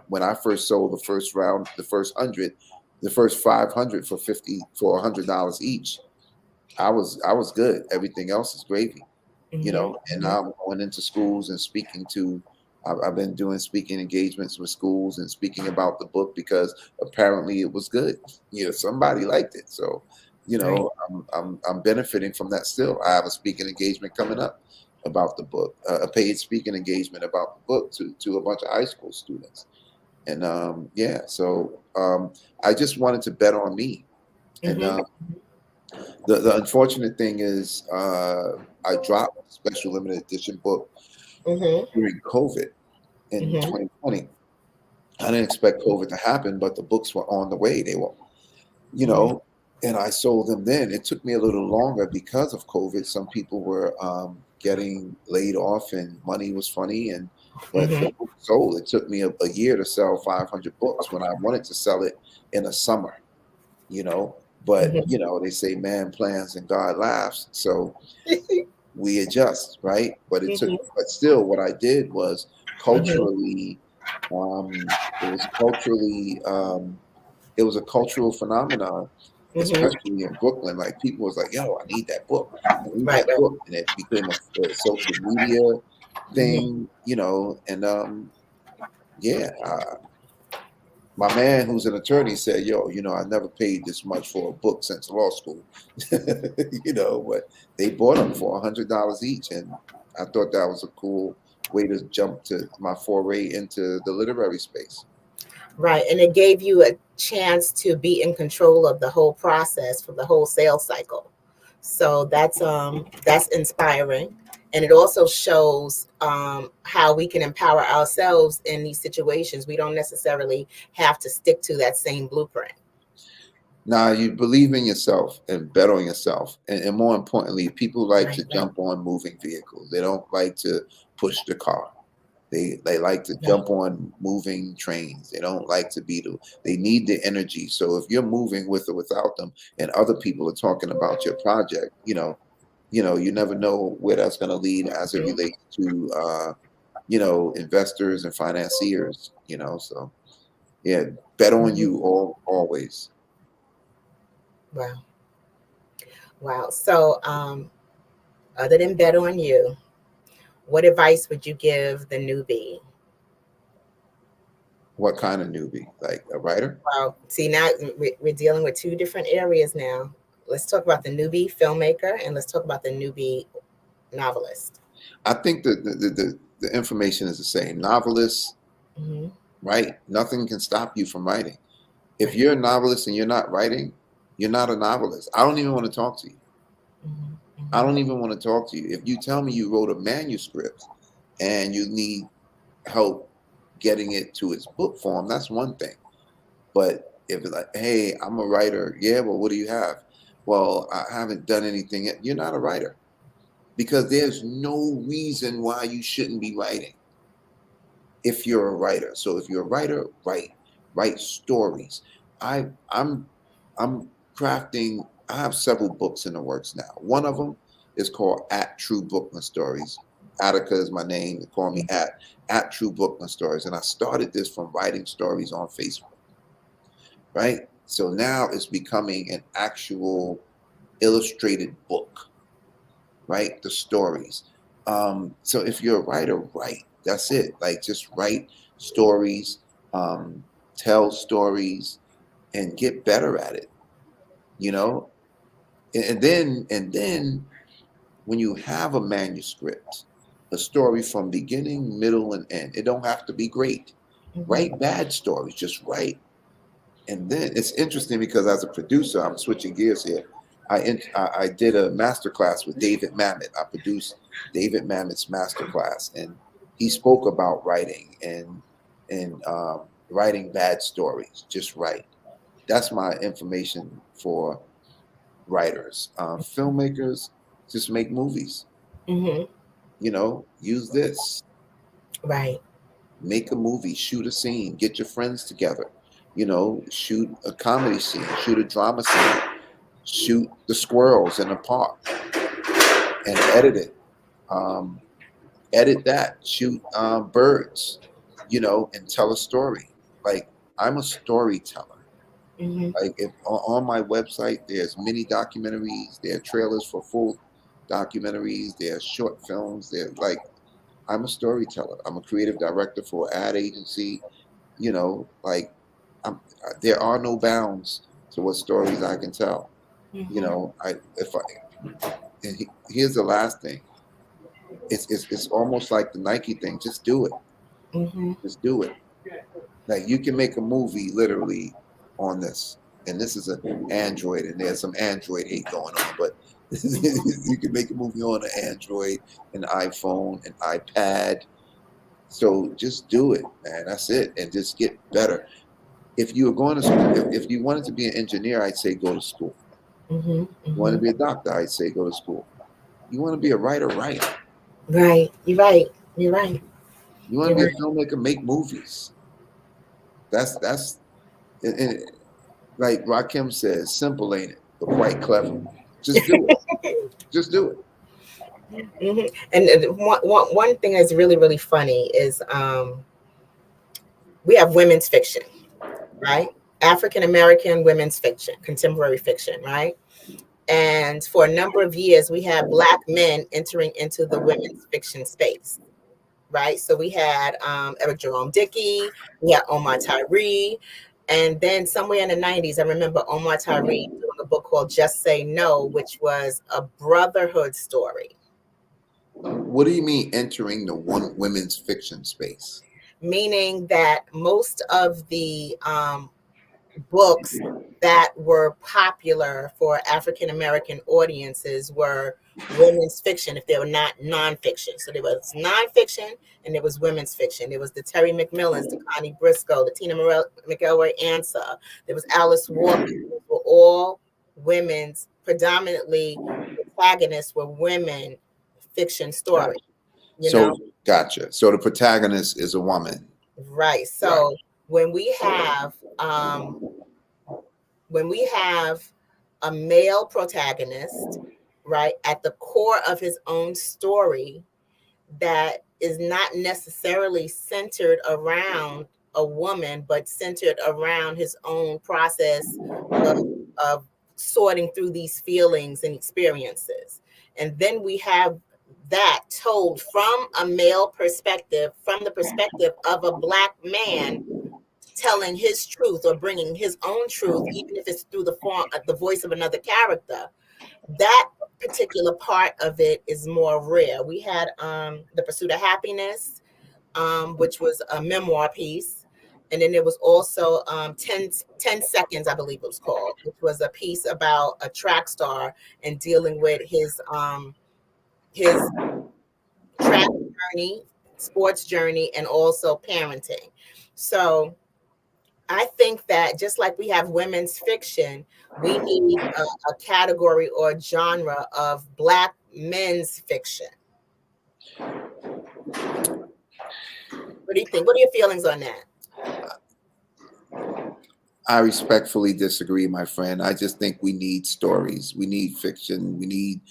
when I first sold the first round, the first 100, the first 500 for $100 each, I was good. Everything else is gravy, and now I'm going into schools and speaking to, I've been doing speaking engagements with schools and speaking about the book because apparently it was good. Somebody liked it. So, I'm benefiting from that still. I have a speaking engagement coming up about the book, a paid speaking engagement about the book to a bunch of high school students. And so I just wanted to bet on me. And the unfortunate thing is I dropped a special limited edition book during COVID in 2020. I didn't expect COVID to happen, but the books were on the way. They were, and I sold them then. It took me a little longer because of COVID. Some people were getting laid off and money was funny. But the book sold. It took me a year to sell 500 books when I wanted to sell it in a summer, But, they say man plans and God laughs. So we adjust, right? But it took, but still what I did was culturally, it was a cultural phenomenon, especially in Brooklyn. Like people was like, yo, I need that book. I need that book. And it became a social media thing, and my man who's an attorney said, yo, I never paid this much for a book since law school, but they bought them for $100 each. And I thought that was a cool way to jump to my foray into the literary space. Right. And it gave you a chance to be in control of the whole process for the whole sales cycle. So that's inspiring. And it also shows how we can empower ourselves in these situations. We don't necessarily have to stick to that same blueprint. Now, you believe in yourself and bet on yourself. And more importantly, people like to jump on moving vehicles. They don't like to push the car. They like to jump on moving trains. They don't like to they need the energy. So if you're moving with or without them and other people are talking about your project, you never know where that's going to lead as it relates to, investors and financiers, so yeah, bet on you always. Wow. So other than bet on you, what advice would you give the newbie? What kind of newbie? Like a writer? Well, see, now we're dealing with 2 different areas now. Let's talk about the newbie filmmaker and let's talk about the newbie novelist. I think that the information is the same. Novelists, right? Nothing can stop you from writing. If you're a novelist and you're not writing, you're not a novelist. I don't even want to talk to you. I don't even want to talk to you. If you tell me you wrote a manuscript and you need help getting it to its book form, that's one thing. But if it's like, hey, I'm a writer, yeah, well, what do you have? Well, I haven't done anything yet. You're not a writer because there's no reason why you shouldn't be writing if you're a writer. So if you're a writer, write stories. I'm crafting. I have several books in the works now. One of them is called At True Brooklyn Stories. Attica is my name. They call me at True Brooklyn Stories, and I started this from writing stories on Facebook. Right. So now it's becoming an actual illustrated book. Right. The stories. So if you're a writer, write. That's it. Like just write stories, tell stories, and get better at it. You know, and then when you have a manuscript, a story from beginning, middle, and end, it don't have to be great. Write bad stories. Just write. And then it's interesting because as a producer, I'm switching gears here. I did a master class with David Mamet. I produced David Mamet's master class, and he spoke about writing and writing bad stories. Just write. That's my information for writers. Filmmakers, just make movies. Mm-hmm. You know, use this. Right. Make a movie, shoot a scene, get your friends together. You know, shoot a comedy scene, shoot a drama scene, shoot the squirrels in the park, and edit it. Edit that. Shoot birds. You know, and tell a story. Like I'm a storyteller. Mm-hmm. Like if on my website, there's mini documentaries, there are trailers for full documentaries, there are short films. They're like I'm a storyteller. I'm a creative director for an ad agency. You know, like there are no bounds to what stories I can tell. You know, here's the last thing. It's almost like the Nike thing. Just do it. Just do it. Like you can make a movie literally on this, and this is an Android, and there's some Android hate going on, but you can make a movie on an Android, an iPhone, an iPad. So just do it, man. That's it, and just get better. If you were going to school, if you wanted to be an engineer, I'd say go to school. You want to be a doctor, I'd say go to school. You want to be a writer, write. Right. You're right. You're right. You want to be a filmmaker, make movies. That's and like Rakim says, simple ain't it, but quite clever. Just do it. Just do it. And one thing that's really, really funny is we have women's fiction, right? African American women's fiction, contemporary fiction, right? And for a number of years, we had Black men entering into the women's fiction space, right? So we had Eric Jerome Dickey, we had Omar Tyree, and then somewhere in the 90s, I remember Omar Tyree doing a book called Just Say No, which was a brotherhood story. What do you mean entering the women's fiction space? Meaning that most of the books that were popular for African American audiences were women's fiction if they were not nonfiction. So there was nonfiction and there was women's fiction. There was the Terry McMillans, the Connie Briscoe, the Tina McElroy Ansa. There was Alice Walker. Those were all women's, predominantly protagonists were women fiction stories. Gotcha. So the protagonist is a woman. Right. So when we have a male protagonist, right, at the core of his own story that is not necessarily centered around a woman, but centered around his own process of sorting through these feelings and experiences. And then we have that told from a male perspective, from the perspective of a Black man telling his truth or bringing his own truth, even if it's through the voice of another character. That particular part of it is more rare. We had The Pursuit of Happiness, which was a memoir piece. And then there was also 10 Seconds, I believe it was called, which was a piece about a track star and dealing with his track journey, sports journey, and also parenting. So I think that just like we have women's fiction, we need a category or genre of Black men's fiction. What do you think? What are your feelings on that? I respectfully disagree, my friend. I just think we need stories. We need fiction. We need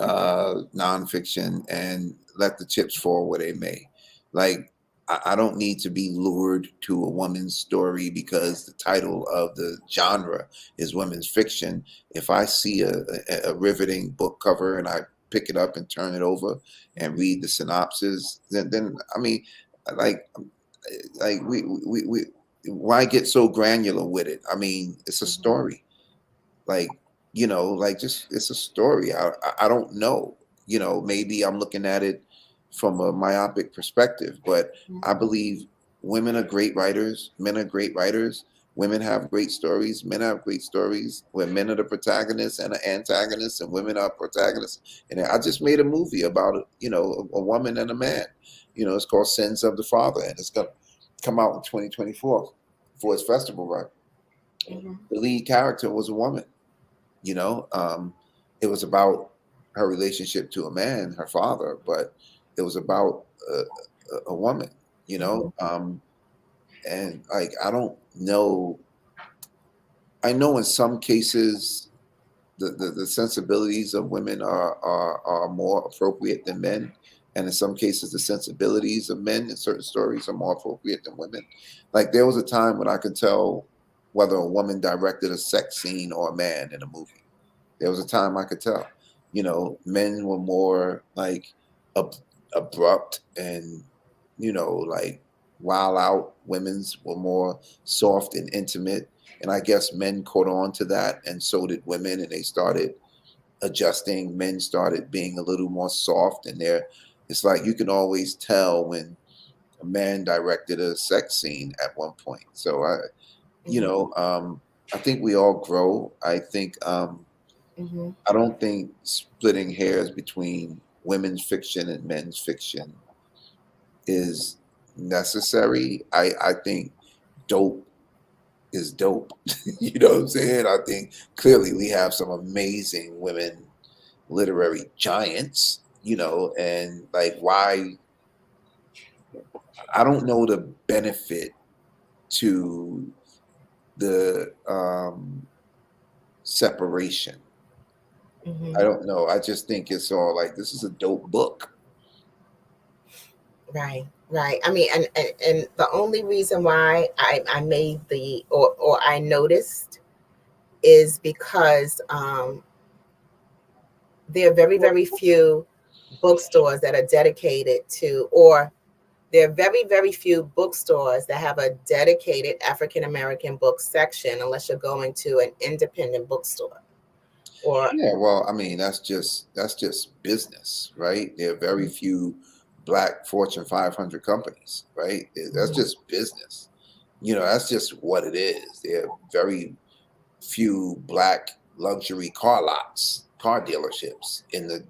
nonfiction, and let the chips fall where they may. Like, I don't need to be lured to a woman's story because the title of the genre is women's fiction. If I see a riveting book cover and I pick it up and turn it over and read the synopsis, then I mean, like we why get so granular with it? I mean, it's a story. Like, like, just, it's a story. I don't know. Maybe I'm looking at it from a myopic perspective, but I believe women are great writers, men are great writers, women have great stories, men have great stories, where men are the protagonists and the antagonists, and women are protagonists. And I just made a movie about a woman and a man. It's called Sins of the Father, and it's gonna come out in 2024 for its festival run. The lead character was a woman. It was about her relationship to a man, her father, but it was about a woman. And like, I don't know. I know in some cases the sensibilities of women are more appropriate than men, and in some cases the sensibilities of men in certain stories are more appropriate than women. Like, there was a time when I could tell whether a woman directed a sex scene or a man in a movie. There was a time I could tell. Men were more like abrupt and like wild out. Women's were more soft and intimate, and I guess men caught on to that, and so did women, and they started adjusting. Men started being a little more soft, and it's like you can always tell when a man directed a sex scene at one point. So I think we all grow. I think I don't think splitting hairs between women's fiction and men's fiction is necessary. I think dope is dope. You know what I'm saying? I think clearly we have some amazing women literary giants, and like, why? I don't know the benefit to the separation. I don't know. I just think it's all like, this is a dope book. Right. I mean, and the only reason why I made or I noticed is because there are very, very few bookstores that are dedicated to, or there are very, very few bookstores that have a dedicated African American book section, unless you're going to an independent bookstore. Yeah, well, I mean, that's just business, right? There are very few Black Fortune 500 companies, right? That's just business. That's just what it is. There are very few Black luxury car lots, car dealerships in the,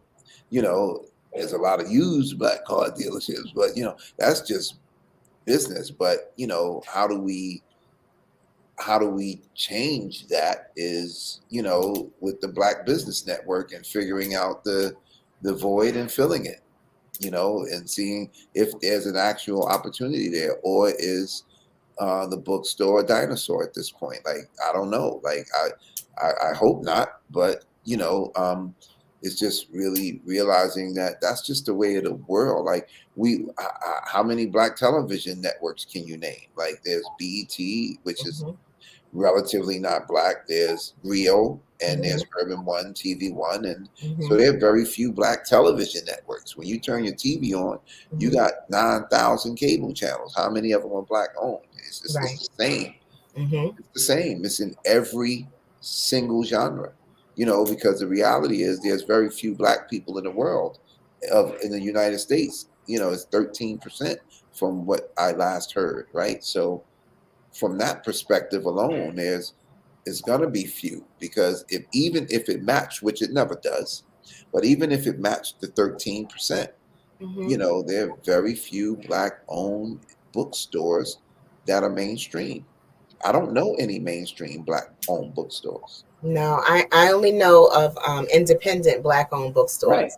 there's a lot of used Black car dealerships, but that's just business. But how do we change that is, with the Black Business Network and figuring out the void and filling it, and seeing if there's an actual opportunity there, or is the bookstore a dinosaur at this point? Like, I don't know. Like, I hope not, but it's just really realizing that that's just the way of the world. Like, how many Black television networks can you name? Like, there's BET, which is relatively not Black. There's Rio, and there's Urban One, TV One, and so there are very few Black television networks. When you turn your TV on, you got 9,000 cable channels. How many of them are Black owned? It's the same. It's the same. It's in every single genre. Because the reality is there's very few Black people in the world. In the United States, it's 13% from what I last heard, right? So from that perspective alone, it's gonna be few, because even if it matched, which it never does, but even if it matched the 13%, there are very few Black owned bookstores that are mainstream. I don't know any mainstream Black-owned bookstores. No, I only know of independent Black-owned bookstores.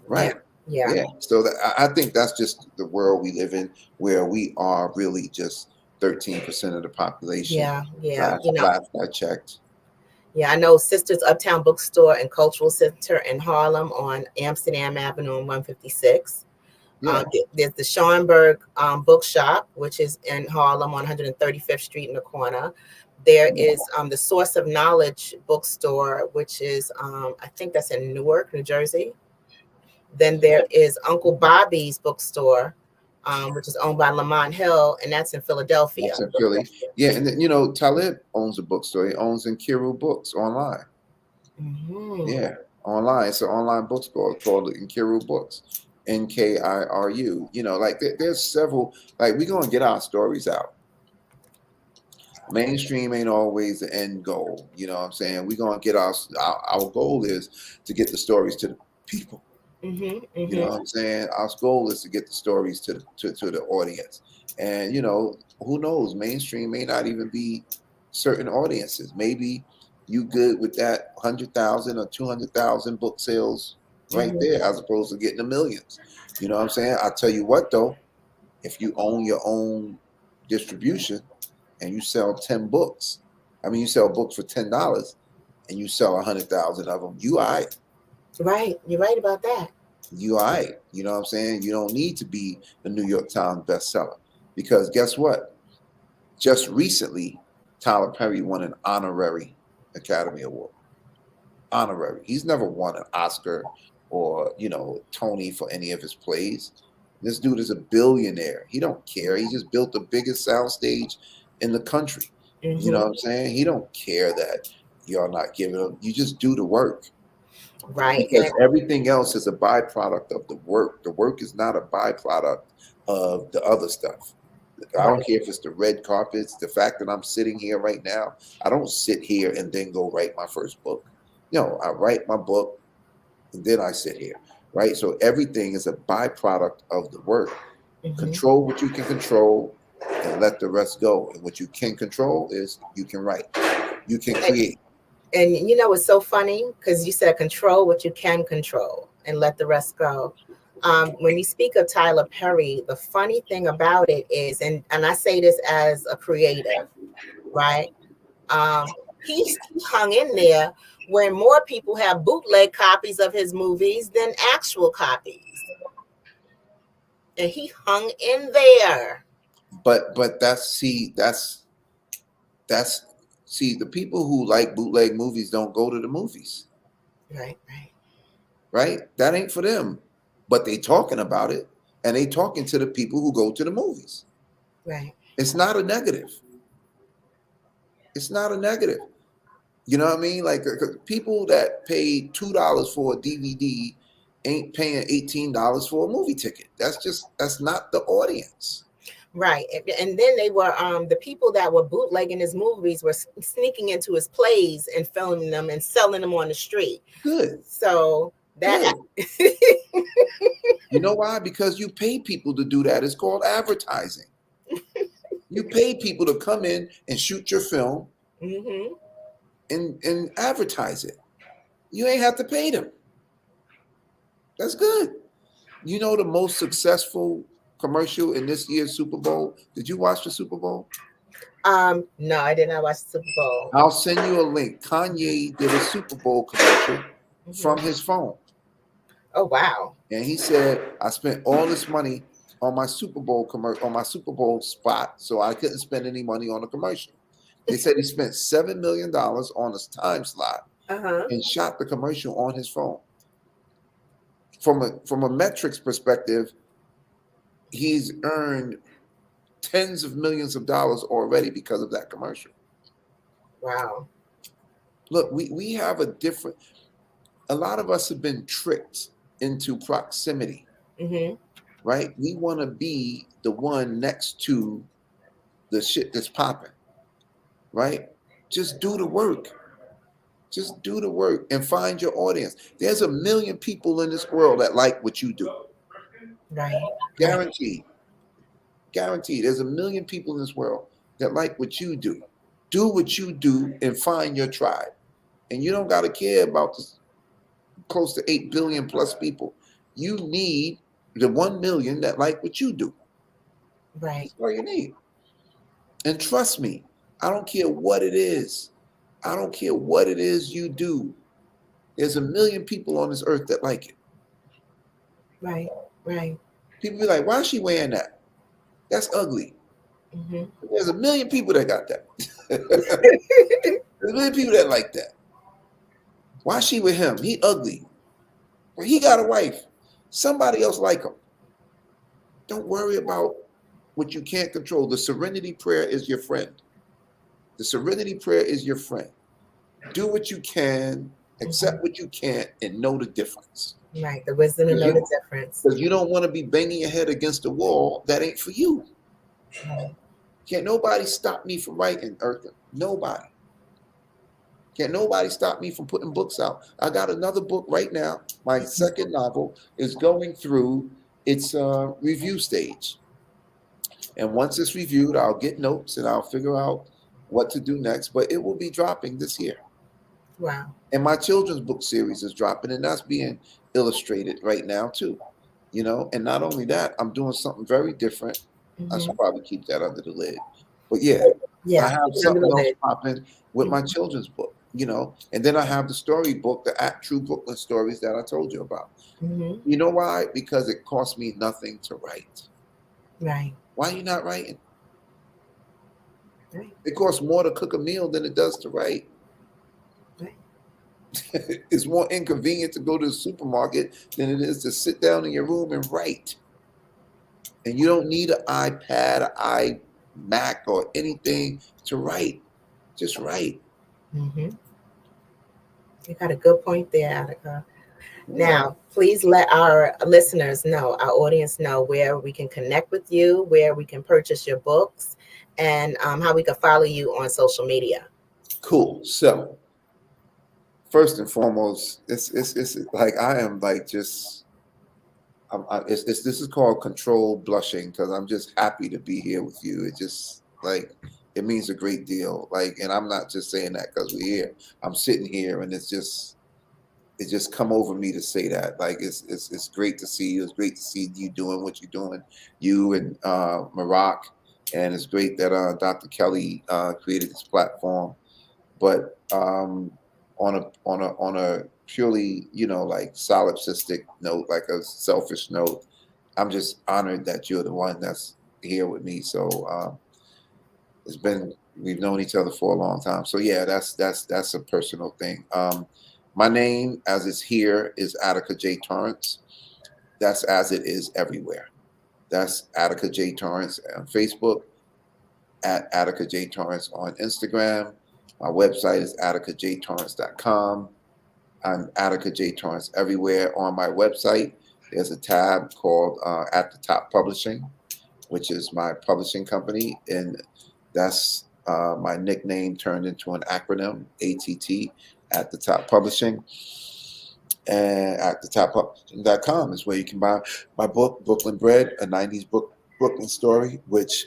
Right. Yeah. Yeah. So I think that's just the world we live in, where we are really just 13% of the population. Yeah. Last I checked. Yeah, I know Sisters Uptown Bookstore and Cultural Center in Harlem on Amsterdam Avenue and 156. Yeah. There's the Schomburg Bookshop, which is in Harlem on 135th Street in the corner. There is the Source of Knowledge Bookstore, which is, I think that's in Newark, New Jersey. Then there is Uncle Bobby's Bookstore, which is owned by Lamont Hill, and that's in Philadelphia. That's in Philly. Yeah, and then, Talib owns a bookstore. He owns Nkiru Books online. Yeah, online. It's an online bookstore called Nkiru Books. Nkiru. There's several. Like, we're gonna get our stories out. Mainstream ain't always the end goal. You know what I'm saying? We're gonna get our goal is to get the stories to the people. You know what I'm saying? Our goal is to get the stories to the audience. And who knows? Mainstream may not even be certain audiences. Maybe you good with that 100,000 or 200,000 book sales right there, as opposed to getting the millions. You know what I'm saying? I'll tell you what though, if you own your own distribution and you sell 10 books, you sell books for $10 and you sell 100,000 of them, you all right. Right. You're right about that. You all right. You know what I'm saying? You don't need to be a New York Times bestseller, because guess what? Just recently, Tyler Perry won an honorary Academy Award. Honorary. He's never won an Oscar or, Tony for any of his plays. This dude is a billionaire. He don't care. He just built the biggest soundstage in the country. You know what I'm saying? He don't care that y'all not giving him. You just do the work. Right. Because everything else is a byproduct of the work. The work is not a byproduct of the other stuff. I don't care if it's the red carpets, the fact that I'm sitting here right now. I don't sit here and then go write my first book. I write my book and then I sit here, right? So everything is a byproduct of the work. Control what you can control and let the rest go. And what you can control is you can write, you can create. And it's so funny because you said control what you can control and let the rest go. When you speak of Tyler Perry, the funny thing about it is, and I say this as a creative, right? He hung in there when more people have bootleg copies of his movies than actual copies. And he hung in there. But the people who like bootleg movies don't go to the movies. Right? That ain't for them. But they talking about it, and they talking to the people who go to the movies. Right. It's not a negative. It's not a negative. You know what I mean? Like, people that pay $2 for a DVD ain't paying $18 for a movie ticket. That's not the audience. Right. And then they were the people that were bootlegging his movies were sneaking into his plays and filming them and selling them on the street. Good. So that You know why? Because you pay people to do that. It's called advertising. You pay people to come in and shoot your film and advertise it. You ain't have to pay them. That's good. The most successful commercial in this year's Super Bowl? Did you watch the Super Bowl? No, I did not watch the Super Bowl. I'll send you a link. Kanye did a Super Bowl commercial from his phone. Oh, wow. And he said, I spent all this money on my Super Bowl spot, so I couldn't spend any money on a commercial. They said he spent $7 million on a time slot and shot the commercial on his phone. From a metrics perspective, he's earned tens of millions of dollars already because of that commercial. Wow. Look, we have a lot of us have been tricked into proximity, right? We want to be the one next to the shit that's popping, right? Just do the work. Just do the work and find your audience. There's 1 million people in this world that like what you do. Right. Guaranteed. Guaranteed. There's 1 million people in this world that like what you do. Do what you do and find your tribe. And you don't got to care about the close to 8 billion plus people. You need the 1 million that like what you do. Right. That's all you need. And trust me, I don't care what it is. I don't care what it is you do. There's 1 million people on this earth that like it. Right. Right. People be like, why is she wearing that? That's ugly. Mm-hmm. There's 1 million people that got that. There's 1 million people that like that. Why is she with him? He ugly. Well, he got a wife. Somebody else like him. Don't worry about what you can't control. The serenity prayer is your friend. The serenity prayer is your friend. Do what you can, accept what you can't, and know the difference. Right. The wisdom to know the difference. Because you don't want to be banging your head against the wall. That ain't for you. Right. Can't nobody stop me from writing, Eartha. Nobody. Can't nobody stop me from putting books out. I got another book right now. My second novel is going through its review stage. And once it's reviewed, I'll get notes and I'll figure out what to do next. But it will be dropping this year. Wow. And my children's book series is dropping, and that's being illustrated right now too. You know, and not only that, I'm doing something very different. I should probably keep that under the lid. But yeah, I have something else popping with my children's book, you know, and then I have the storybook, the True Brooklyn Stories that I told you about. You know why? Because it costs me nothing to write. Right. Why are you not writing? Right. It costs more to cook a meal than it does to write. Right. It's more inconvenient to go to the supermarket than it is to sit down in your room and write. And you don't need an iPad, an iMac, or anything to write. Just write. Mm-hmm. You got a good point there, Attica. Now, please let our listeners know, our audience know where we can connect with you, where we can purchase your books, and how we can follow you on social media. Cool. So, first and foremost, it's like I am like just, this is called controlled blushing because I'm just happy to be here with you. It just like it means a great deal. Like, and I'm not just saying that because we're here. I'm sitting here, and it just come over me to say that. Like it's great to see you. It's great to see you doing what you're doing, you and Maroc, and it's great that Dr. Kelly created this platform. But on a purely, you know, like solipsistic note, like a selfish note, I'm just honored that you're the one that's here with me. So we've known each other for a long time. So yeah, that's a personal thing. My name, as it's here, is Attica J. Torrance. That's as it is everywhere. That's Attica J. Torrance on Facebook, at Attica J. Torrance on Instagram. My website is atticajtorrance.com. I'm Attica J. Torrance everywhere. On my website, there's a tab called At the Top Publishing, which is my publishing company. And that's my nickname turned into an acronym, ATT, At the Top Publishing. And at the top.com is where you can buy my book, Brooklyn Bred, a 90s Brooklyn story, which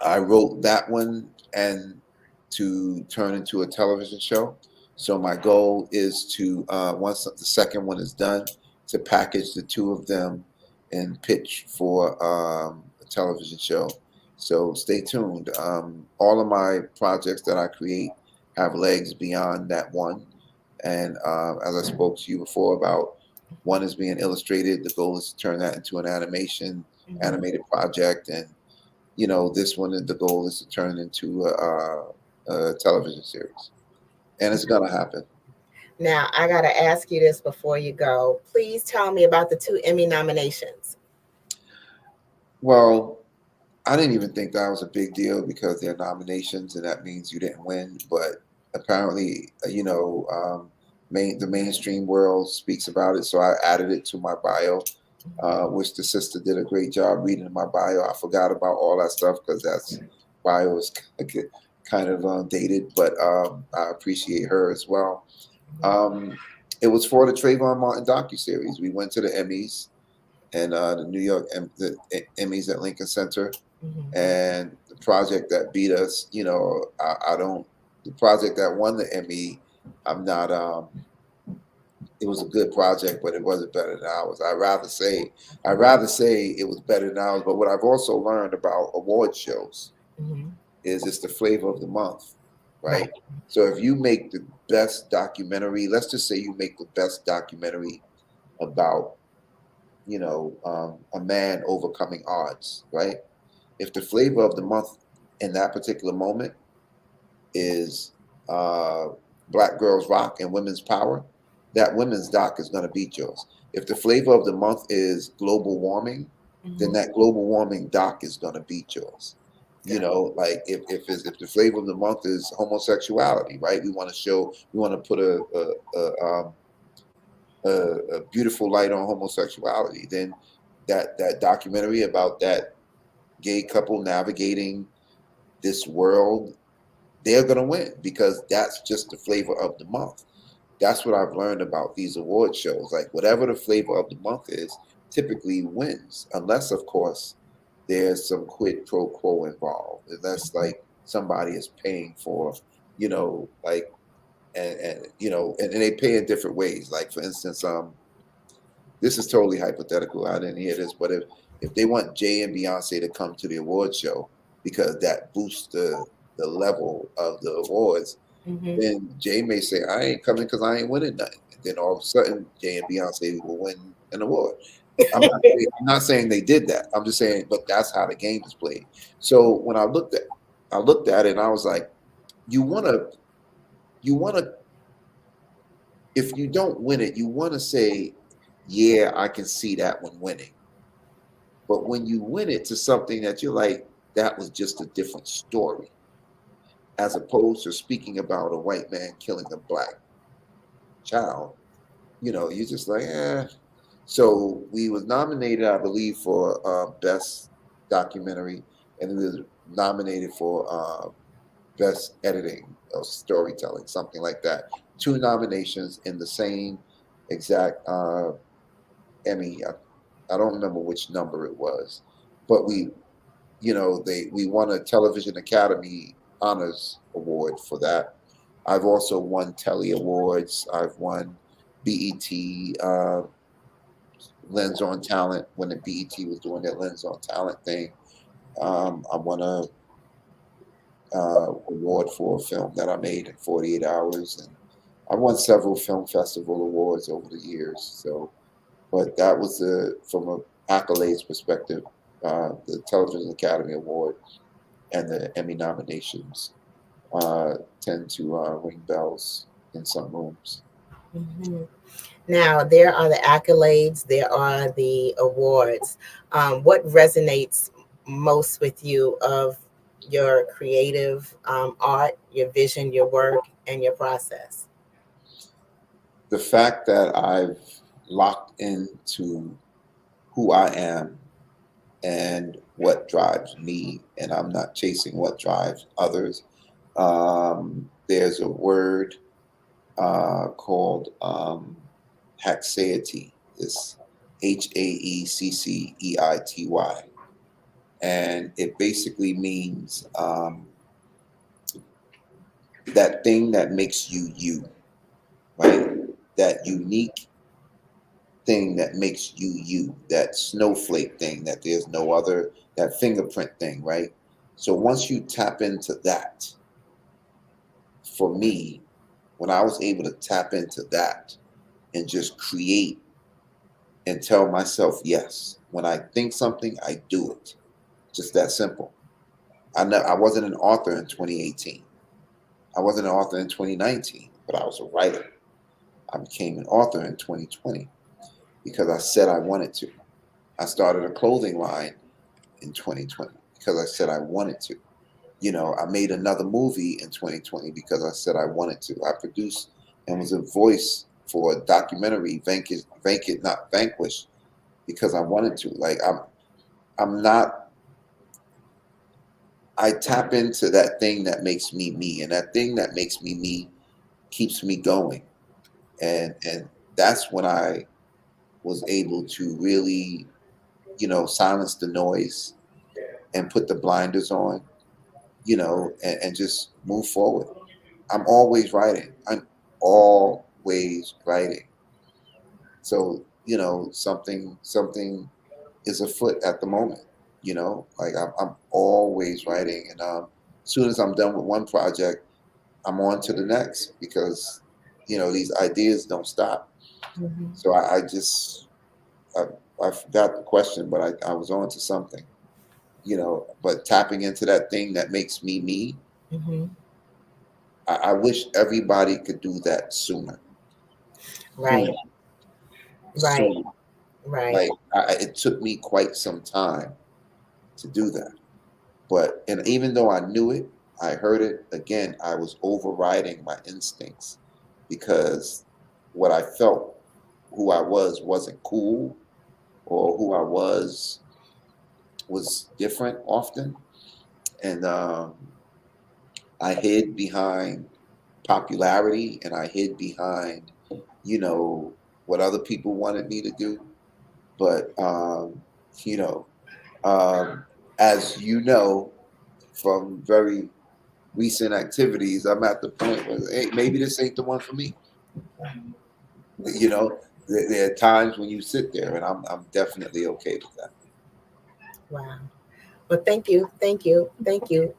I wrote that one and to turn into a television show. So my goal is to, once the second one is done, to package the two of them and pitch for a television show. So stay tuned. All of my projects that I create have legs beyond that one. And as I spoke to you before about, one is being illustrated. The goal is to turn that into an animated project. And, you know, this one, the goal is to turn into a television series. And it's going to happen. Now, I got to ask you this before you go. Please tell me about the 2 Emmy nominations. Well, I didn't even think that was a big deal because they're nominations and that means you didn't win. But apparently, you know, the mainstream world speaks about it. So I added it to my bio, which the sister did a great job reading my bio. I forgot about all that stuff because that's bio is kind of dated, but I appreciate her as well. It was for the Trayvon Martin docuseries. We went to the Emmys and the New York the Emmys at Lincoln Center, And the project that beat us, you know, I don't. The project that won the Emmy, I'm not. It was a good project, but it wasn't better than ours. I'd rather say it was better than ours. But what I've also learned about award shows is it's the flavor of the month, right? So if you make the best documentary, let's just say you make the best documentary about, you know, a man overcoming odds, right? If the flavor of the month in that particular moment is Black Girls Rock and Women's Power, that women's doc is going to beat yours. If the flavor of the month is global warming, then that global warming doc is going to beat yours. You know, like if the flavor of the month is homosexuality, right? We want to put a beautiful light on homosexuality. Then that documentary about that gay couple navigating this world, they're going to win because that's just the flavor of the month. That's what I've learned about these award shows. Like whatever the flavor of the month is, typically wins, unless of course there's some quid pro quo involved. Unless like somebody is paying for, you know, like and you know, and they pay in different ways. Like for instance, this is totally hypothetical. I didn't hear this, but if they want Jay and Beyonce to come to the award show because that boosts the level of the awards, then Jay may say, I ain't coming because I ain't winning nothing. And then all of a sudden, Jay and Beyonce will win an award. I'm not saying they did that. I'm just saying, but that's how the game is played. So when I looked at it and I was like, you wanna, if you don't win it, you wanna say, yeah, I can see that one winning. But when you win it to something that you're like, that was just a different story, as opposed to speaking about a white man killing a Black child, you know, you're just like, eh. So we was nominated, I believe, for best documentary, and we was nominated for best editing or storytelling, something like that. 2 nominations in the same exact Emmy. I don't remember which number it was, but we won a Television Academy Honors Award for that. I've also won Telly Awards. I've won BET Lens on Talent when the BET was doing their Lens on Talent thing. I won a award for a film that I made in 48 hours, and I won several film festival awards over the years. So, but that was from an accolades perspective, the Television Academy Award and the Emmy nominations tend to ring bells in some rooms. Now, there are the accolades, there are the awards. What resonates most with you of your creative art, your vision, your work, and your process? The fact that I've locked into who I am and what drives me, and I'm not chasing what drives others. There's a word called hackseity. It's HAECCEITY, and it basically means that thing that makes you you, right? That unique thing that makes you you, that snowflake thing that there's no other, that fingerprint thing, right? So once you tap into that, for me, when I was able to tap into that and just create and tell myself yes, when I think something, I do it. Just that simple. I wasn't an author in 2018. I wasn't an author in 2019, but I was a writer. I became an author in 2020 because I said I wanted to. I started a clothing line in 2020 because I said I wanted to. You know, I made another movie in 2020 because I said I wanted to. I produced and was a voice for a documentary, Vacant Not Vanquished, because I wanted to. Like I tap into that thing that makes me me, and that thing that makes me me keeps me going. And that's when I was able to really, you know, silence the noise and put the blinders on, and just move forward. I'm always writing. I'm always writing. So, something is afoot at the moment, like I'm always writing. And as soon as I'm done with one project, I'm on to the next because, these ideas don't stop. So I forgot the question, but I was on to something, but tapping into that thing that makes me me. I wish everybody could do that sooner. Right. Right. Sooner. Right. Like it took me quite some time to do that. And even though I knew it, I heard it again, I was overriding my instincts because what I felt, who I was, wasn't cool, or who I was different often. And I hid behind popularity, and I hid behind, what other people wanted me to do. But, you know, as you know, from very recent activities, I'm at the point where, hey, maybe this ain't the one for me. There are times when you sit there, and I'm definitely okay with that. Wow. Well, thank you,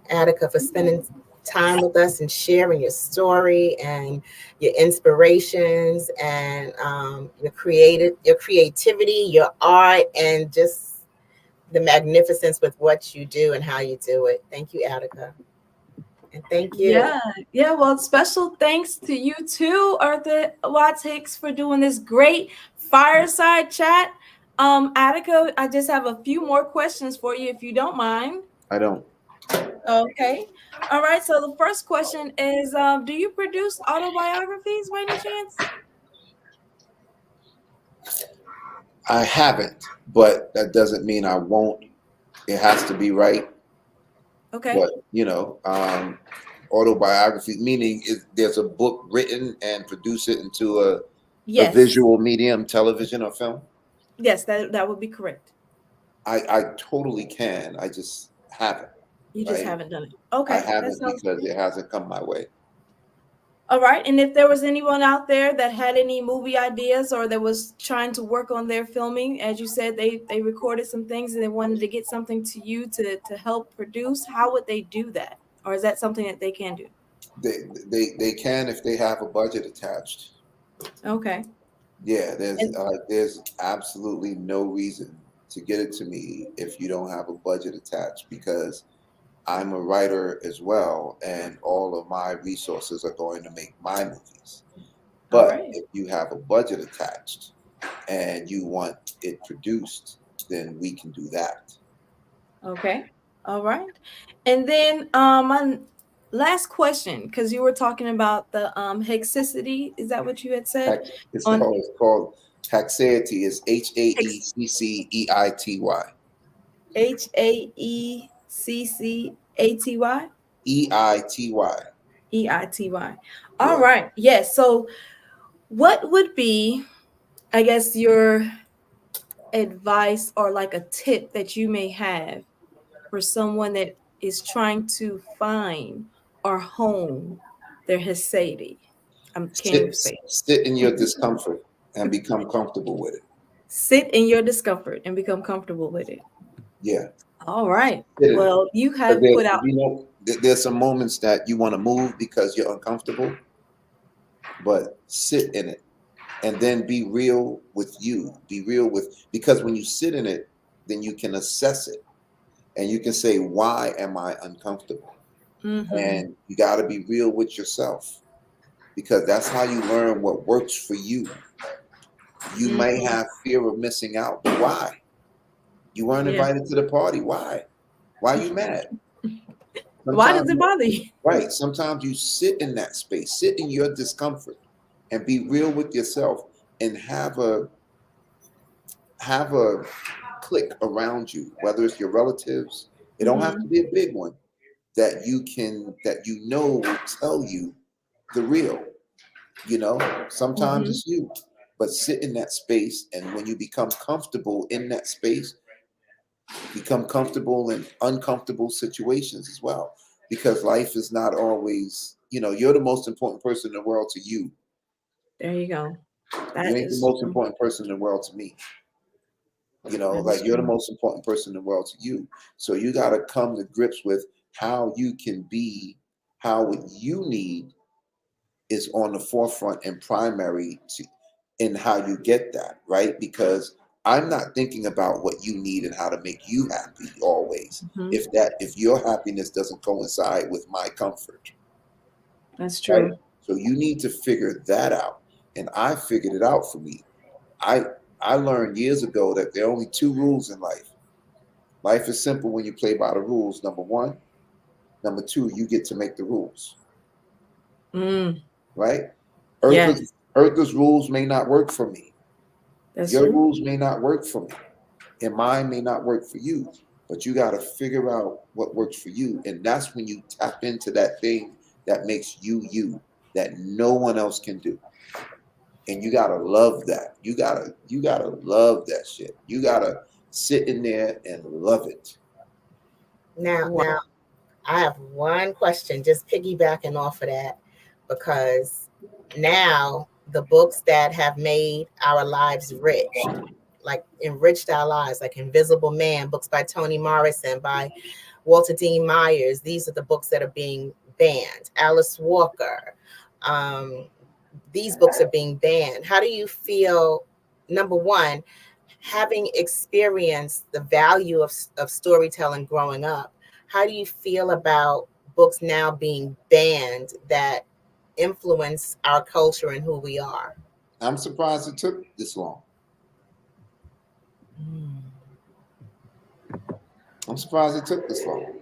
Attica, for spending time with us and sharing your story and your inspirations and your creativity, your art, and just the magnificence with what you do and how you do it. Thank you, Attica. And thank you. Yeah. Well, special thanks to you too, Arthur Watts Hicks, for doing this great fireside chat. Attica, I just have a few more questions for you, if you don't mind. I don't. Okay. All right. So the first question is, do you produce autobiographies by any chance? I haven't, but that doesn't mean I won't. It has to be right. Okay. But autobiography, meaning there's a book written and produce it into a visual medium, television or film? Yes, that would be correct. I totally can. I just haven't. You just haven't done it. Okay. I haven't because it hasn't come my way. All right. And if there was anyone out there that had any movie ideas or that was trying to work on their filming, as you said, they recorded some things and they wanted to get something to you to help produce, how would they do that? Or is that something that they can do? They can if they have a budget attached. Okay. Yeah, there's absolutely no reason to get it to me if you don't have a budget attached, because I'm a writer as well, and all of my resources are going to make my movies. But if you have a budget attached and you want it produced, then we can do that. Okay. All right. And then my last question, because you were talking about the hexicity, is that what you had said? It's called Hackceity. It's HAECCEITY. HAECCATY? EITY. EITY. All right. Yes. So what would be, I guess, your advice or like a tip that you may have for someone that is trying to find or hone their Hesedi? Sit in your discomfort and become comfortable with it. Sit in your discomfort and become comfortable with it. Yeah. All right. Well, you have put out. There's some moments that you want to move because you're uncomfortable, but sit in it and then be real with you. Because when you sit in it, then you can assess it and you can say, why am I uncomfortable? Mm-hmm. And you got to be real with yourself, because that's how you learn what works for you. You may have fear of missing out, but why? You weren't invited to the party. Why? Why are you mad? Why does it bother you? Right. Sometimes you sit in that space, sit in your discomfort and be real with yourself, and have a clique around you, whether it's your relatives. It don't have to be a big one, that you know will tell you the real. Sometimes it's you, but sit in that space, and when you become comfortable in that space, become comfortable in uncomfortable situations as well, because life is not always, you're the most important person in the world to you. There you go. You ain't the most important person in the world to me. Like you're the most important person in the world to you. So you got to come to grips with how you can be, how what you need is on the forefront and primary in how you get that, right? Because I'm not thinking about what you need and how to make you happy always. If your happiness doesn't coincide with my comfort. That's true. Right? So you need to figure that out. And I figured it out for me. I learned years ago that there are only 2 rules in life. Life is simple when you play by the rules, number 1. Number 2, you get to make the rules. Right? Earth's rules may not work for me. Your rules may not work for me. And mine may not work for you. But you got to figure out what works for you. And that's when you tap into that thing that makes you you, that no one else can do. And you gotta love that. You gotta love that shit. You gotta sit in there and love it. Now, I have one question, just piggybacking off of that, because now the books that have made our lives rich, like enriched our lives, like Invisible Man, books by Toni Morrison, by Walter Dean Myers. These are the books that are being banned. Alice Walker. These books are being banned. How do you feel, number one, having experienced the value of storytelling growing up, how do you feel about books now being banned that influence our culture and who we are? I'm surprised it took this long. I'm surprised it took this long.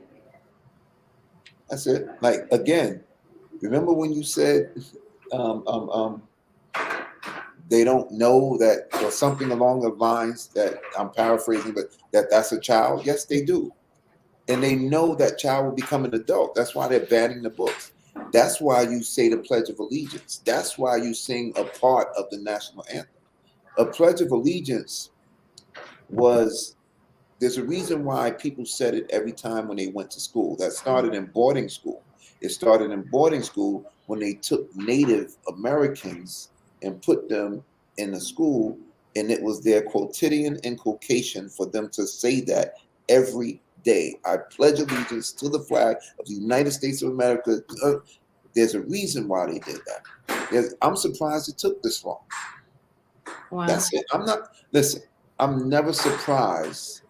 That's it. Like, again, remember when you said they don't know that, or something along the lines that I'm paraphrasing, but that's a child? Yes, they do. And they know that child will become an adult. That's why they're banning the books. That's why you say the Pledge of Allegiance. That's why you sing a part of the national anthem. A Pledge of Allegiance there's a reason why people said it every time when they went to school. That started in boarding school. It started in boarding school when they took Native Americans and put them in the school, and it was their quotidian inculcation for them to say that every day. I pledge allegiance to the flag of the United States of America. There's a reason why they did that. I'm surprised it took this long. Wow. That's it. I'm never surprised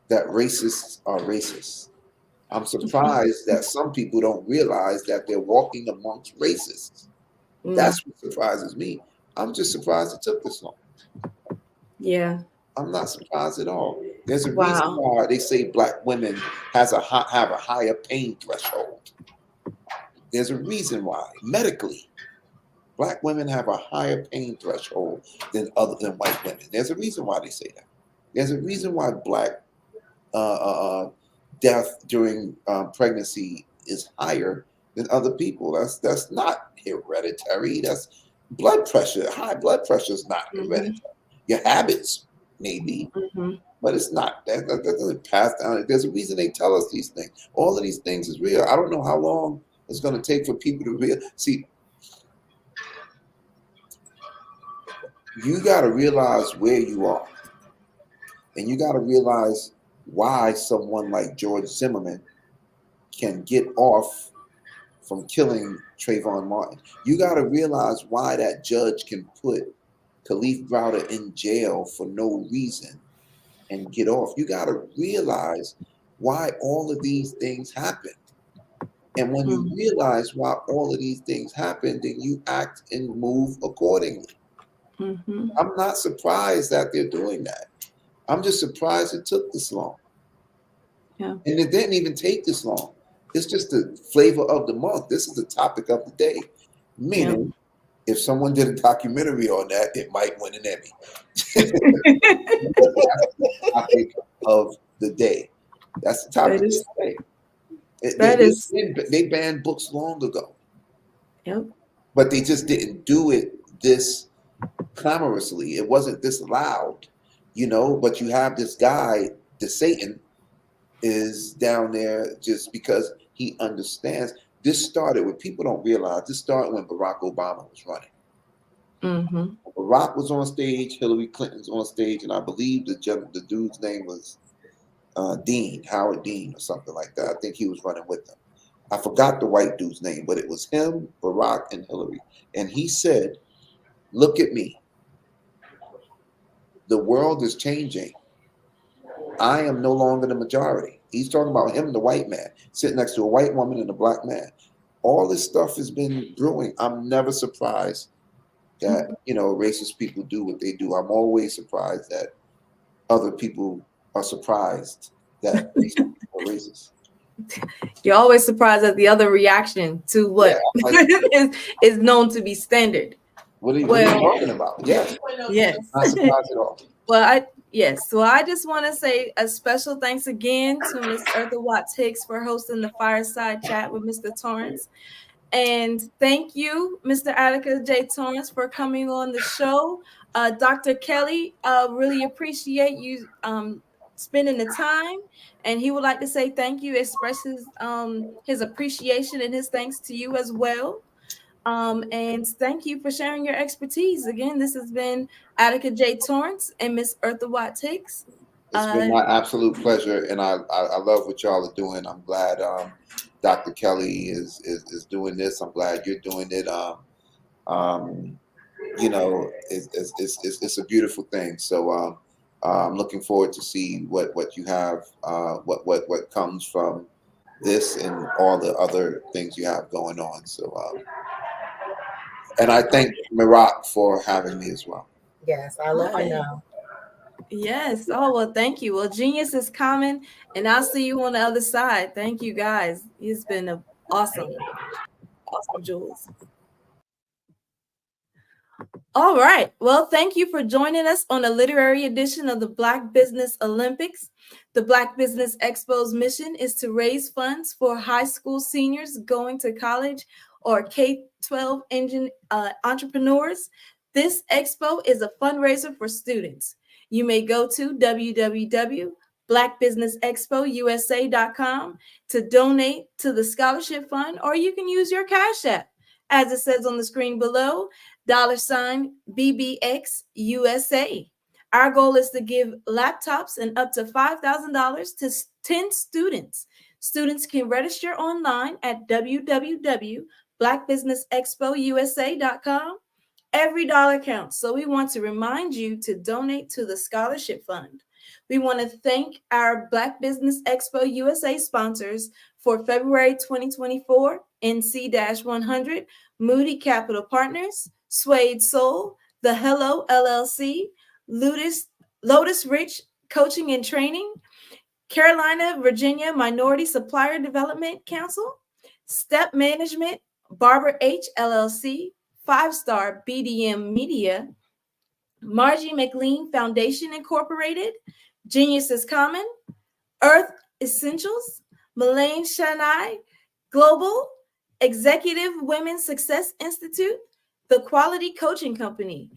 that racists are racist. I'm surprised that some people don't realize that they're walking amongst racists. That's what surprises me. I'm just surprised it took this long. Yeah. I'm not surprised at all. There's a reason why they say Black women have a higher pain threshold. There's a reason why, medically, Black women have a higher pain threshold than white women. There's a reason why they say that. There's a reason why Black death during pregnancy is higher than other people. That's not hereditary. That's blood pressure. High blood pressure is not hereditary. Your habits maybe, but it's not. That doesn't pass down. There's a reason they tell us these things. All of these things is real. I don't know how long it's going to take for people to see. You got to realize where you are, and you got to realize why someone like George Zimmerman can get off from killing Trayvon Martin. You got to realize why that judge can put Khalif Browder in jail for no reason and get off. You got to realize why all of these things happened. And when you realize why all of these things happened, then you act and move accordingly. I'm not surprised that they're doing that. I'm just surprised it took this long. Yeah. And it didn't even take this long. It's just the flavor of the month. This is the topic of the day. Meaning, if someone did a documentary on that, it might win an Emmy. Topic of the day. That's the topic of the day. They banned books long ago. Yep. But they just didn't do it this clamorously. It wasn't this loud. but you have this guy, the Satan, is down there just because he understands. This started when people don't realize. This started when Barack Obama was running. Mm-hmm. Barack was on stage, Hillary Clinton's on stage, and I believe the dude's name was Howard Dean or something like that. I think he was running with them. I forgot the white dude's name, but it was him, Barack, and Hillary. And he said, "Look at me. The world is changing. I am no longer the majority." He's talking about him, the white man, sitting next to a white woman and a black man. All this stuff has been brewing. I'm never surprised that, racist people do what they do. I'm always surprised that other people are surprised that racist people are racist. You're always surprised at the other reaction to what is known to be standard. What are you talking about? Yes. Not surprised at all. Well, so I just want to say a special thanks again to Ms. Eartha Watts Hicks for hosting the fireside chat with Mr. Torrance. And thank you, Mr. Attica J. Torrance, for coming on the show. Dr. Kelly, really appreciate you spending the time. And he would like to say thank you, express his appreciation and his thanks to you as well. And thank you for sharing your expertise. Again, this has been Attica J. Torrance and Miss Eartha Watts Hicks. It's been my absolute pleasure, and I love what y'all are doing. I'm glad Dr. Kelly is doing this. I'm glad you're doing it. It's a beautiful thing. So I'm looking forward to see what you have, what comes from this and all the other things you have going on. So. And I thank Mirak for having me as well. Yes, I let her know. Yes. Oh, well, thank you. Well, genius is coming, and I'll see you on the other side. Thank you, guys. It's been awesome, Jules. All right. Well, thank you for joining us on a literary edition of the Black Business Olympics. The Black Business Expo's mission is to raise funds for high school seniors going to college or K-12 entrepreneurs. This expo is a fundraiser for students. You may go to www.blackbusinessexpousa.com to donate to the scholarship fund, or you can use your Cash App, as it says on the screen below, $BBXUSA. Our goal is to give laptops and up to $5,000 to 10 students. Students can register online at www.blackbusinessexpousa.com. Every dollar counts, so we want to remind you to donate to the scholarship fund. We want to thank our Black Business Expo USA sponsors for February 2024, NC-100, Moody Capital Partners, Suede Soul, The Hello LLC, Lotus Rich Coaching and Training, Carolina, Virginia Minority Supplier Development Council, Step Management, Barbara H. LLC, 5-Star BDM Media, Margie McLean Foundation Incorporated, Genius is Common, Earth Essentials, Malaine Shanai Global, Executive Women's Success Institute, The Quality Coaching Company,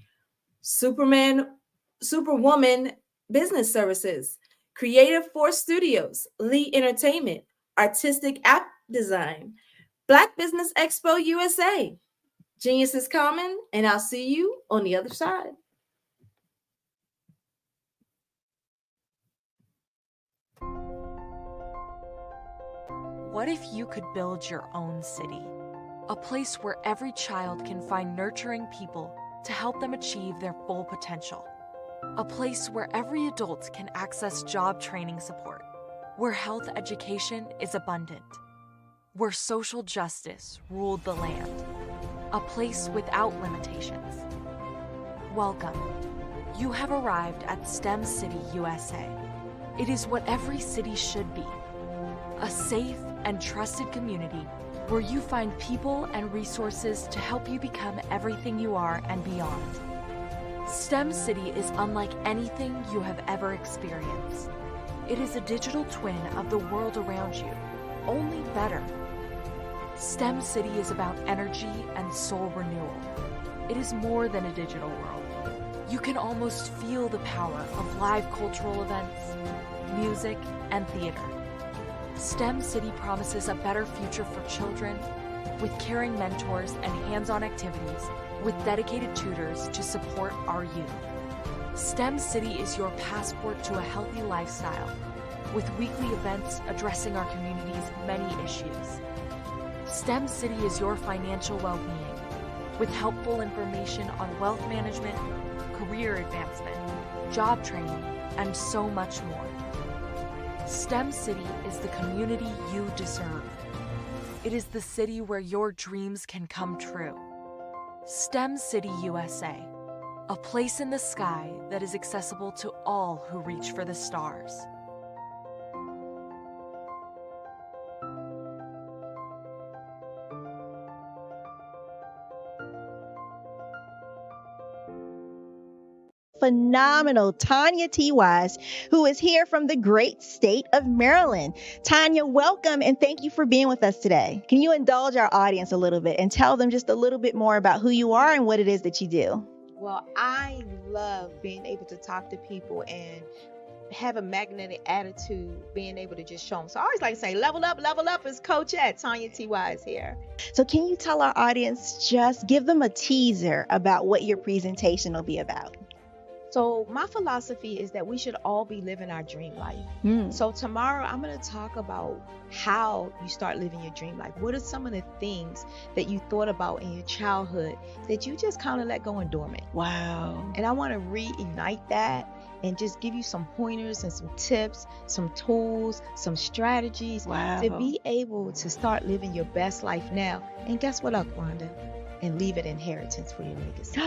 Superwoman Business Services, Creative Force Studios, Lee Entertainment, Artistic App Design, Black Business Expo USA. Genius is Common, and I'll see you on the other side. What if you could build your own city? A place where every child can find nurturing people to help them achieve their full potential. A place where every adult can access job training support. Where health education is abundant. Where social justice ruled the land. A place without limitations. Welcome. You have arrived at STEM City USA. It is what every city should be. A safe and trusted community where you find people and resources to help you become everything you are and beyond. STEM City is unlike anything you have ever experienced. It is a digital twin of the world around you, only better. STEM City is about energy and soul renewal. It is more than a digital world. You can almost feel the power of live cultural events, music, and theater. STEM City promises a better future for children with caring mentors and hands-on activities with dedicated tutors to support our youth. STEM City is your passport to a healthy lifestyle with weekly events addressing our community's many issues. STEM City is your financial well-being with helpful information on wealth management, career advancement, job training, and so much more. STEM City is the community you deserve. It is the city where your dreams can come true. STEM City USA, a place in the sky that is accessible to all who reach for the stars. Phenomenal Tanya T. Wise, who is here from the great state of Maryland. Tanya, welcome and thank you for being with us today. Can you indulge our audience a little bit and tell them just a little bit more about who you are and what it is that you do? Well, I love being able to talk to people and have a magnetic attitude, being able to just show them. So I always like to say, level up is Coach at Tanya T. Wise here. So can you tell our audience, just give them a teaser about what your presentation will be about? So my philosophy is that we should all be living our dream life. So tomorrow I'm going to talk about how you start living your dream life. What are some of the things that you thought about in your childhood that you just kind of let go and dormant? Wow. And I want to reignite that and just give you some pointers and some tips, some tools, some strategies to be able to start living your best life now. And guess what, Wanda? And leave an inheritance for your legacy.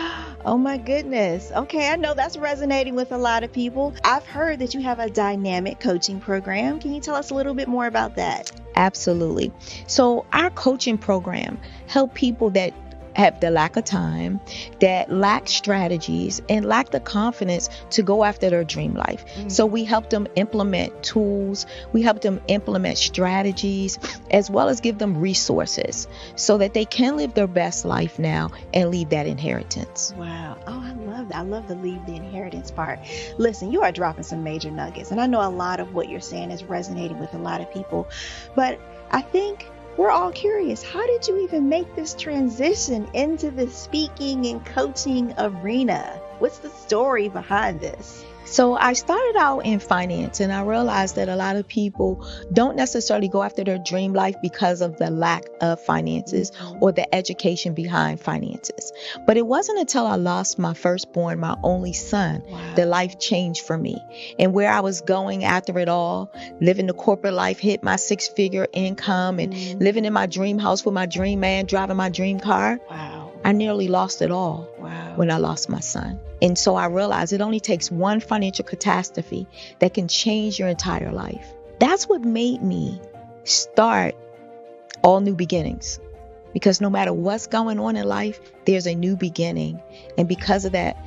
Oh my goodness. Okay, I know that's resonating with a lot of people. I've heard that you have a dynamic coaching program. Can you tell us a little bit more about that? Absolutely. So our coaching program help people that have the lack of time, that lack strategies, and lack the confidence to go after their dream life. So we help them implement tools, we help them implement strategies, as well as give them resources so that they can live their best life now and leave that inheritance. Wow. Oh, I love that. I love the leave the inheritance part. Listen, you are dropping some major nuggets, and I know a lot of what you're saying is resonating with a lot of people, but I think we're all curious, how did you even make this transition into the speaking and coaching arena? What's the story behind this? So I started out in finance, and I realized that a lot of people don't necessarily go after their dream life because of the lack of finances or the education behind finances. But it wasn't until I lost my firstborn, my only son, that life changed for me. And where I was going after it all, living the corporate life, hit my 6-figure income and living in my dream house with my dream man, driving my dream car. I nearly lost it all when I lost my son. And so I realized it only takes one financial catastrophe that can change your entire life. That's what made me start All New Beginnings. Because no matter what's going on in life, there's a new beginning. And because of that,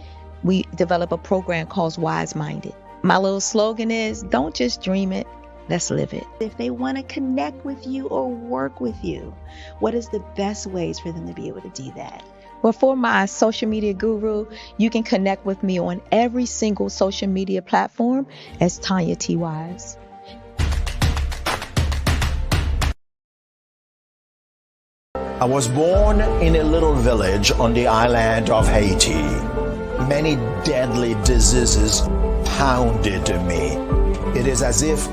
we develop a program called Wise Minded. My little slogan is, don't just dream it, let's live it. If they want to connect with you or work with you, what is the best ways for them to be able to do that? Well, for my social media guru, you can connect with me on every single social media platform as Tanya T. Wise. I was born in a little village on the island of Haiti. Many deadly diseases pounded me. It is as if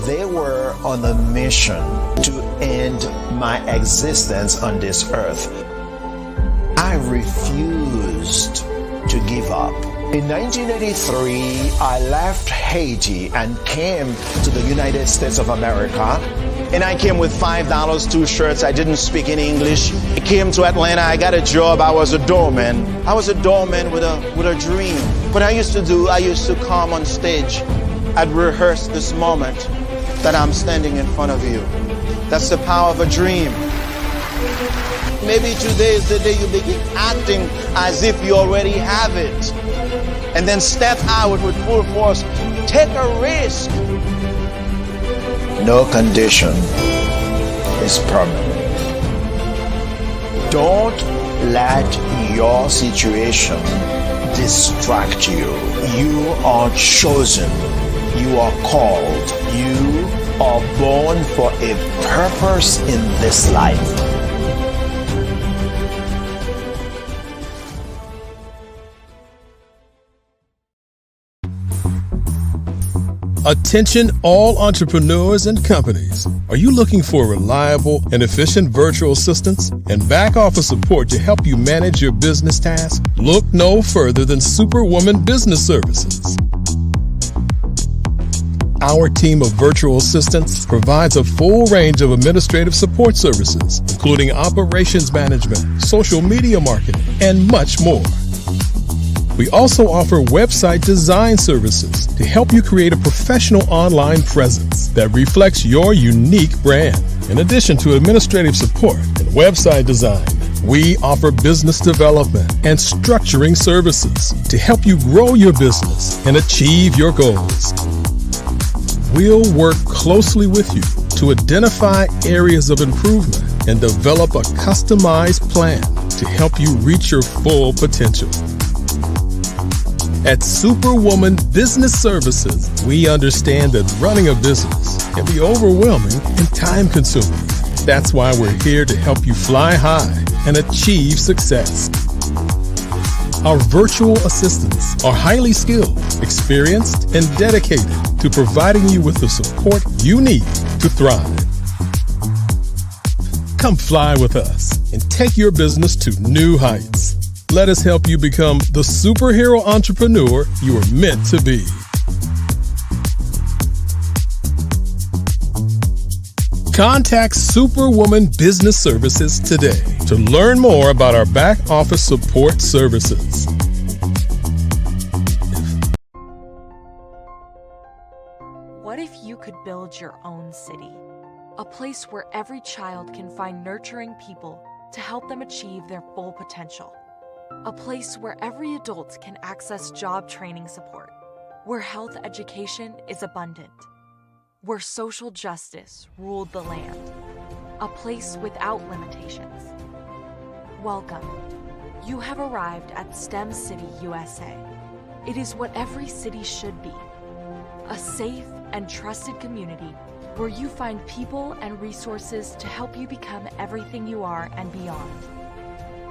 they were on a mission to end my existence on this earth. I refused to give up. In 1983, I left Haiti and came to the United States of America. And I came with $5, 2 shirts. I didn't speak in English. I came to Atlanta. I got a job. I was a doorman. I was a doorman with a dream. What I used to come on stage. I'd rehearse this moment that I'm standing in front of you. That's the power of a dream. Maybe today is the day you begin acting as if you already have it. And then step out with full force. Take a risk. No condition is permanent. Don't let your situation distract you. You are chosen. You are called. You are born for a purpose in this life. Attention all entrepreneurs and companies. Are you looking for reliable and efficient virtual assistants and back office support to help you manage your business tasks? Look no further than Superwoman Business Services. Our team of virtual assistants provides a full range of administrative support services, including operations management, social media marketing, and much more. We also offer website design services to help you create a professional online presence that reflects your unique brand. In addition to administrative support and website design, we offer business development and structuring services to help you grow your business and achieve your goals. We'll work closely with you to identify areas of improvement and develop a customized plan to help you reach your full potential. At Superwoman Business Services, we understand that running a business can be overwhelming and time-consuming. That's why we're here to help you fly high and achieve success. Our virtual assistants are highly skilled, experienced, and dedicated to providing you with the support you need to thrive. Come fly with us and take your business to new heights. Let us help you become the superhero entrepreneur you are meant to be. Contact Superwoman Business Services today to learn more about our back office support services. What if you could build your own city? A place where every child can find nurturing people to help them achieve their full potential. A place where every adult can access job training support, where health education is abundant, where social justice ruled the land. A place without limitations. Welcome. You have arrived at STEM City, USA. It is what every city should be. A safe and trusted community where you find people and resources to help you become everything you are and beyond.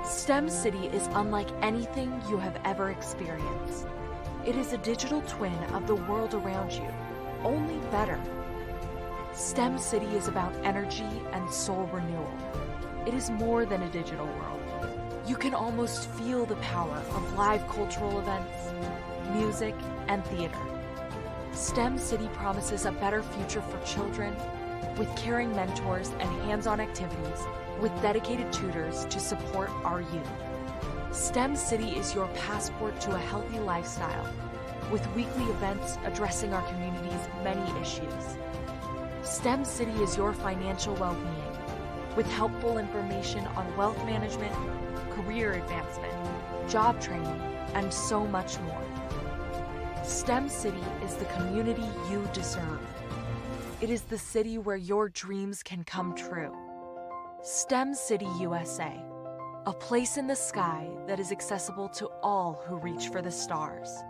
STEM City is unlike anything you have ever experienced. It is a digital twin of the world around you, only better. STEM City is about energy and soul renewal. It is more than a digital world. You can almost feel the power of live cultural events, music, and theater. STEM City promises a better future for children with caring mentors and hands-on activities with dedicated tutors to support our youth. STEM City is your passport to a healthy lifestyle with weekly events addressing our community's many issues. STEM City is your financial well-being with helpful information on wealth management, career advancement, job training, and so much more. STEM City is the community you deserve. It is the city where your dreams can come true. STEM City USA, a place in the sky that is accessible to all who reach for the stars.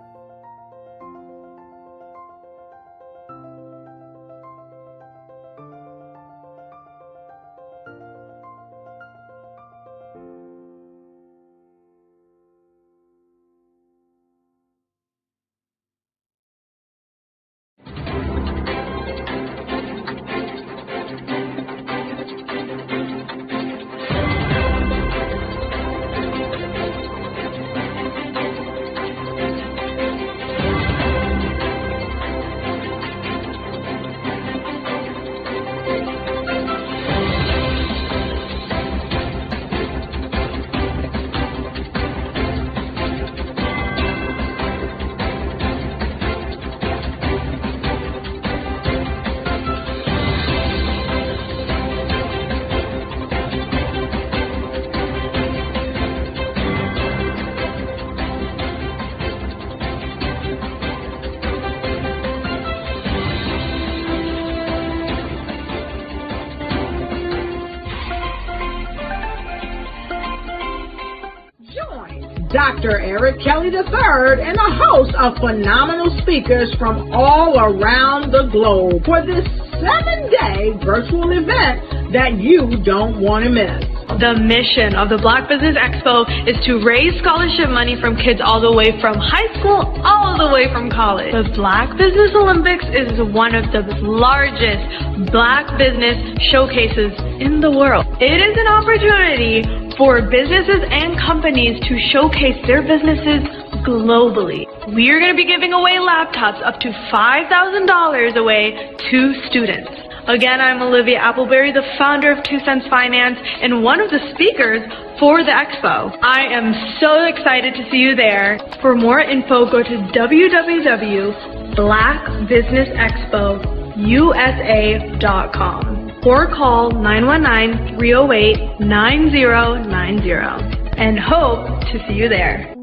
Dr. Eric Kelly III, and a host of phenomenal speakers from all around the globe for this 7-day virtual event that you don't want to miss. The mission of the Black Business Expo is to raise scholarship money from kids all the way from high school, all the way from college. The Black Business Olympics is one of the largest Black business showcases in the world. It is an opportunity for businesses and companies to showcase their businesses globally. We are going to be giving away laptops up to $5,000 away to students. Again, I'm Olivia Appleberry, the founder of 2 Cents Finance and one of the speakers for the expo. I am so excited to see you there. For more info, go to www.blackbusinessexpousa.com or call 919-308-9090 and hope to see you there.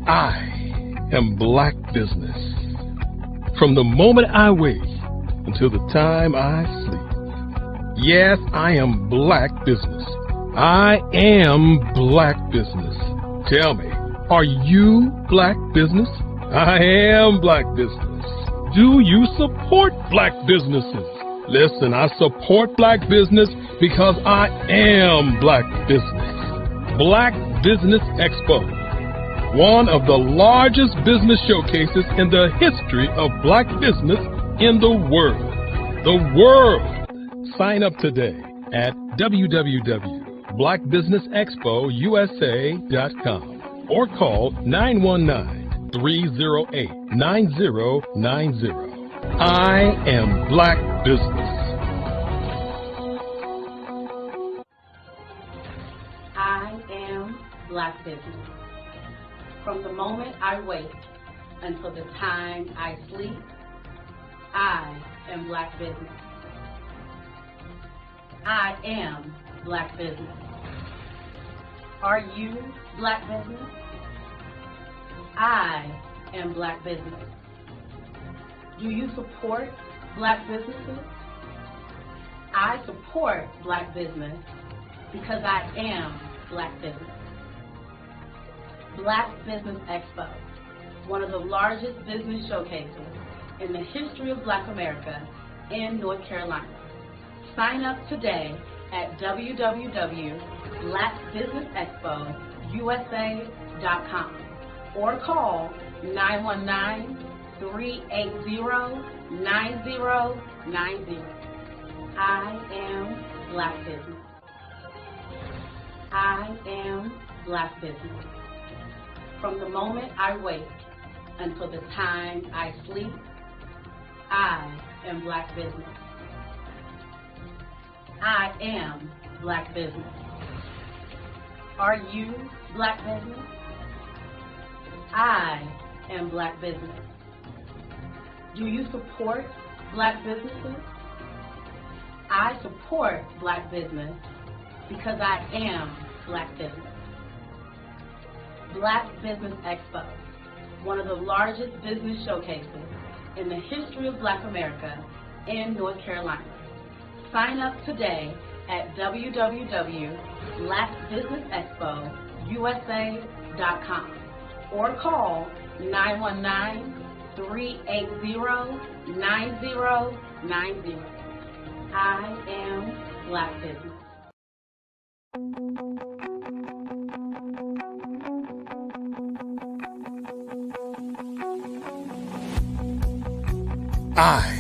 I am Black business. From the moment I wake until the time I sleep. Yes, I am Black business. I am Black business. Tell me, are you Black business? I am Black business. Do you support Black businesses? Listen, I support Black business because I am Black business. Black Business Expo, one of the largest business showcases in the history of Black business in the world. The world! Sign up today at www.blackbusinessexpousa.com or call 919-308-9090. I am Black business. I am Black business. From the moment I wake until the time I sleep, I am Black business. I am Black business. Are you Black business? I am Black business. Do you support Black businesses? I support Black business because I am Black business. Black Business Expo, one of the largest business showcases in the history of Black America in North Carolina. Sign up today at www.blackbusinessexpousa.com or call 919-380-9090. I am Black business. I am Black business. From the moment I wake until the time I sleep, I am Black business. I am Black business. Are you Black business? I am Black business. Do you support Black businesses? I support Black business because I am Black business. Black Business Expo, one of the largest business showcases in the history of Black America in North Carolina. Sign up today at www.blackbusinessexpousa.com or call 919-380-9090. I am Black business. I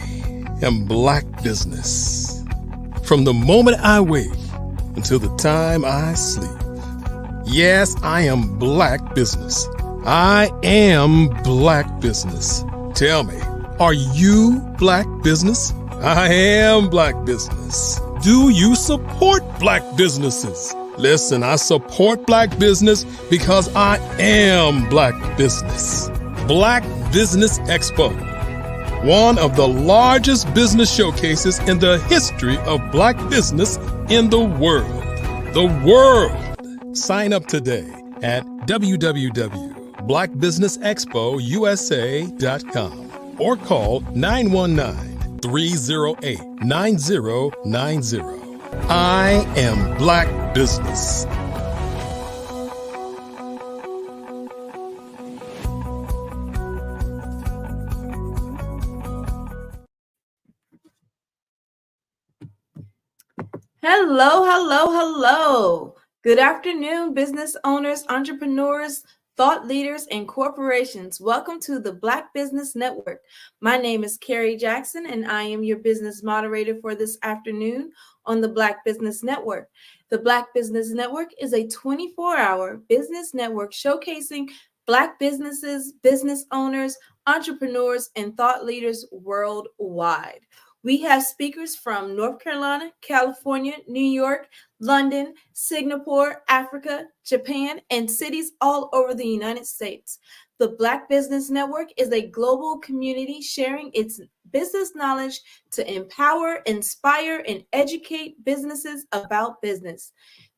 am Black business. From the moment I wake until the time I sleep. Yes, I am Black business. I am Black business. Tell me, are you Black business? I am Black business. Do you support Black businesses? Listen, I support Black business because I am Black business. Black Business Expo, one of the largest business showcases in the history of Black business in the world. The world! Sign up today at www.blackbusinessexpousa.com or call 919-308-9090. I am Black business. Hello, hello, hello. Good afternoon, business owners, entrepreneurs, thought leaders, and corporations. Welcome to the Black Business Network. My name is Carrie Jackson, and I am your business moderator for this afternoon on the Black Business Network. The Black Business Network is a 24-hour business network showcasing Black businesses, business owners, entrepreneurs, and thought leaders worldwide. We have speakers from North Carolina, California, New York, London, Singapore, Africa, Japan, and cities all over the United States. The Black Business Network is a global community sharing its business knowledge to empower, inspire, and educate businesses about business.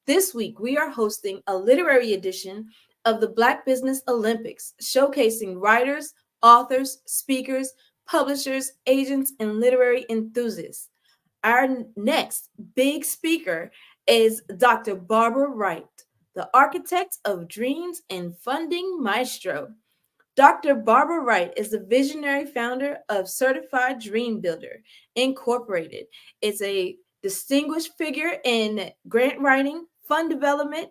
This week, we are hosting a literary edition of the Black Business Olympics, showcasing writers, authors, speakers, publishers, agents, and literary enthusiasts. Our next big speaker is Dr. Barbara Wright, the architect of dreams and funding maestro. Dr. Barbara Wright is the visionary founder of Certified Dream Builder Incorporated. It's a distinguished figure in grant writing, fund development,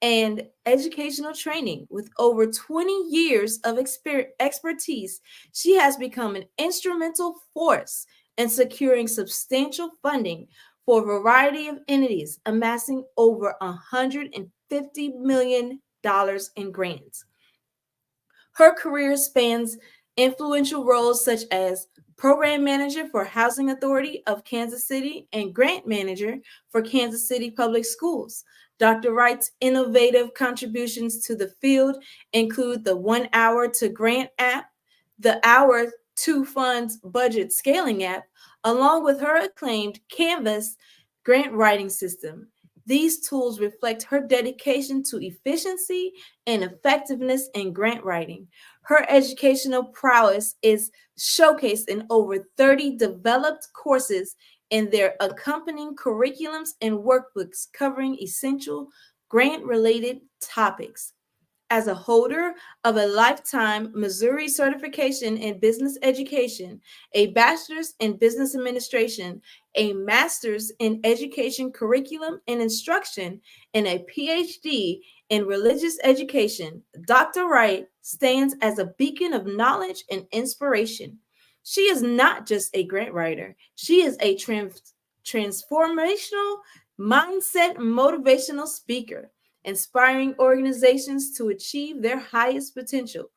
and educational training. With over 20 years of expertise, she has become an instrumental force in securing substantial funding for a variety of entities, amassing over $150 million in grants. Her career spans influential roles such as program manager for Housing Authority of Kansas City and grant manager for Kansas City Public Schools. Dr. Wright's innovative contributions to the field include the 1 Hour to Grant app, the Hour to Funds budget scaling app, along with her acclaimed Canvas grant writing system. These tools reflect her dedication to efficiency and effectiveness in grant writing. Her educational prowess is showcased in over 30 developed courses and their accompanying curriculums and workbooks covering essential grant-related topics. As a holder of a lifetime Missouri certification in business education, a bachelor's in business administration, a master's in education curriculum and instruction, and a PhD in religious education, Dr. Wright stands as a beacon of knowledge and inspiration. She is not just a grant writer, she is a transformational mindset motivational speaker, inspiring organizations to achieve their highest potential.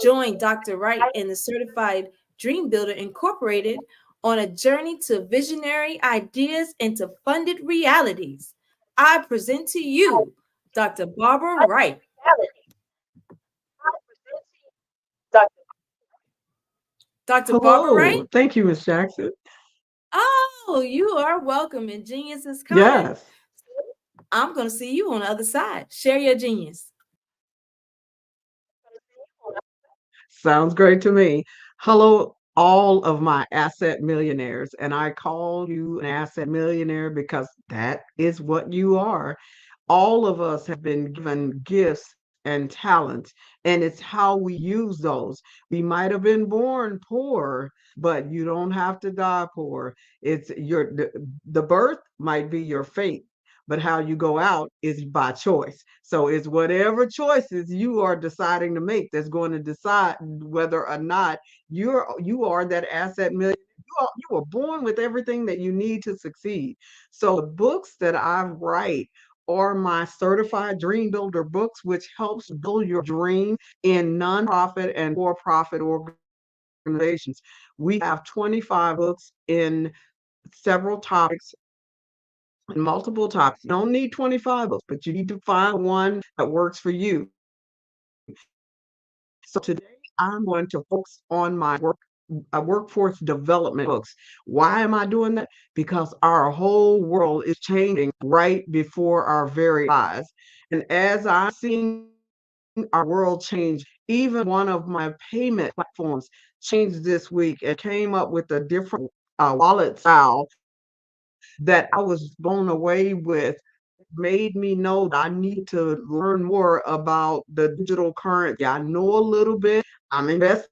Join Dr. Wright and the Certified Dream Builder Incorporated on a journey to visionary ideas and to funded realities. I present to you Dr. Barbara Wright. Dr. Barbara Wright? Thank you, Ms. Jackson. Oh, you are welcome, and genius is coming. Yes. I'm going to see you on the other side. Share your genius. Sounds great to me. Hello, all of my asset millionaires. And I call you an asset millionaire because that is what you are. All of us have been given gifts and talents, and it's how we use those. We might have been born poor, but you don't have to die poor. It's the birth might be your fate, but how you go out is by choice. So it's whatever choices you are deciding to make that's going to decide whether or not you are that asset millionaire. You were born with everything that you need to succeed. So the books that I write are my certified dream builder books, which helps build your dream in nonprofit and for-profit organizations. We have 25 books in several topics and multiple topics. You don't need 25 books, but you need to find one that works for you. So today I'm going to focus on my workforce development books. Why am I doing that? Because our whole world is changing right before our very eyes. And as I'm seeing our world change, even one of my payment platforms changed this week and came up with a different wallet style that I was blown away with, made me know that I need to learn more about the digital currency. I know a little bit. I'm invested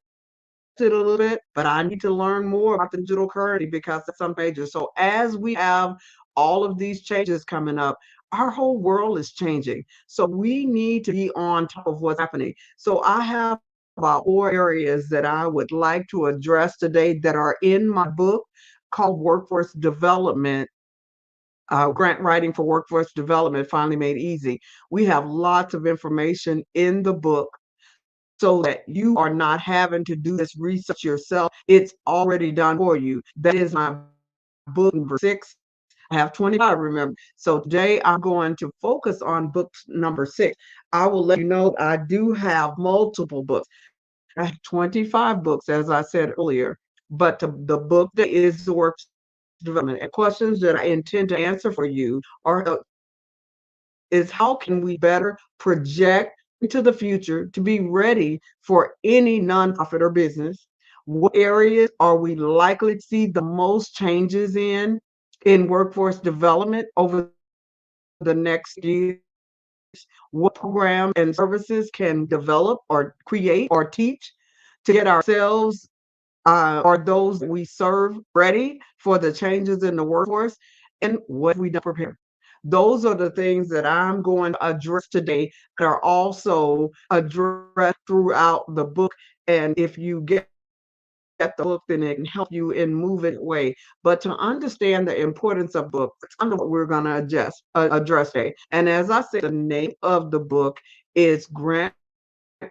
a little bit, but I need to learn more about the digital currency because it's some pages. So as we have all of these changes coming up, our whole world is changing. So we need to be on top of what's happening. So I have about 4 areas that I would like to address today that are in my book called Workforce Development, grant writing for workforce development, finally made easy. We have lots of information in the book so that you are not having to do this research yourself. It's already done for you. That is my book number 6. I have 25, remember. So today I'm going to focus on book number 6. I will let you know I do have multiple books. I have 25 books, as I said earlier, but the book that is the work development and questions that I intend to answer for you are is how can we better project into the future to be ready for any nonprofit or business? What areas are we likely to see the most changes in workforce development over the next years? What programs and services can develop or create or teach to get ourselves or those we serve ready for the changes in the workforce? And what we don't prepare? Those are the things that I'm going to address today that are also addressed throughout the book. And if you get the book, then it can help you in moving way. But to understand the importance of book, that's kind of what we're going to address today. And as I said, the name of the book is Grant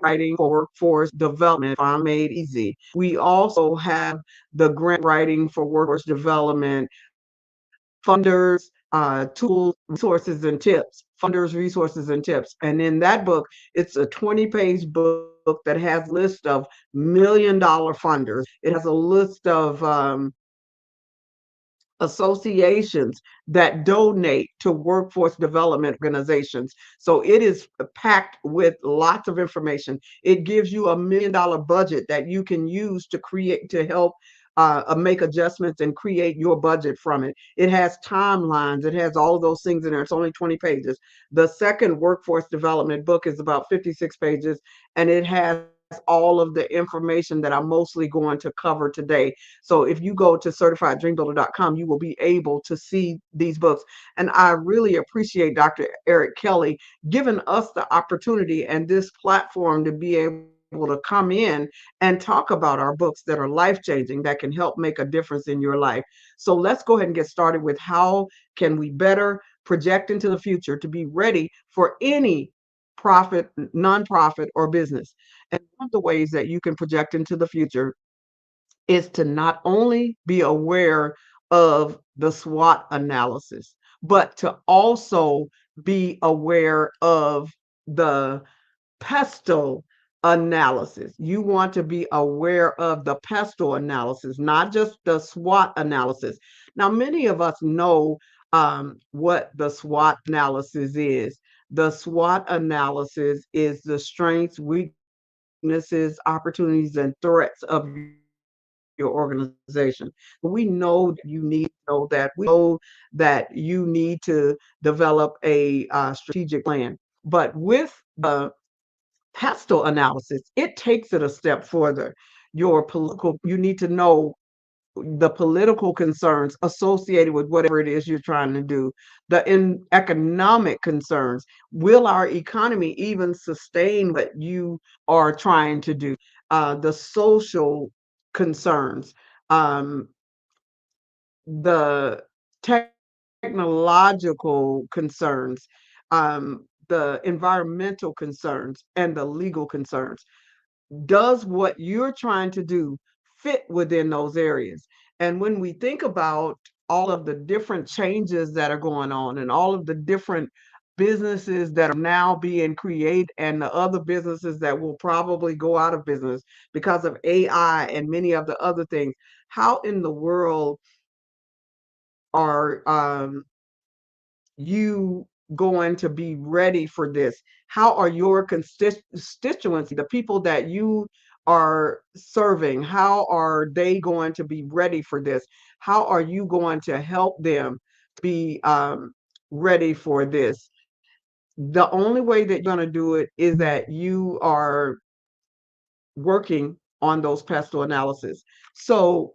Writing for Workforce Development, Made Easy. We also have the Grant Writing for Workforce Development funders, tools, resources, and tips. Funders, resources, and tips. And in that book, it's a 20-page book that has a list of million-dollar funders. It has a list of associations that donate to workforce development organizations. So it is packed with lots of information. It gives you $1 million budget that you can use to create, to help make adjustments and create your budget from it. It has timelines. It has all of those things in there. It's only 20 pages. The second workforce development book is about 56 pages, and it has all of the information that I'm mostly going to cover today. So if you go to certifieddreambuilder.com, you will be able to see these books. And I really appreciate Dr. Eric Kelly giving us the opportunity and this platform to be able to come in and talk about our books that are life-changing, that can help make a difference in your life. So let's go ahead and get started with how can we better project into the future to be ready for any profit, nonprofit, or business. And one of the ways that you can project into the future is to not only be aware of the SWOT analysis, but to also be aware of the pestle analysis. You want to be aware of the pestle analysis, not just the SWOT analysis. Now, many of us know what the SWOT analysis is. The SWOT analysis is the strengths, weaknesses, opportunities, and threats of your organization. We know that you need to know that. We know that you need to develop a strategic plan. But with the pestle analysis, it takes it a step further. You need to know the political concerns associated with whatever it is you're trying to do, economic concerns. Will our economy even sustain what you are trying to do? The social concerns, the technological concerns, the environmental concerns, and the legal concerns. Does what you're trying to do fit within those areas? And when we think about all of the different changes that are going on and all of the different businesses that are now being created and the other businesses that will probably go out of business because of AI and many of the other things, how in the world are you going to be ready for this? How are your constituency, the people that you are serving, how are they going to be ready for this? How are you going to help them be ready for this. The only way that you're going to do it is that you are working on those pestle analysis. So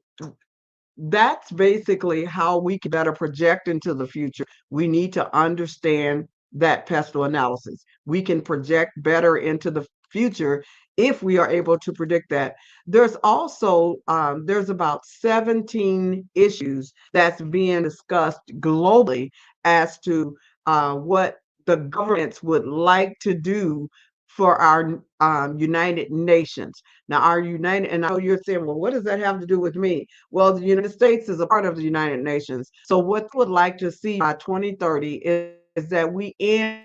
that's basically how we can better project into the future. We need to understand that pestle analysis. We can project better into the future if we are able to predict that. There's also there's about 17 issues that's being discussed globally as to what the governments would like to do for our United Nations. Now, our United, and I know you're saying, well, what does that have to do with me? Well, the United States is a part of the United Nations. So, what I would like to see by 2030 is that we end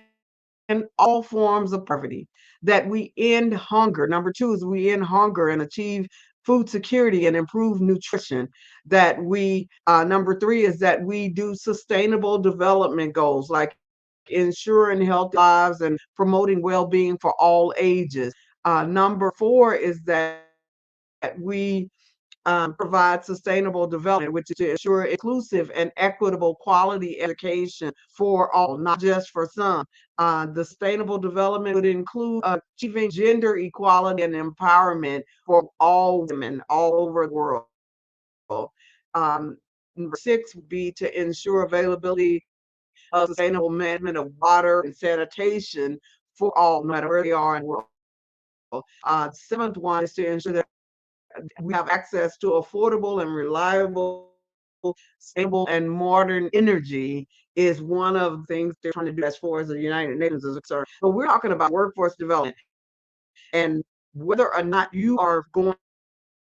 all forms of poverty, that we end hunger. Number two is we end hunger and achieve food security and improve nutrition. That we, number three is that we do sustainable development goals like ensuring healthy lives and promoting well-being for all ages. Number four is that we provide sustainable development, which is to ensure inclusive and equitable quality education for all, not just for some. The sustainable development would include achieving gender equality and empowerment for all women all over the world. Number six would be to ensure availability of sustainable management of water and sanitation for all, no matter where they are in the world. The seventh one is to ensure that we have access to affordable and reliable, stable, and modern energy is one of the things they're trying to do as far as the United Nations is concerned. But we're talking about workforce development and whether or not you are going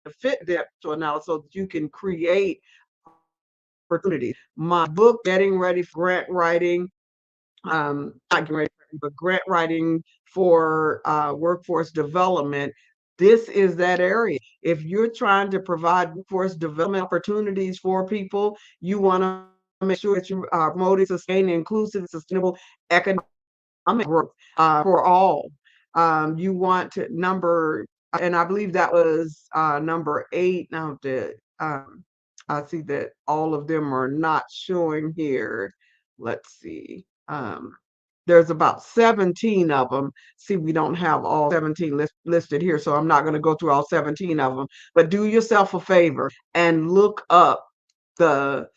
to fit that to analysis so that you can create opportunities. My book, Getting Ready for Grant Writing, not getting ready, but grant writing for workforce development. This is that area. If you're trying to provide workforce development opportunities for people, you want to make sure that you are promoting sustained, inclusive, sustainable economic growth for all. You want to and I believe that was number 8. Now that I see that all of them are not showing here. Let's see. There's about 17 of them. See, we don't have all 17 listed here, so I'm not going to go through all 17 of them. But do yourself a favor and look up the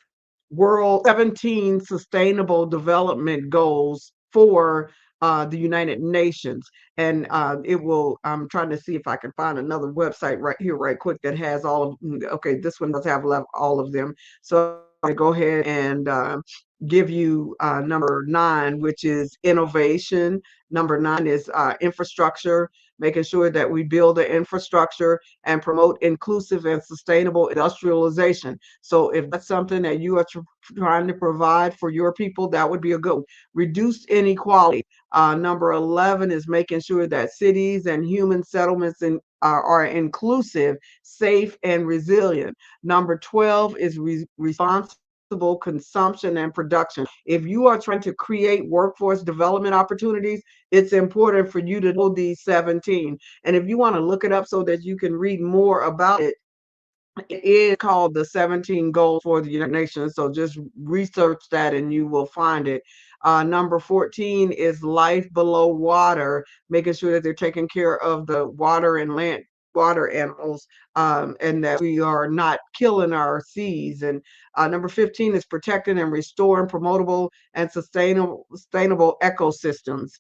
World 17 Sustainable Development Goals for the United Nations. And it will, I'm trying to see if I can find another website right here, right quick, that has all of, okay, this one does have all of them. So I go ahead and give you number 9, which is innovation. Number 9 is infrastructure, making sure that we build the infrastructure and promote inclusive and sustainable industrialization. So if that's something that you are trying to provide for your people, that would be a good one. Reduced inequality. Number 11 is making sure that cities and human settlements are inclusive, safe, and resilient. Number 12 is responsible consumption and production. If you are trying to create workforce development opportunities, it's important for you to know these 17. And if you want to look it up so that you can read more about it, it is called the 17 Goals for the United Nations. So just research that and you will find it. Number 14 is life below water, making sure that they're taking care of the water and land water animals, and that we are not killing our seas. And number 15 is protecting and restoring promotable and sustainable ecosystems.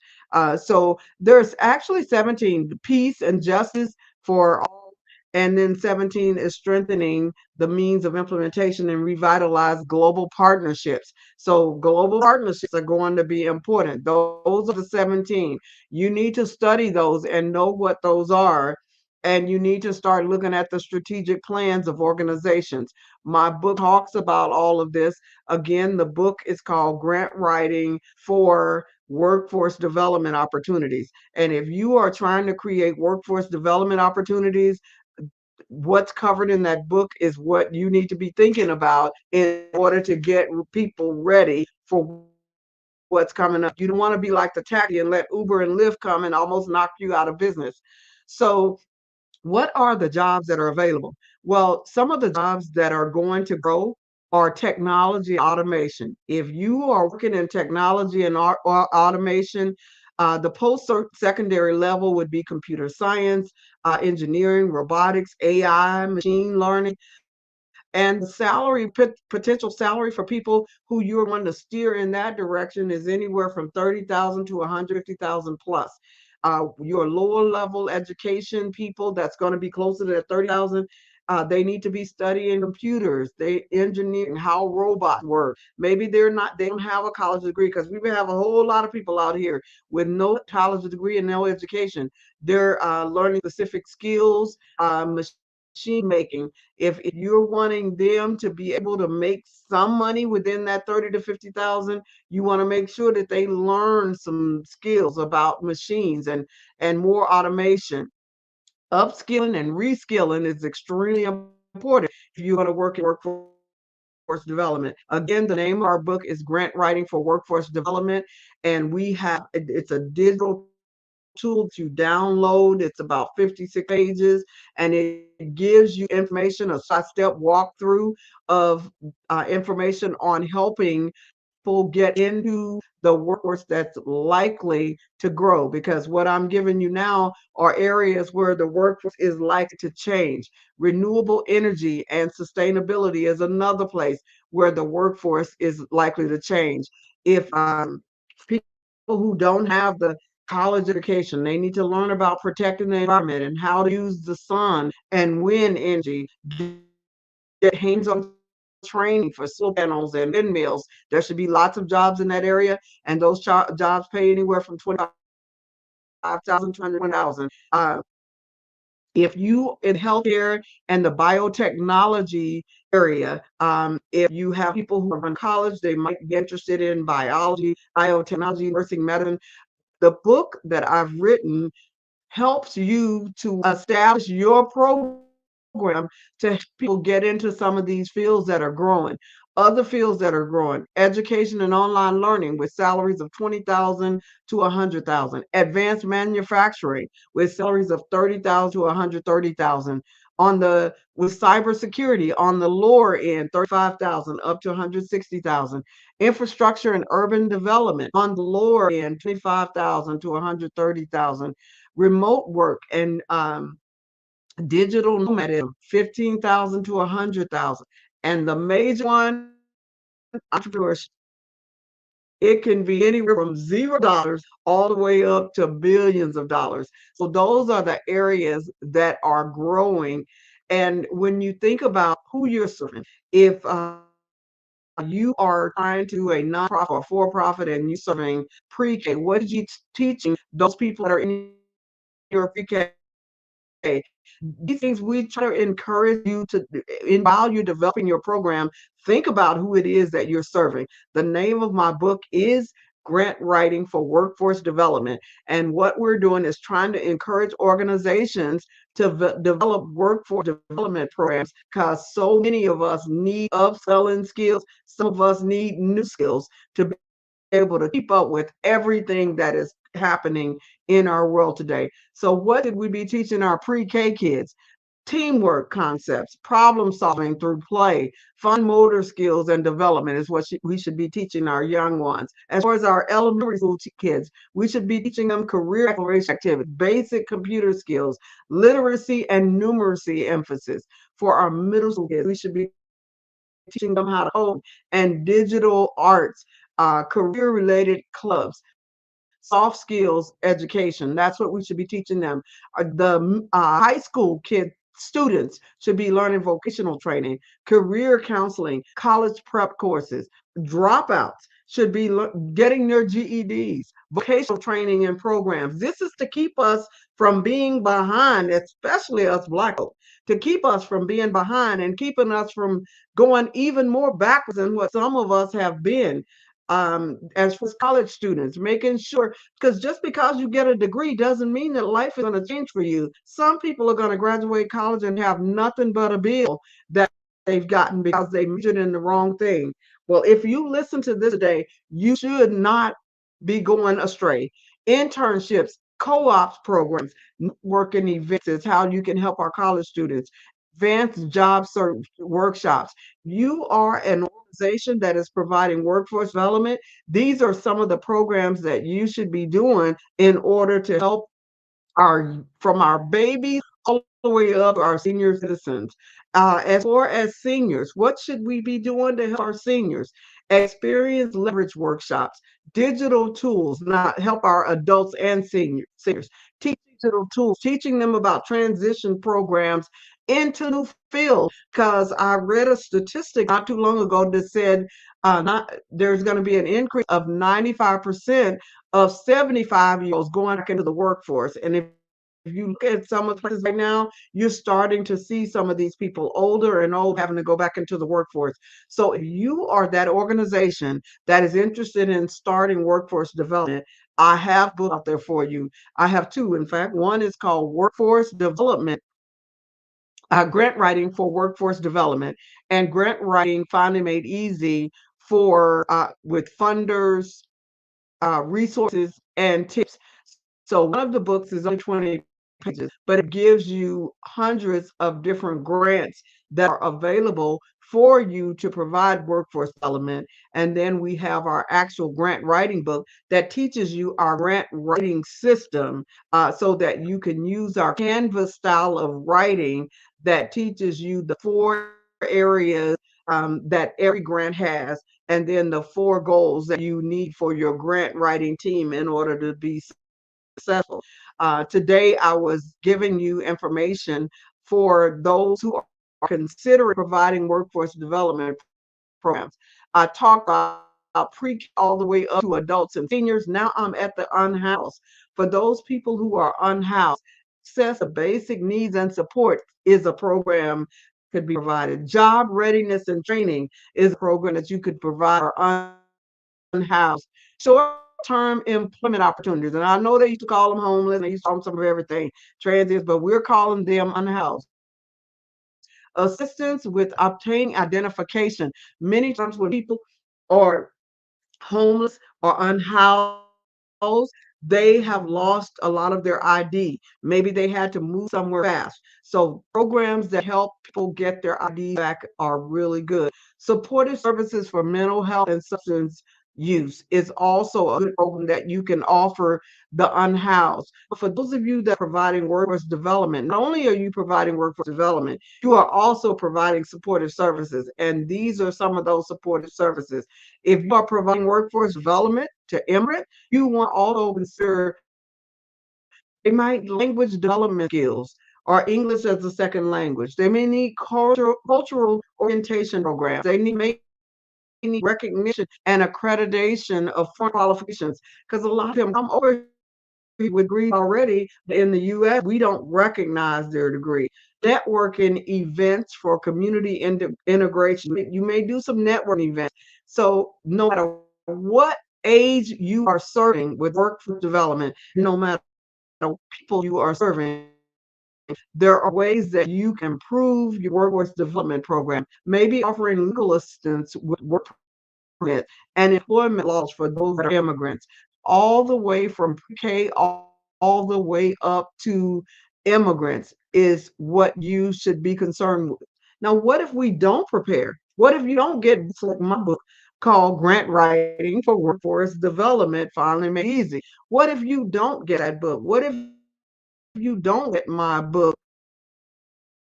So there's actually 17, peace and justice for all. And then 17 is strengthening the means of implementation and revitalize global partnerships. So global partnerships are going to be important. Those are the 17. You need to study those and know what those are. And you need to start looking at the strategic plans of organizations. My book talks about all of this. Again, the book is called Grant Writing for Workforce Development Opportunities. And if you are trying to create workforce development opportunities, what's covered in that book is what you need to be thinking about in order to get people ready for what's coming up. You don't want to be like the taxi and let Uber and Lyft come and almost knock you out of business. So what are the jobs that are available? Well, some of the jobs that are going to grow or technology automation. If you are working in technology and automation, the post-secondary level would be computer science, engineering, robotics, AI, machine learning, and the potential salary for people who you're wanting to steer in that direction is anywhere from 30,000 to 150,000 plus. Your lower level education people, that's going to be closer to 30,000. They need to be studying computers, they engineering how robots work. Maybe they don't have a college degree, because we have a whole lot of people out here with no college degree and no education. They're learning specific skills, machine making. If you're wanting them to be able to make some money within that 30 to 50,000, you want to make sure that they learn some skills about machines and more automation. Upskilling and reskilling is extremely important if you're going to work in workforce development. Again, the name of our book is Grant Writing for Workforce Development, and it's a digital tool to download. It's about 56 pages, and it gives you information, a step walkthrough of information on helping people get into the workforce that's likely to grow. Because what I'm giving you now are areas where the workforce is likely to change. Renewable energy and sustainability is another place where the workforce is likely to change. If people who don't have the college education, they need to learn about protecting the environment and how to use the sun and wind energy, get hands-on training for solar panels and windmills. There should be lots of jobs in that area, and those jobs pay anywhere from 25,000 to 100,000. If you in healthcare and the biotechnology area, if you have people who are in college, they might be interested in biology, biotechnology, nursing medicine. The book that I've written helps you to establish your program to help people get into some of these fields that are growing. Other fields that are growing: education and online learning with salaries of 20,000 to 100,000. Advanced manufacturing with salaries of 30,000 to 130,000. With cybersecurity on the lower end, 35,000 up to 160,000. Infrastructure and urban development on the lower end, 25,000 to 130,000. Remote work and digital nomadism, 15,000 to 100,000. And the major one, entrepreneurship. It can be anywhere from $0 all the way up to billions of dollars. So those are the areas that are growing. And when you think about who you're serving, if you are trying to do a nonprofit or for-profit and you're serving pre-K, what are you teaching those people that are in your pre-K? These things we try to encourage you to, while you're developing your program, think about who it is that you're serving. The name of my book is Grant Writing for Workforce Development. And what we're doing is trying to encourage organizations to develop workforce development programs, because so many of us need upselling skills. Some of us need new skills to be able to keep up with everything that is happening in our world today. So what did we be teaching our pre-K kids? Teamwork concepts, problem solving through play, fine motor skills and development is what we should be teaching our young ones. As far as our elementary school kids, we should be teaching them career exploration activities, basic computer skills, literacy and numeracy emphasis. For our middle school kids, we should be teaching them how to code and digital arts, career-related clubs, soft skills education. That's what we should be teaching them. The high school students should be learning vocational training, career counseling, college prep courses. Dropouts should be getting their GEDs, vocational training and programs. This is to keep us from being behind, especially us Black folk, to keep us from being behind and keeping us from going even more backwards than what some of us have been. As for college students, making sure, because just because you get a degree doesn't mean that life is going to change for you. Some people are going to graduate college and have nothing but a bill that they've gotten because they majored in the wrong thing. Well, if you listen to this today, you should not be going astray. Internships, co-ops programs, networking events is how you can help our college students. advanced job search workshops. You are an organization that is providing workforce development. These are some of the programs that you should be doing in order to help from our babies all the way up to our senior citizens. As far as seniors, what should we be doing to help our seniors? Experience leverage workshops, digital tools, not help our adults and seniors. Teach digital tools, teaching them about transition programs into new fields. Because I read a statistic not too long ago that said there's going to be an increase of 95% of 75-year-olds going back into the workforce. And if you look at some of the places right now, you're starting to see some of these people older and old having to go back into the workforce. So if you are that organization that is interested in starting workforce development, I have books out there for you. I have two, in fact. One is called Workforce Development, Grant Writing for Workforce Development, and Grant Writing Finally Made Easy for with funders, resources, and tips. So one of the books is only 20 pages, but it gives you hundreds of different grants that are available for you to provide workforce development. And then we have our actual grant writing book that teaches you our grant writing system so that you can use our Canvas style of writing that teaches you the 4 areas that every grant has, and then the 4 goals that you need for your grant writing team in order to be successful. Today, I was giving you information for those who are considering providing workforce development programs. I talked about pre all the way up to adults and seniors. Now I'm at the unhoused. For those people who are unhoused, access to basic needs and support is a program could be provided. Job readiness and training is a program that you could provide for unhoused. Short-term employment opportunities, and I know they used to call them homeless, and they used to call them some of everything, transients, but we're calling them unhoused. Assistance with obtaining identification. Many times when people are homeless or unhoused, they have lost a lot of their ID. Maybe they had to move somewhere fast. So programs that help people get their ID back are really good. Supportive services for mental health and substance use is also a good program that you can offer the unhoused. But for those of you that are providing workforce development, not only are you providing workforce development, you are also providing supportive services. And these are some of those supportive services. If you are providing workforce development to immigrants, you want also consider they might language development skills or English as a second language. They may need cultural orientation programs. They may need recognition and accreditation of foreign qualifications, because a lot of them come over with degrees already. In the US, we don't recognize their degree. Networking events for community integration. You may do some networking events. So no matter what age you are serving with workforce development, no matter people you are serving, there are ways that you can improve your workforce development program. Maybe offering legal assistance with work permit and employment laws for those that are immigrants, all the way from pre-K all the way up to immigrants is what you should be concerned with. Now, what if we don't prepare? What if you don't get books like my book called Grant Writing for Workforce Development Finally Made Easy? What if you don't get that book? What if you don't get my book,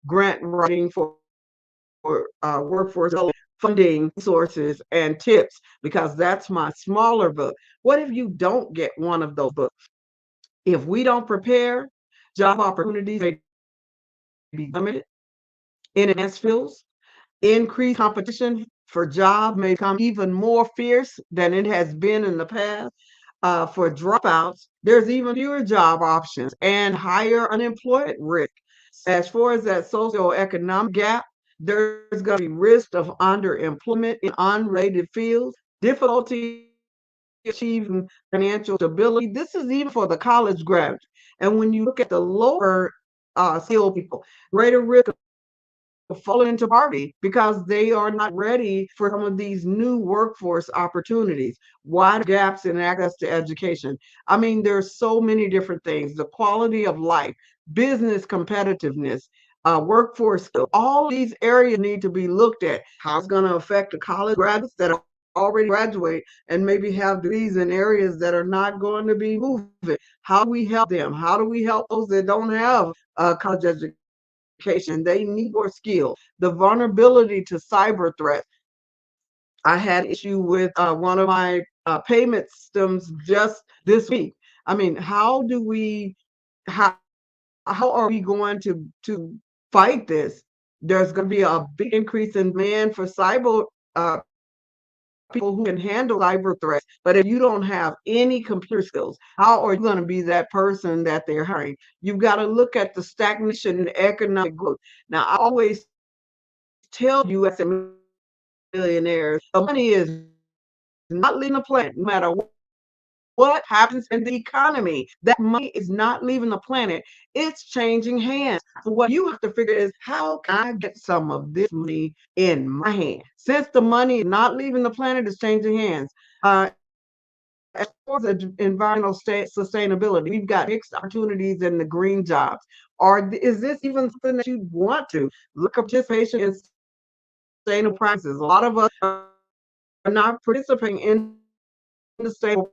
Grant Writing for Workforce Development, funding, resources, and tips, because that's my smaller book? What if you don't get one of those books? If we don't prepare, job opportunities may be limited in advanced fields. Increased competition for jobs may become even more fierce than it has been in the past. For dropouts, there's even fewer job options and higher unemployment risk. As far as that socioeconomic gap, there's going to be risk of underemployment in unrelated fields, difficulty achieving financial stability. This is even for the college graduates. And when you look at the lower skilled people, greater risk of falling into poverty because they are not ready for some of these new workforce opportunities. Wide gaps in access to education. I mean, there's so many different things. The quality of life, business competitiveness, workforce skills. All of these areas need to be looked at. How it's going to affect the college graduates that are already graduate and maybe have degrees in areas that are not going to be moving. How do we help them? How do we help those that don't have college education? They need more skills. The vulnerability to cyber threats. I had an issue with one of my payment systems just this week. I mean, how how are we going to fight this? There's going to be a big increase in demand for cyber people who can handle cyber threats. But if you don't have any computer skills, how are you going to be that person that they're hiring? You've got to look at the stagnation in economic growth. Now, I always tell you as a millionaires, the money is not leaving the planet, no matter what happens in the economy. That money is not leaving the planet. It's changing hands. So what you have to figure is, how can I get some of this money in my hand? Since the money is not leaving the planet, it's changing hands. As far as environmental sustainability, we've got mixed opportunities in the green jobs. Or is this even something that you want to look up participation in sustainable practices? A lot of us are not participating in the sustainable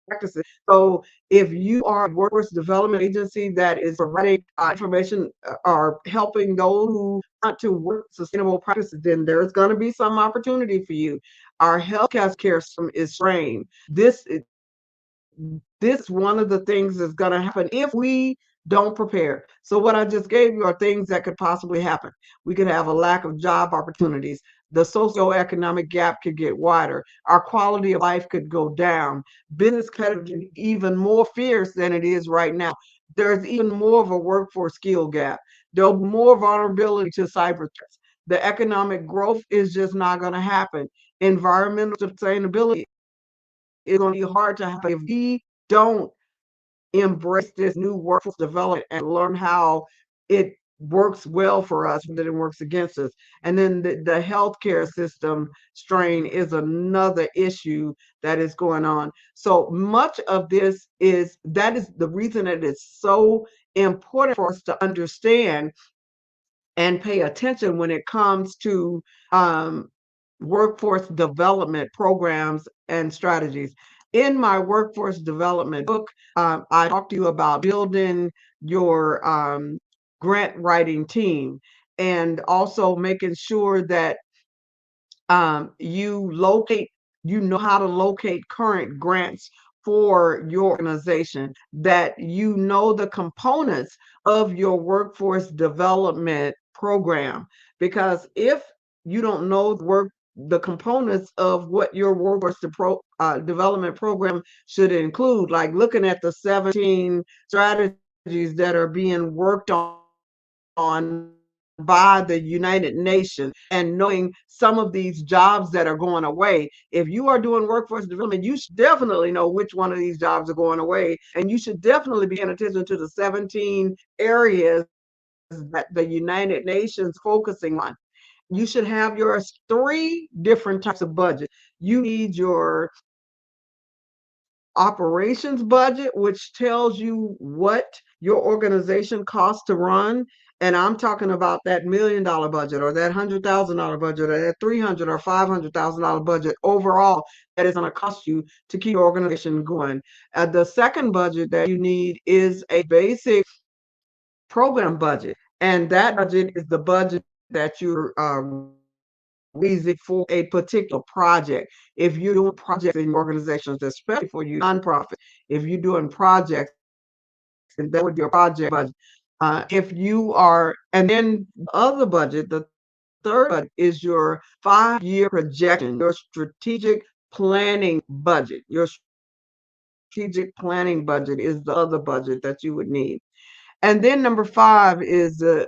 practices. So if you are a workforce development agency that is providing information or helping those who want to work sustainable practices, then there's going to be some opportunity for you. Our healthcare system is strained. This is one of the things that's going to happen if we don't prepare. So what I just gave you are things that could possibly happen. We could have a lack of job opportunities. The socioeconomic gap could get wider. Our quality of life could go down. Business could be even more fierce than it is right now. There's even more of a workforce skill gap. There'll be more vulnerability to cyber threats. The economic growth is just not going to happen. Environmental sustainability is going to be hard to happen if we don't embrace this new workforce development and learn how it works well for us rather than works against us. And then the healthcare system strain is another issue that is going on. So much of this is the reason that it's so important for us to understand and pay attention when it comes to workforce development programs and strategies. In my workforce development book, I talk to you about building your grant writing team and also making sure that you know how to locate current grants for your organization, that you know the components of your workforce development program. Because if you don't know the components of what your workforce development program should include, like looking at the 17 strategies that are being worked on by the United Nations, and knowing some of these jobs that are going away. If you are doing workforce development, you should definitely know which one of these jobs are going away, and you should definitely be paying attention to the 17 areas that the United Nations focusing on. You should have your 3 different types of budget. You need your operations budget, which tells you what your organization costs to run. And I'm talking about that $1 million budget, or that $100,000 budget, or that $300,000 or $500,000 budget overall that is going to cost you to keep your organization going. The second budget that you need is a basic program budget, and that budget is the budget that you're raising for a particular project. If you're doing projects in organizations, especially for you nonprofit, if you're doing projects, and that would be a project budget. If you are, and then the other budget, the third budget is your 5-year projection, your strategic planning budget. Your strategic planning budget is the other budget that you would need. And then number 5 is the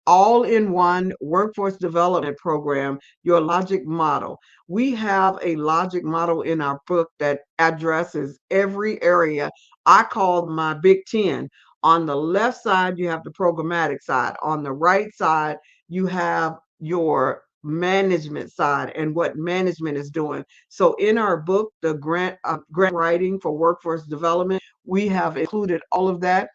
all-in-one workforce development program, your logic model. We have a logic model in our book that addresses every area. I call my Big 10. On the left side, you have the programmatic side. On the right side, you have your management side and what management is doing. So in our book, the grant writing for workforce development, we have included all of that.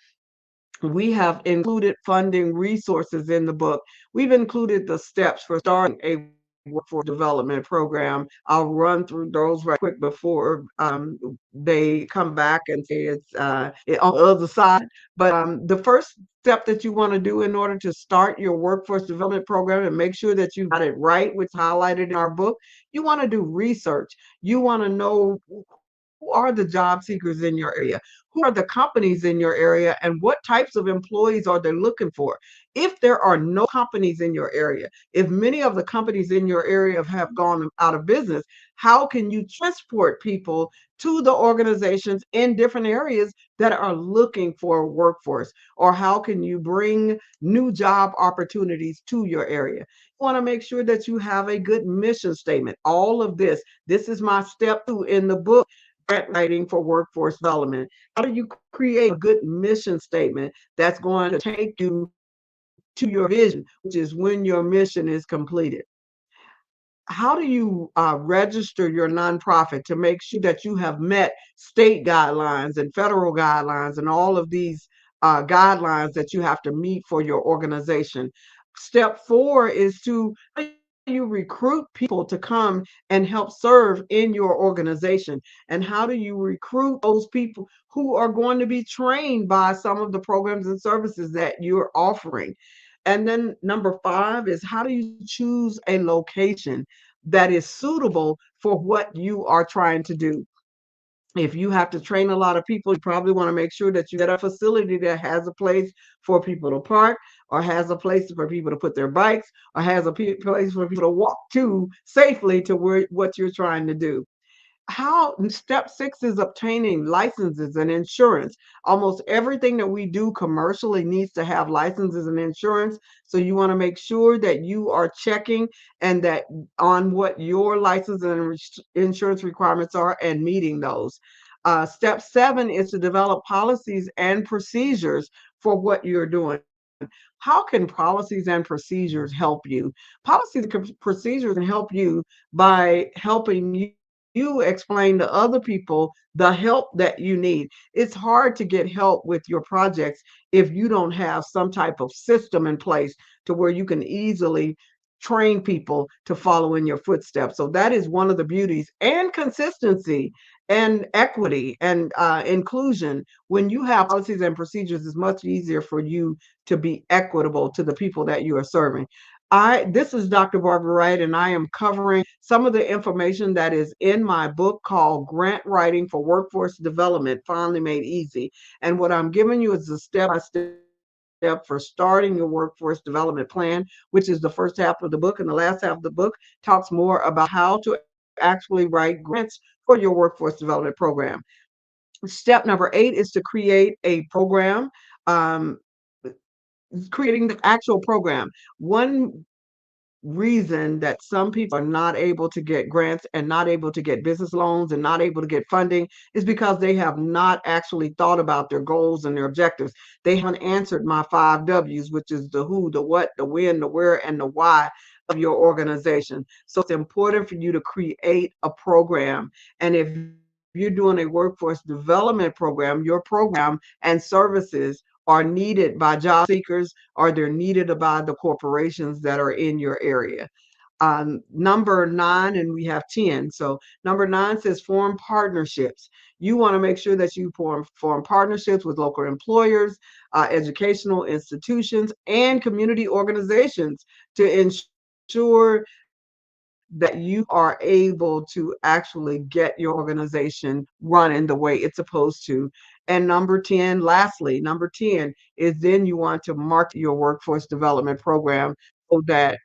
We have included funding resources in the book. We've included the steps for starting a workforce development program. I'll run through those right quick before they come back and say it's on the other side. But the first step that you want to do in order to start your workforce development program and make sure that you got it right, which is highlighted in our book, you want to do research. You want to know who are the job seekers in your area? Who are the companies in your area? And what types of employees are they looking for? If there are no companies in your area, if many of the companies in your area have gone out of business, how can you transport people to the organizations in different areas that are looking for a workforce? Or how can you bring new job opportunities to your area? You want to make sure that you have a good mission statement. All of this is my step 2 in the book, grant writing for workforce development. How do you create a good mission statement that's going to take you to your vision, which is when your mission is completed? How do you register your nonprofit to make sure that you have met state guidelines and federal guidelines and all of these guidelines that you have to meet for your organization? Step 4 is to you recruit people to come and help serve in your organization? And how do you recruit those people who are going to be trained by some of the programs and services that you're offering? And then number 5 is how do you choose a location that is suitable for what you are trying to do? If you have to train a lot of people, you probably want to make sure that you get a facility that has a place for people to park, or has a place for people to put their bikes, or has a place for people to walk to safely to where what you're trying to do. Step 6 is obtaining licenses and insurance. Almost everything that we do commercially needs to have licenses and insurance. So you want to make sure that you are checking and that on what your license and insurance requirements are and meeting those. Step 7 is to develop policies and procedures for what you're doing. How can policies and procedures help you? Policies and procedures can help you by helping you explain to other people the help that you need. It's hard to get help with your projects if you don't have some type of system in place to where you can easily train people to follow in your footsteps. So that is one of the beauties, and consistency and equity and inclusion. When you have policies and procedures, it's much easier for you to be equitable to the people that you are serving. This is Dr. Barbara Wright, and I am covering some of the information that is in my book called Grant Writing for Workforce Development, Finally Made Easy. And what I'm giving you is a step-by-step for starting your workforce development plan, which is the first half of the book. And the last half of the book talks more about how to actually write grants for your workforce development program. Step number 8 is to create a program. Creating the actual program. One reason that some people are not able to get grants and not able to get business loans and not able to get funding is because they have not actually thought about their goals and their objectives. They haven't answered my 5 W's, which is the who, the what, the when, the where, and the why of your organization. So it's important for you to create a program. And if you're doing a workforce development program, your program and services are needed by job seekers, or they're needed by the corporations that are in your area. Number 9, and we have 10. So number 9 says form partnerships. You want to make sure that you form partnerships with local employers, educational institutions, and community organizations to ensure that you are able to actually get your organization running the way it's supposed to. And lastly, number 10 is then you want to market your workforce development program so that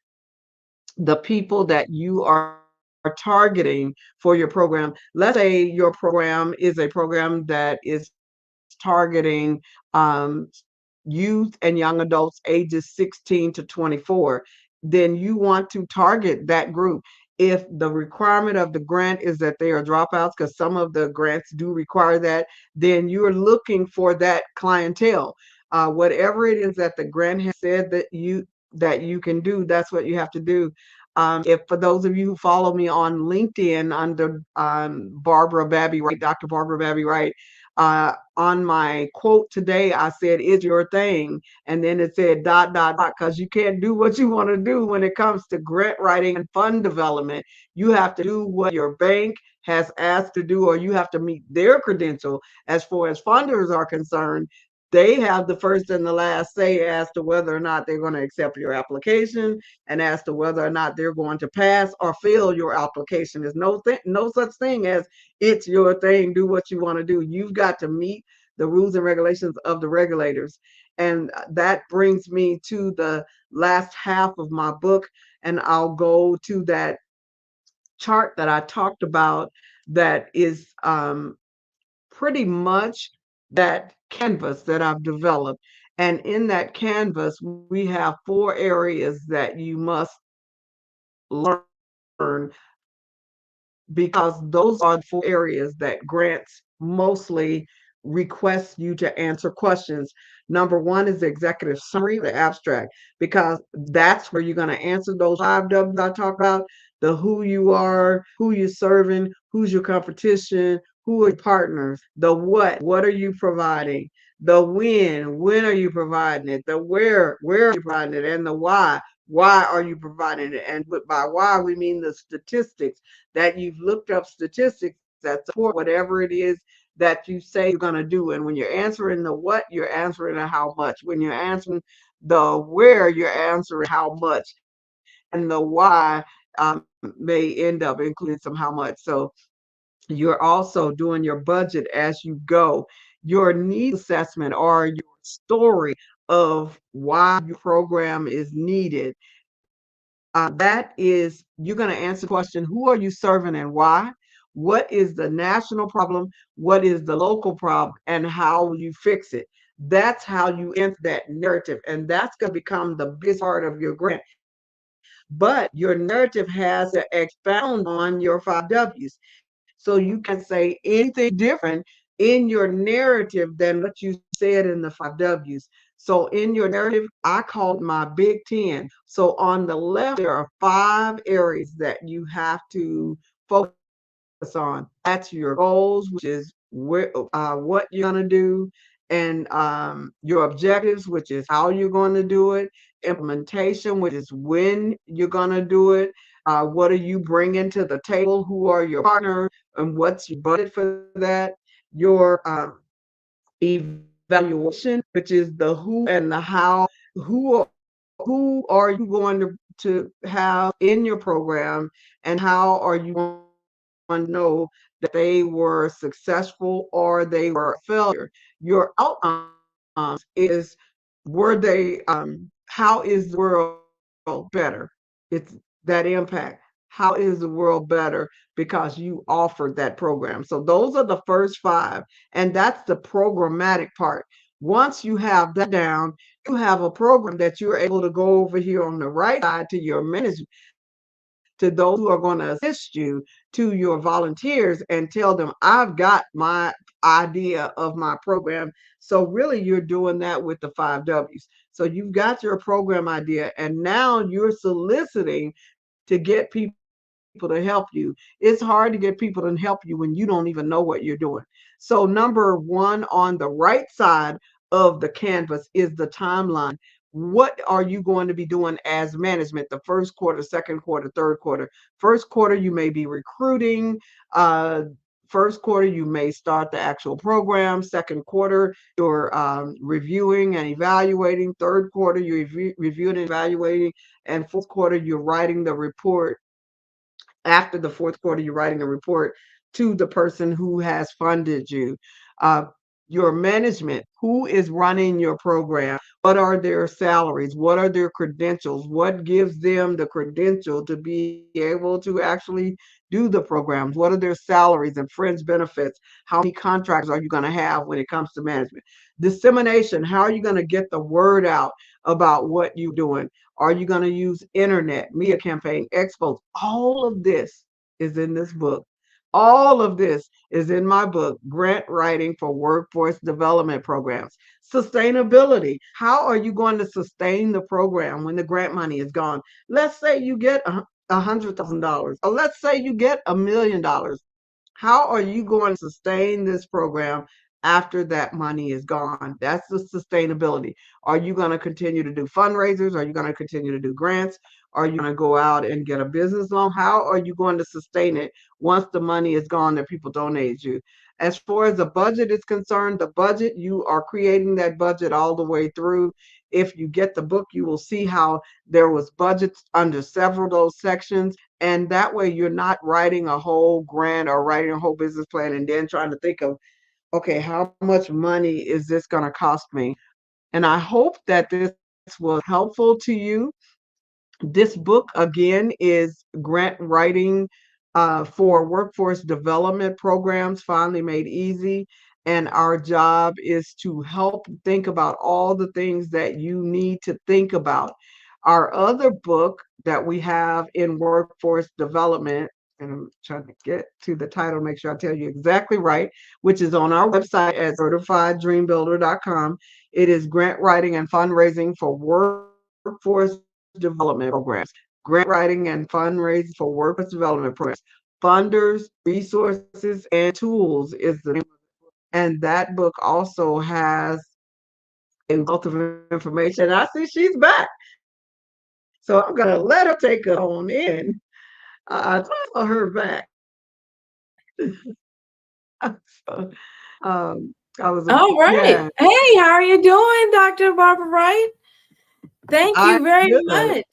the people that you are targeting for your program, let's say your program is a program that is targeting youth and young adults ages 16 to 24, then you want to target that group. If the requirement of the grant is that they are dropouts, because some of the grants do require that, then you're looking for that clientele. Whatever it is that the grant has said that you can do, that's what you have to do. If for those of you who follow me on LinkedIn under Barbara Babby Wright, Dr. Barbara Babby Wright, On my quote today, I said, "It's your thing," and then it said dot dot dot, because you can't do what you want to do when it comes to grant writing and fund development. You have to do what your bank has asked to do, or you have to meet their credential. As far as funders are concerned, they have the first and the last say as to whether or not they're going to accept your application, and as to whether or not they're going to pass or fail your application. There's no such thing as it's your thing, do what you want to do. You've got to meet the rules and regulations of the regulators. And that brings me to the last half of my book, and I'll go to that chart that I talked about that is pretty much that canvas that I've developed. And in that canvas, we have 4 areas that you must learn, because those are the 4 areas that grants mostly request you to answer questions. Number 1 is the executive summary, the abstract, because that's where you're going to answer those 5 W's I talked about: the who you are, who you're serving, who's your competition, who are your partners, the what are you providing, the when are you providing it, the where are you providing it, and the why are you providing it. And by why, we mean the statistics, that you've looked up statistics that support whatever it is that you say you're going to do. And when you're answering the what, you're answering the how much. When you're answering the where, you're answering how much. And the why may end up including some how much. So you're also doing your budget as you go. Your needs assessment, or your story of why your program is needed, that is, you're going to answer the question: who are you serving and why? What is the national problem? What is the local problem? And how will you fix it? That's how you enter that narrative. And that's going to become the biggest part of your grant. But your narrative has to expound on your 5 W's. So you can say anything different in your narrative than what you said in the 5 W's. So in your narrative, I called my Big 10. So on the left, there are 5 areas that you have to focus on. That's your goals, which is what you're going to do, and your objectives, which is how you're going to do it, implementation, which is when you're going to do it, what are you bringing to the table, who are your partners, and what's your budget for that, your evaluation, which is the who and the how. Who are you going to have in your program, and how are you going to know that they were successful or they were a failure? Your outcomes is, were they how is the world better? It's that impact. How is the world better because you offered that program? So those are the first 5, and that's the programmatic part. Once you have that down, you have a program that you're able to go over here on the right side to your management, to those who are going to assist you, to your volunteers, and tell them, I've got my idea of my program. So really, you're doing that with the 5 W's. So you've got your program idea, and now you're soliciting to get people to help you. It's hard to get people to help you when you don't even know what you're doing. So number 1 on the right side of the canvas is the timeline. What are you going to be doing as management the first quarter, second quarter, third quarter? First quarter, you may be recruiting. First quarter, you may start the actual program. Second quarter, you're reviewing and evaluating. Third quarter, you're reviewing and evaluating. And fourth quarter, you're writing the report. After the fourth quarter, you're writing a report to the person who has funded you. Your management, who is running your program? What are their salaries? What are their credentials? What gives them the credential to be able to actually do the programs? What are their salaries and fringe benefits? How many contracts are you going to have when it comes to management? Dissemination, how are you going to get the word out about what you're doing? Are you going to use internet, media campaign, expos? All of this is in this book. All of this is in my book, Grant Writing for Workforce Development Programs. Sustainability. How are you going to sustain the program when the grant money is gone? Let's say you get $100,000, or let's say you get $1 million. How are you going to sustain this program after that money is gone. That's the sustainability. Are you going to continue to do fundraisers? Are you going to continue to do grants? Are you going to go out and get a business loan? How are you going to sustain it once the money is gone that people donate you? As far as the budget is concerned, the budget, you are creating that budget all the way through. If you get the book, you will see how there was budgets under several of those sections. And that way you're not writing a whole grant or writing a whole business plan and then trying to think of, okay, how much money is this going to cost me? And I hope that this was helpful to you. This book, again, is grant writing for workforce development programs, finally made easy. And our job is to help think about all the things that you need to think about. Our other book that we have in workforce development, and I'm trying to get to the title, make sure I tell you exactly right, which is on our website at certifieddreambuilder.com. It is grant writing and fundraising for workforce development programs. Grant writing and fundraising for workforce development programs. Funders, resources, and tools is the name. And that book also has a wealth of information. I see she's back. So I'm going to let her take it on in. I saw her back. So, I was, All right. yeah. Hey, how are you doing, Dr. Barbara Wright? Thank you I'm very good. much.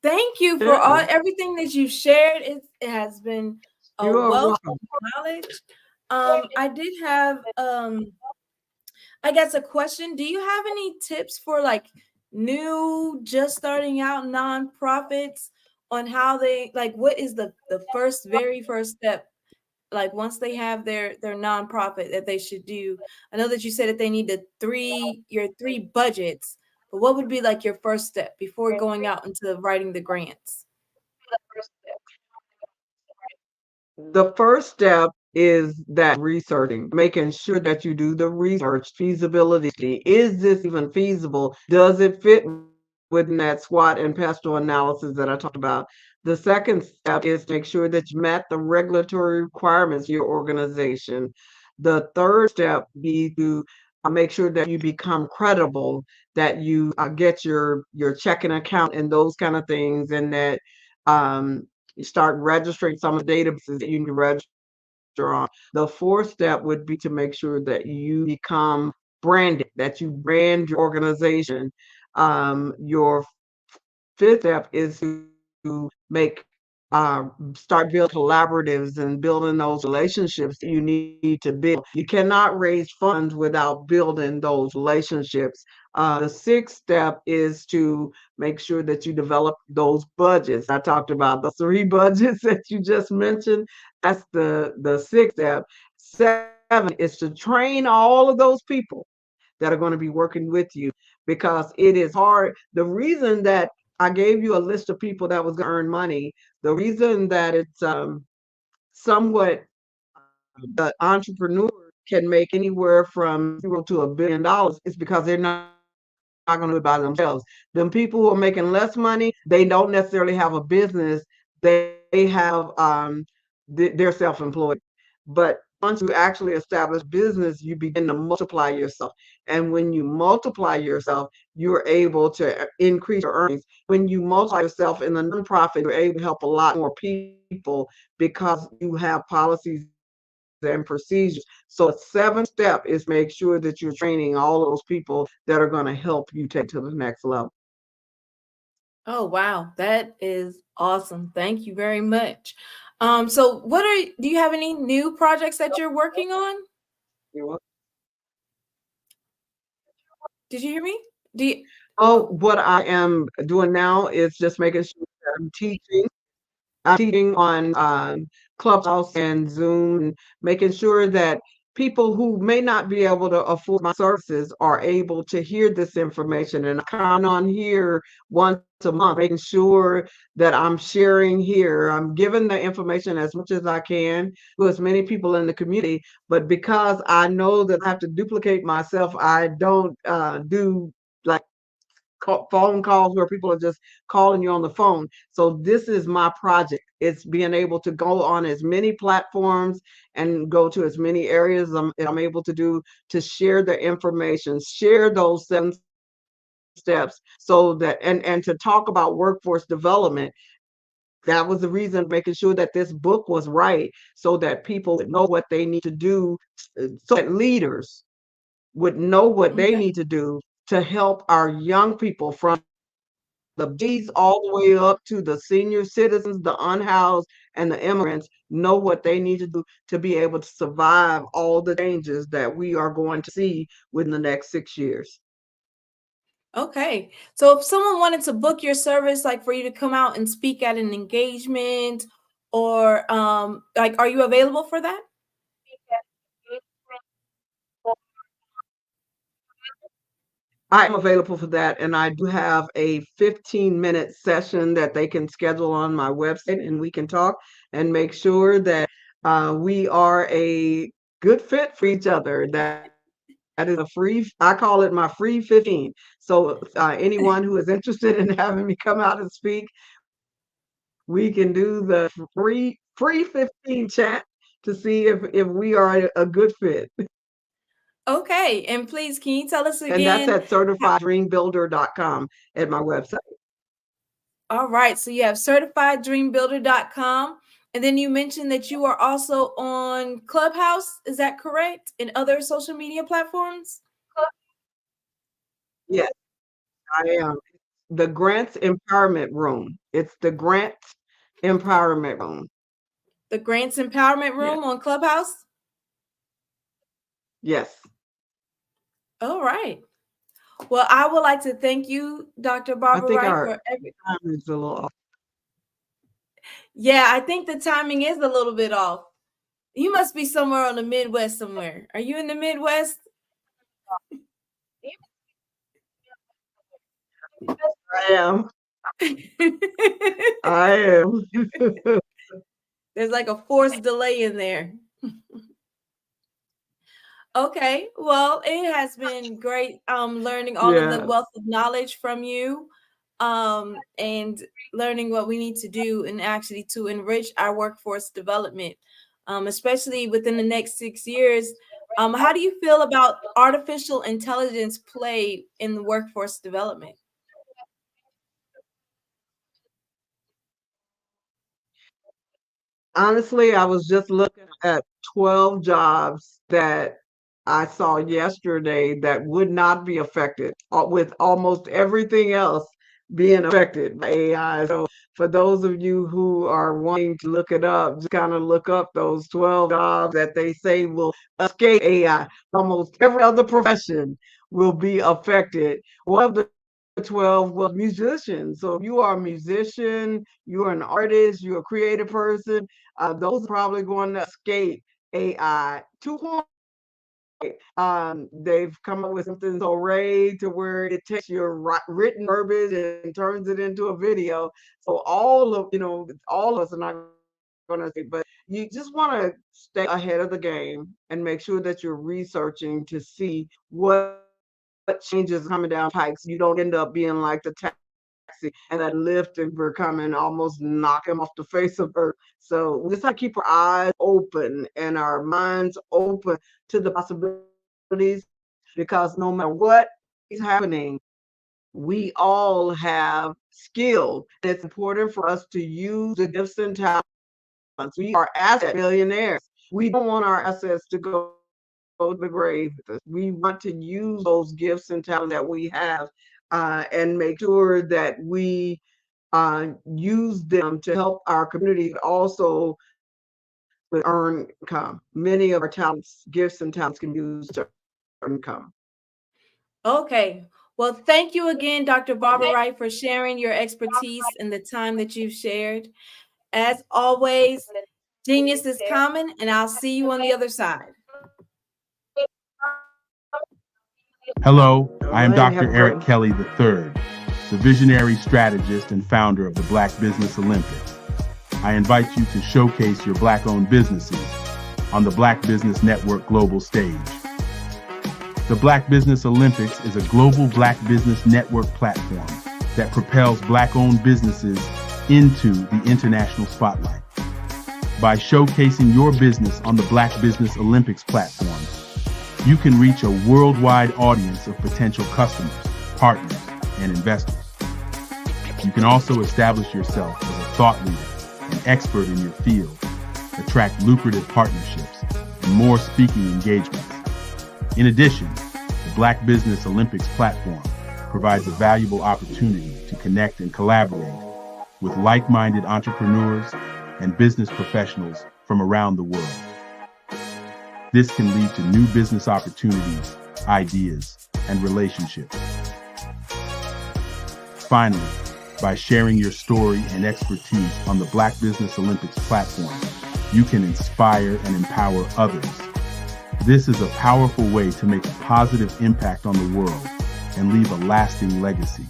Thank you for everything that you've shared. It has been a You are wealth welcome. of knowledge. I did have I guess a question. Do you have any tips for like new, just starting out nonprofits on how they like what is the very first step, like once they have their nonprofit that they should do? I know that you said that they need your three budgets, but what would be like your first step before going out into writing the grants? The first step is that researching, making sure that you do the research, feasibility. Is this even feasible? Does it fit within that SWOT and pestle analysis that I talked about? The second step is make sure that you met the regulatory requirements of your organization. The third step be to make sure that you become credible, that you get your checking account and those kind of things, and that you start registering some of the databases that you need to register on. The fourth step would be to make sure that you become branded, that you brand your organization. Your fifth step is to make start building collaboratives and building those relationships that you need to build. You cannot raise funds without building those relationships. The sixth step is to make sure that you develop those budgets. I talked about the three budgets that you just mentioned. That's the sixth step. Seven is to train all of those people that are going to be working with you, because it is hard. The reason that I gave you a list of people that was going to earn money, the reason that it's somewhat the entrepreneur can make anywhere from $0 to $1 billion is because they're not going to do it by themselves. Them people who are making less money, they don't necessarily have a business. They have they're self-employed. But once you actually establish business, you begin to multiply yourself. And when you multiply yourself, you're able to increase your earnings. When you multiply yourself in the nonprofit, you're able to help a lot more people because you have policies and procedures. So a seventh step is make sure that you're training all of those people that are going to help you take to the next level. Oh wow, that is awesome. Thank you very much. So do you have any new projects that you're working on? Did you hear me? What I am doing now is just making sure that I'm teaching. I'm teaching on Clubhouse and Zoom, and making sure that people who may not be able to afford my services are able to hear this information. And I come on here once a month, making sure that I'm sharing here. I'm giving the information as much as I can to as many people in the community. But because I know that I have to duplicate myself, I don't do like phone calls where people are just calling you on the phone. So this is my project. It's being able to go on as many platforms and go to as many areas I'm able to do, to share the information, share those 7 steps, so that and to talk about workforce development. That was the reason, making sure that this book was right, so that people would know what they need to do, so that leaders would know what they need to do to help our young people, from the B's all the way up to the senior citizens, the unhoused, and the immigrants, know what they need to do to be able to survive all the changes that we are going to see within the next 6 years. Okay. So if someone wanted to book your service, like for you to come out and speak at an engagement, or like, are you available for that? I am available for that, and I do have a 15-minute session that they can schedule on my website, and we can talk and make sure that we are a good fit for each other. That is a free, I call it my free 15. So anyone who is interested in having me come out and speak, we can do the free 15 chat to see if we are a good fit. Okay. And please, can you tell us And that's again? at certifieddreambuilder.com at my website. All right. So you have certifieddreambuilder.com. And then you mentioned that you are also on Clubhouse. Is that correct? And other social media platforms? Yes, I am. The Grants Empowerment Room. It's the Grants Empowerment Room. The Grants Empowerment Room on Clubhouse? Yes. All right. Well, I would like to thank you, Dr. I Barbara think Wright, our for every. time is a little off. Yeah, I think the timing is a little bit off. You must be somewhere on the Midwest somewhere. Are you in the Midwest? I am. I am. There's like a forced delay in there. Okay, well, it has been great learning all of the Yes. wealth of knowledge from you, and learning what we need to do and actually to enrich our workforce development, especially within the next 6 years. How do you feel about artificial intelligence play in the workforce development? Honestly, I was just looking at 12 jobs that I saw yesterday that would not be affected, with almost everything else being affected by AI. So for those of you who are wanting to look it up, just kind of look up those 12 jobs that they say will escape AI. Almost every other profession will be affected. One of the 12 was musicians. So if you are a musician, you're an artist, you're a creative person, those are probably going to escape AI. 2.0. They've come up with something so Ray to where it takes your written verbiage and turns it into a video. So all of us are not going to say, but you just want to stay ahead of the game and make sure that you're researching to see what changes coming down pipes. You don't end up being like the taxi and that lift and we're coming almost knock him off the face of earth. So we just have to keep our eyes open and our minds open to the possibilities, because no matter what is happening, we all have skills. It's important for us to use the gifts and talents. We are asset millionaires. We don't want our assets to go to the grave. We want to use those gifts and talents that we have, and make sure that we use them to help our community, also earn income. Many of our talents, gifts and talents can be used to earn income. Okay. Well, thank you again, Dr. Barbara Wright, for sharing your expertise and the time that you've shared. As always, genius is common, and I'll see you on the other side. Hello, I am Have Dr. a Eric great- Kelly III, the visionary strategist and founder of the Black Business Olympics. I invite you to showcase your Black-owned businesses on the Black Business Network global stage. The Black Business Olympics is a global Black business network platform that propels Black-owned businesses into the international spotlight. By showcasing your business on the Black Business Olympics platform, you can reach a worldwide audience of potential customers, partners, and investors. You can also establish yourself as a thought leader and expert in your field, attract lucrative partnerships, and more speaking engagements. In addition, the Black Business Olympics platform provides a valuable opportunity to connect and collaborate with like-minded entrepreneurs and business professionals from around the world. This can lead to new business opportunities, ideas, and relationships. Finally, by sharing your story and expertise on the Black Business Olympics platform, you can inspire and empower others. This is a powerful way to make a positive impact on the world and leave a lasting legacy.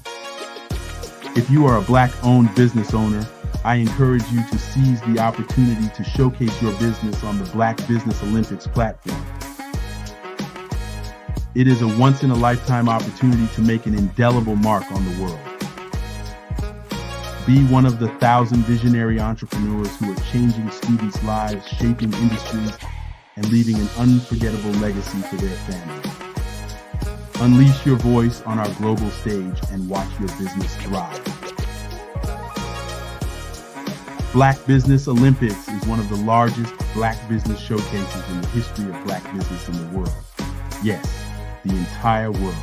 If you are a Black-owned business owner, I encourage you to seize the opportunity to showcase your business on the Black Business Olympics platform. It is a once-in-a-lifetime opportunity to make an indelible mark on the world. Be one of the 1,000 visionary entrepreneurs who are changing students' lives, shaping industries, and leaving an unforgettable legacy for their families. Unleash your voice on our global stage and watch your business thrive. Black Business Olympics is one of the largest Black business showcases in the history of Black business in the world. Yes, the entire world.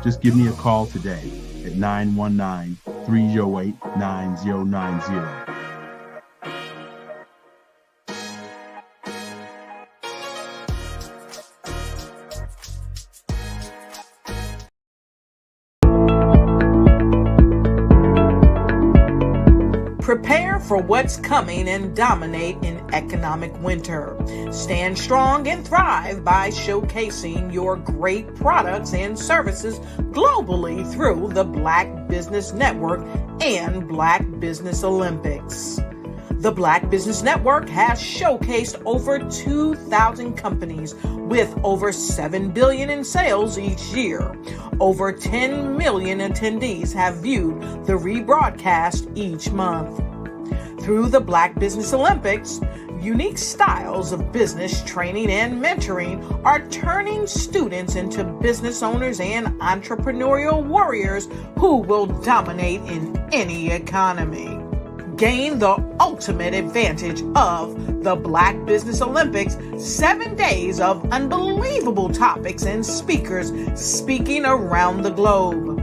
Just give me a call today at 919-308-9090. Prepare for what's coming and dominate in economic winter. Stand strong and thrive by showcasing your great products and services globally through the Black Business Network and Black Business Olympics. The Black Business Network has showcased over 2,000 companies with over $7 billion in sales each year. Over 10 million attendees have viewed the rebroadcast each month. Through the Black Business Olympics, unique styles of business training and mentoring are turning students into business owners and entrepreneurial warriors who will dominate in any economy. Gain the ultimate advantage of the Black Business Olympics, 7 days of unbelievable topics and speakers speaking around the globe.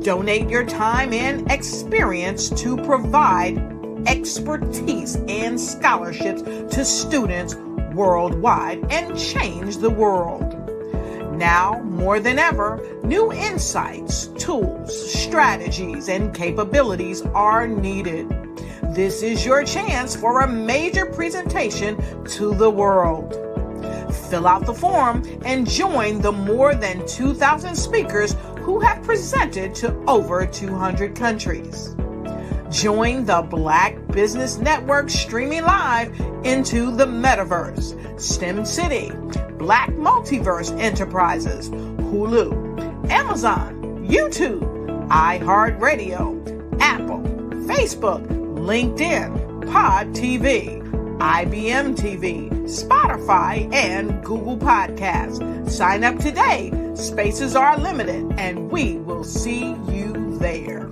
Donate your time and experience to provide expertise and scholarships to students worldwide and change the world. Now, more than ever, new insights, tools, strategies, and capabilities are needed. This is your chance for a major presentation to the world. Fill out the form and join the more than 2,000 speakers who have presented to over 200 countries. Join the Black Business Network streaming live into the Metaverse, STEM City, Black Multiverse Enterprises, Hulu, Amazon, YouTube, iHeartRadio, Apple, Facebook, LinkedIn, Pod TV, IBM TV, Spotify, and Google Podcasts. Sign up today. Spaces are limited, and we will see you there.